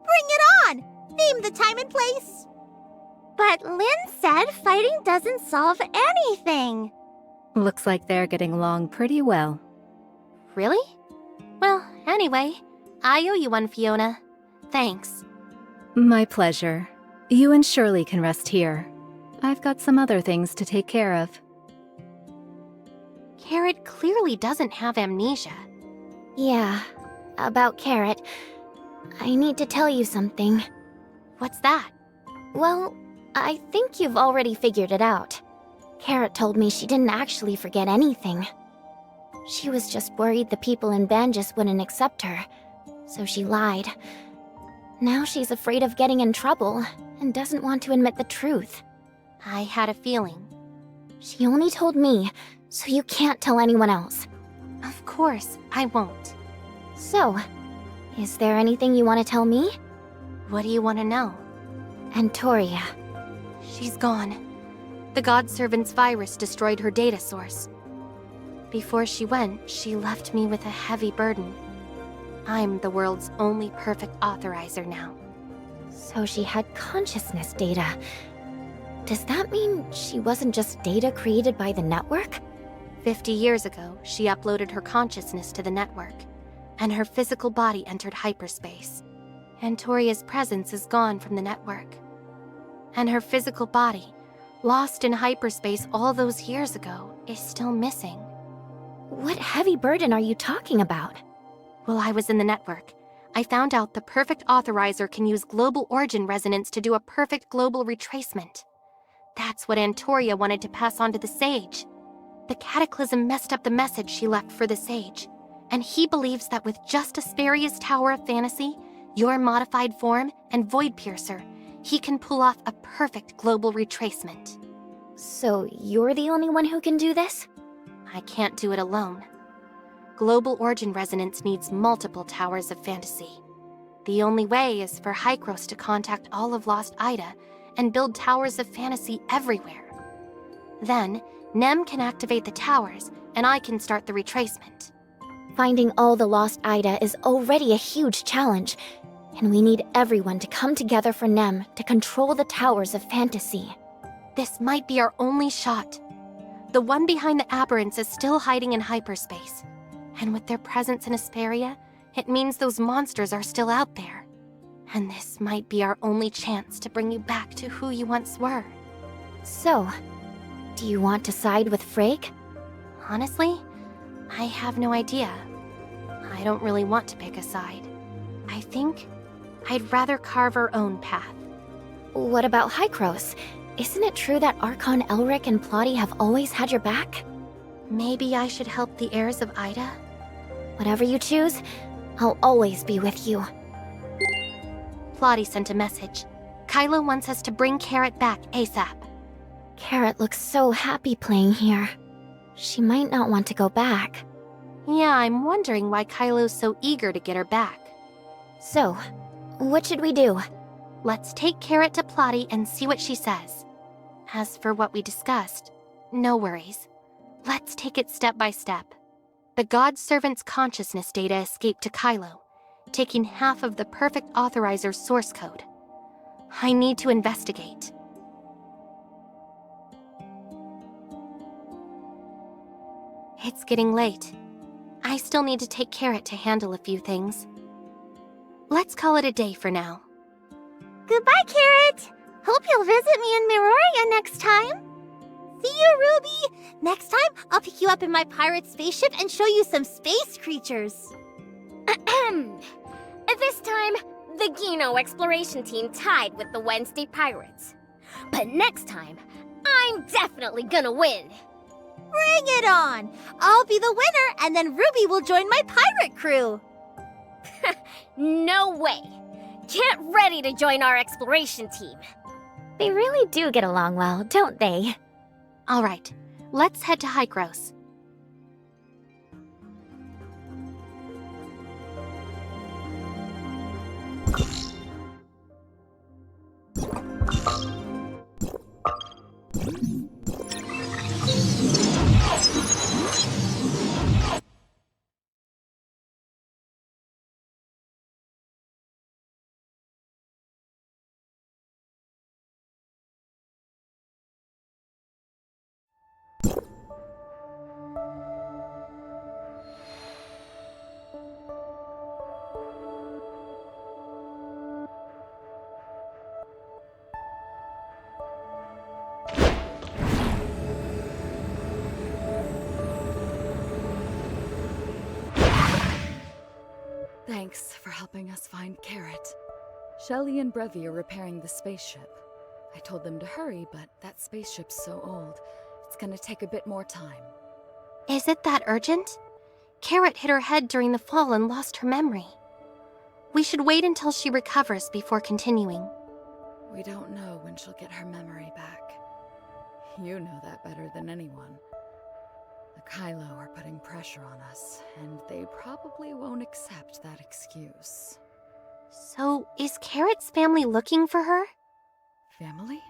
Bring it on! Name the time and place. But Lynn said fighting doesn't solve anything. Looks like they're getting along pretty well. Really? Well, anyway, I owe you one, Fiona. Thanks. My pleasure. You and Shirley can rest here. I've got some other things to take care of. Carrot clearly doesn't have amnesia. Yeah, about Carrot. I need to tell you something. What's that? Well, I think you've already figured it out. Carrot told me she didn't actually forget anything. She was just worried the people in Banjus wouldn't accept her, so she lied. Now she's afraid of getting in trouble and doesn't want to admit the truth. I had a feeling. She only told me, so you can't tell anyone else. Of course, I won't. So, is there anything you want to tell me? What do you want to know? Antoria. She's gone. The God Servant's virus destroyed her data source. Before she went, she left me with a heavy burden. I'm the world's only perfect authorizer now. So she had consciousness data. Does that mean she wasn't just data created by the network? 50 years ago, she uploaded her consciousness to the network, and her physical body entered hyperspace. Antoria's presence is gone from the network. And her physical body, lost in hyperspace all those years ago, is still missing. What heavy burden are you talking about? While I was in the network, I found out the perfect authorizer can use global origin resonance to do a perfect global retracement. That's what Antoria wanted to pass on to the Sage. The Cataclysm messed up the message she left for the Sage, and he believes that with just Asperia's Tower of Fantasy, your modified form, and Void Piercer, he can pull off a perfect global retracement. So you're the only one who can do this? I can't do it alone. Global origin resonance needs multiple Towers of Fantasy. The only way is for Hykros to contact all of Lost Ida and build Towers of Fantasy everywhere. Then, Nem can activate the towers, and I can start the retracement. Finding all the Lost Ida is already a huge challenge, and we need everyone to come together for Nem to control the Towers of Fantasy. This might be our only shot. The one behind the aberrants is still hiding in hyperspace. And with their presence in Asperia, it means those monsters are still out there. And this might be our only chance to bring you back to who you once were. So, do you want to side with Frake? Honestly, I have no idea. I don't really want to pick a side. I think I'd rather carve our own path. What about Hykros? Isn't it true that Archon Elric and Plotty have always had your back? Maybe I should help the heirs of Ida? Whatever you choose, I'll always be with you. Plotty sent a message. Kailo wants us to bring Carrot back ASAP. Carrot looks so happy playing here. She might not want to go back. Yeah, I'm wondering why Kailo's so eager to get her back. So, what should we do? Let's take Carrot to Plotty and see what she says. As for what we discussed, no worries. Let's take it step by step. The God Servant's consciousness data escaped to Kailo, taking half of the Perfect Authoriser's source code. I need to investigate. It's getting late. I still need to take Carrot to handle a few things. Let's call it a day for now. Goodbye, Carrot! Hope you'll visit me in Miroria next time. See you, Ruby! Next time, I'll pick you up in my pirate spaceship and show you some space creatures. This time, the Gino exploration team tied with the Wednesday Pirates. But next time, I'm definitely gonna win. Bring it on! I'll be the winner, and then Ruby will join my pirate crew. No way! Get ready to join our exploration team. They really do get along well, don't they? All right, let's head to Hykros. Thanks for helping us find Carrot. Shelley and Brevi are repairing the spaceship. I told them to hurry, but that spaceship's so old, it's gonna take a bit more time. Is it that urgent? Carrot hit her head during the fall and lost her memory. We should wait until she recovers before continuing. We don't know when she'll get her memory back. You know that better than anyone. The Kailo are putting pressure on us, and they probably won't accept that excuse. So, is Carrot's family looking for her? Family?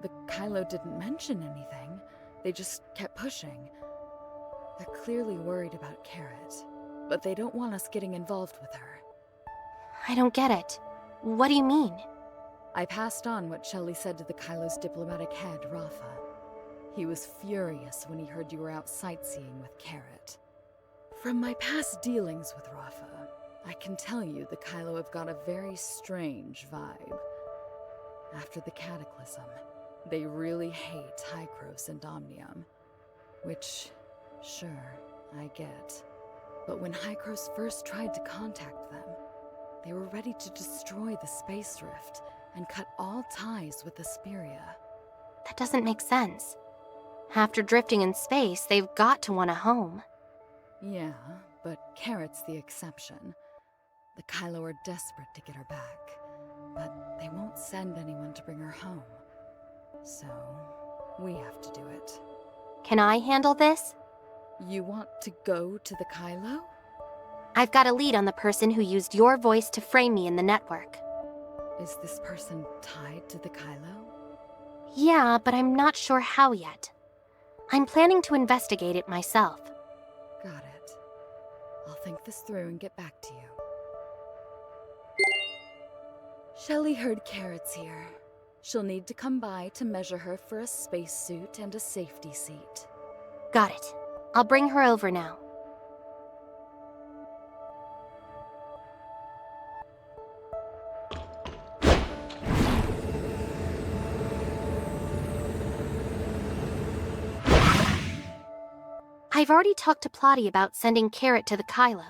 The Kailo didn't mention anything. They just kept pushing. They're clearly worried about Carrot, but they don't want us getting involved with her. I don't get it. What do you mean? I passed on what Shelley said to the Kailo's diplomatic head, Rafa. He was furious when he heard you were out sightseeing with Carrot. From my past dealings with Rafa, I can tell you the Kailo have got a very strange vibe. After the Cataclysm, they really hate Hykros and Omnium. Which, sure, I get. But when Hykros first tried to contact them, they were ready to destroy the Space Rift and cut all ties with Asperia. That doesn't make sense. After drifting in space, they've got to want a home. Yeah, but Carrot's the exception. The Kailo are desperate to get her back, but they won't send anyone to bring her home. So, we have to do it. Can I handle this? You want to go to the Kailo? I've got a lead on the person who used your voice to frame me in the network. Is this person tied to the Kailo? Yeah, but I'm not sure how yet. I'm planning to investigate it myself. Got it. I'll think this through and get back to you. Shelley heard Carrot's here. She'll need to come by to measure her for a spacesuit and a safety seat. Got it. I'll bring her over now. I've already talked to Plotty about sending Carrot to the Kailo.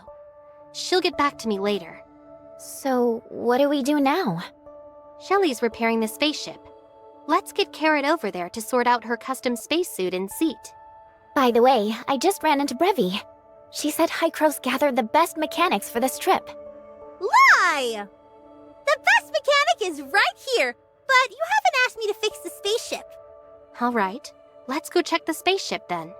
She'll get back to me later. So, what do we do now? Shelly's repairing the spaceship. Let's get Carrot over there to sort out her custom spacesuit and seat. By the way, I just ran into Brevi. She said Hykros gathered the best mechanics for this trip. Lie! The best mechanic is right here, but you haven't asked me to fix the spaceship. All right, let's go check the spaceship then.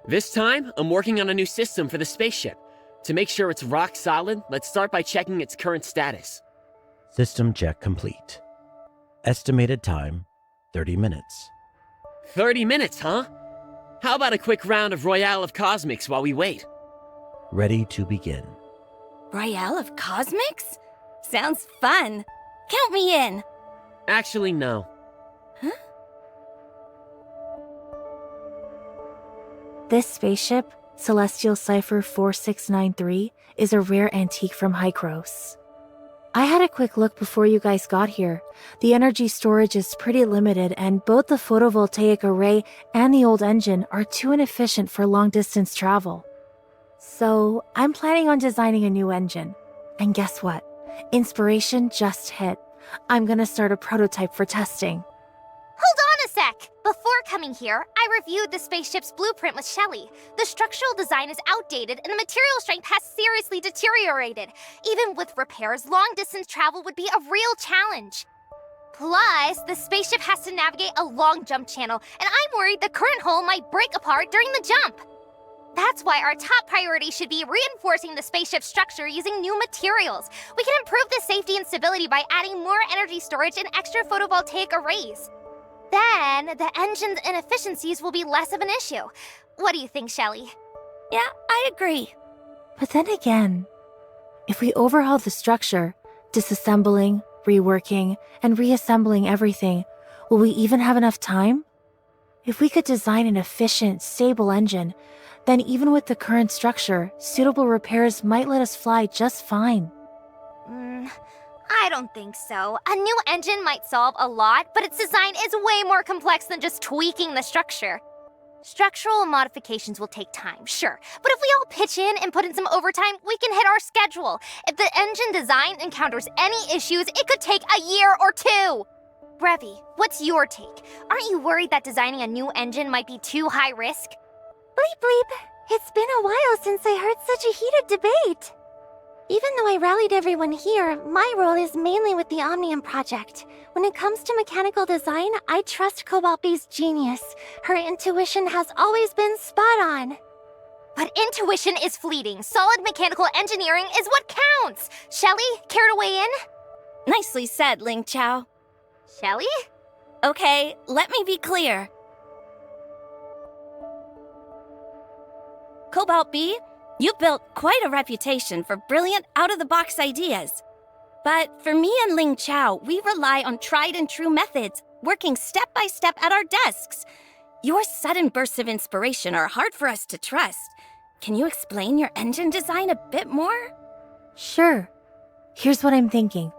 This time, I'm working on a new system for the spaceship. To make sure it's rock solid, let's start by checking its current status. System check complete. Estimated time, 30 minutes. 30 minutes, huh? How about a quick round of Royale of Cosmics while we wait? Ready to begin. Royale of Cosmics? Sounds fun. Count me in. Actually, no. Huh? This spaceship, Celestial Cipher 4693, is a rare antique from Hykros. I had a quick look before you guys got here. The energy storage is pretty limited, and both the photovoltaic array and the old engine are too inefficient for long-distance travel. So, I'm planning on designing a new engine. And guess what? Inspiration just hit. I'm gonna start a prototype for testing. Hold on a sec! Before coming here, I reviewed the spaceship's blueprint with Shelly. The structural design is outdated and the material strength has seriously deteriorated. Even with repairs, long-distance travel would be a real challenge. Plus, the spaceship has to navigate a long jump channel, and I'm worried the current hull might break apart during the jump. That's why our top priority should be reinforcing the spaceship's structure using new materials. We can improve the safety and stability by adding more energy storage and extra photovoltaic arrays. Then, the engine's inefficiencies will be less of an issue. What do you think, Shelly? Yeah, I agree. But then again, if we overhaul the structure, disassembling, reworking, and reassembling everything, will we even have enough time? If we could design an efficient, stable engine, then even with the current structure, suitable repairs might let us fly just fine. I don't think so. A new engine might solve a lot, but its design is way more complex than just tweaking the structure. Structural modifications will take time, sure, but if we all pitch in and put in some overtime, we can hit our schedule. If the engine design encounters any issues, it could take a year or two. Brevi, what's your take? Aren't you worried that designing a new engine might be too high risk? Bleep bleep. It's been a while since I heard such a heated debate. Even though I rallied everyone here, my role is mainly with the Omnium project. When it comes to mechanical design, I trust Cobalt B's genius. Her intuition has always been spot on. But intuition is fleeting. Solid mechanical engineering is what counts. Shelly, care to weigh in? Nicely said, Ling Chao. Shelly? Okay, let me be clear. Cobalt B, you've built quite a reputation for brilliant, out-of-the-box ideas. But for me and Ling Chao, we rely on tried-and-true methods, working step-by-step at our desks. Your sudden bursts of inspiration are hard for us to trust. Can you explain your engine design a bit more? Sure. Here's what I'm thinking.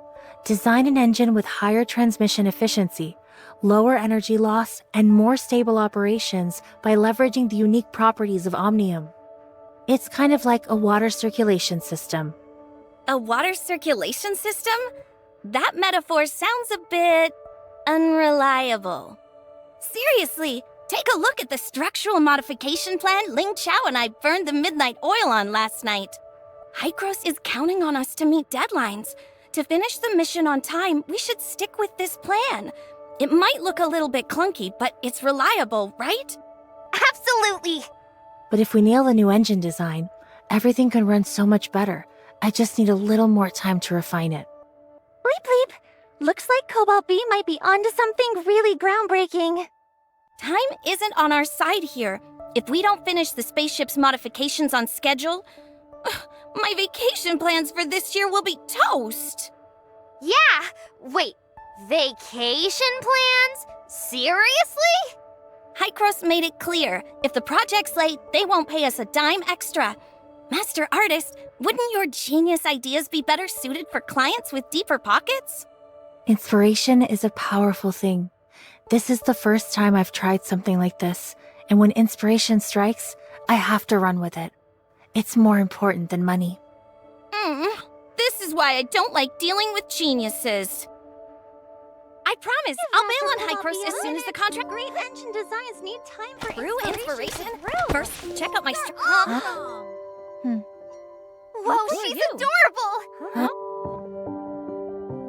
Design an engine with higher transmission efficiency, lower energy loss, and more stable operations by leveraging the unique properties of Omnium. It's kind of like a water circulation system. A water circulation system? That metaphor sounds a bit unreliable. Seriously, take a look at the structural modification plan Ling Chao and I burned the midnight oil on last night. Hykros is counting on us to meet deadlines. To finish the mission on time, we should stick with this plan. It might look a little bit clunky, but it's reliable, right? Absolutely! But if we nail the new engine design, everything can run so much better. I just need a little more time to refine it. Bleep bleep. Looks like Cobalt B might be onto something really groundbreaking. Time isn't on our side here. If we don't finish the spaceship's modifications on schedule, my vacation plans for this year will be toast. Yeah! Wait, vacation plans? Seriously? Hykros made it clear, if the project's late, they won't pay us a dime extra. Master Artist, wouldn't your genius ideas be better suited for clients with deeper pockets? Inspiration is a powerful thing. This is the first time I've tried something like this, and when inspiration strikes, I have to run with it. It's more important than money. This is why I don't like dealing with geniuses. I promise, I'll bail on Hykros as soon as the contract... Great engine designs need time for True inspiration? First, check out my... Whoa, she's adorable!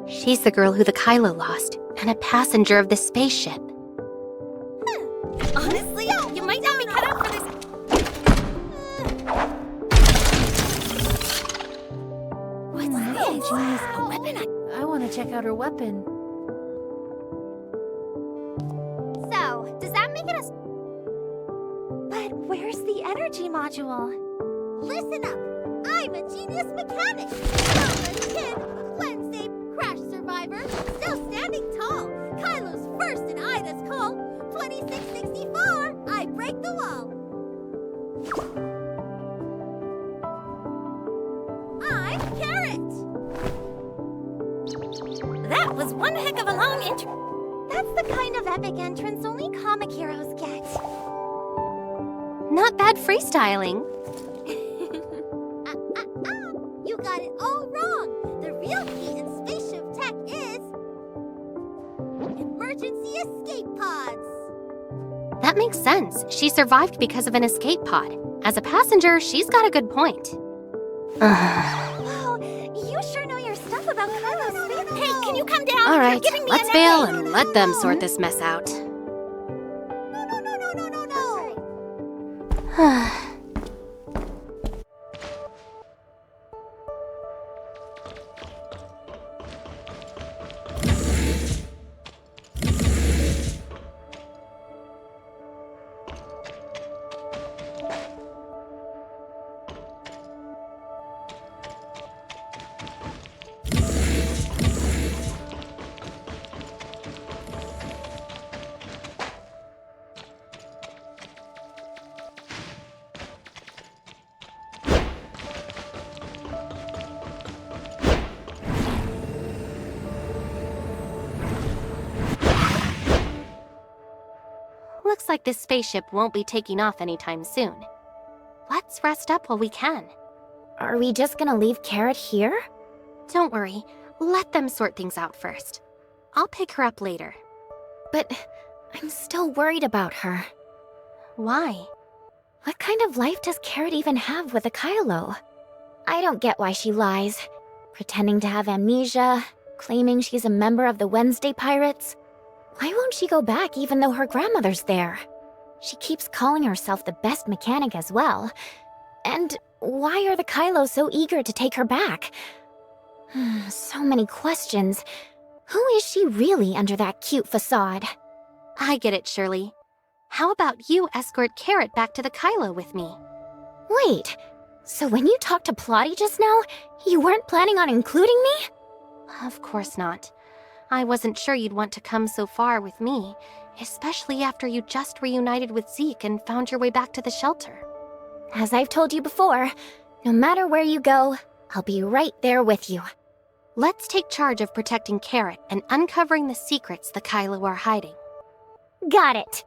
She's the girl who the Kailo lost, and a passenger of the spaceship. Honestly, you might not be cut out for this. What's this? Genius. A weapon? I want to check out her weapon. So, does that make it a... But where's the energy module? Listen up! I'm a genius mechanic! I'm a kid, Wednesday crash survivor, still standing tall. Kailo's first in Ida's call. 2664, I break the wall. I'm Carrot! That was one heck of a long intro. That's the kind of epic entrance only comic heroes get. Not bad freestyling. You got it all wrong. The real key in spaceship tech is... emergency escape pods. That makes sense. She survived because of an escape pod. As a passenger, she's got a good point. Whoa, you sure know your stuff about Kailo's family. Hey, can you come down? All right, You're giving me let's a bail headache. and let them sort this mess out. No. Looks like this spaceship won't be taking off anytime soon. Let's rest up while we can. Are we just gonna leave Carrot here? Don't worry, let them sort things out first. I'll pick her up later. But I'm still worried about her. Why? What kind of life does Carrot even have with a Kailo? I don't get why she lies. Pretending to have amnesia, claiming she's a member of the Wednesday Pirates. Why won't she go back even though her grandmother's there? She keeps calling herself the best mechanic as well. And why are the Kailo so eager to take her back? So many questions. Who is she really under that cute facade? I get it, Shirley. How about you escort Carrot back to the Kailo with me? Wait, so when you talked to Plotty just now, you weren't planning on including me? Of course not. I wasn't sure you'd want to come so far with me, especially after you just reunited with Zeke and found your way back to the shelter. As I've told you before, no matter where you go, I'll be right there with you. Let's take charge of protecting Carrot and uncovering the secrets the Kailo are hiding. Got it!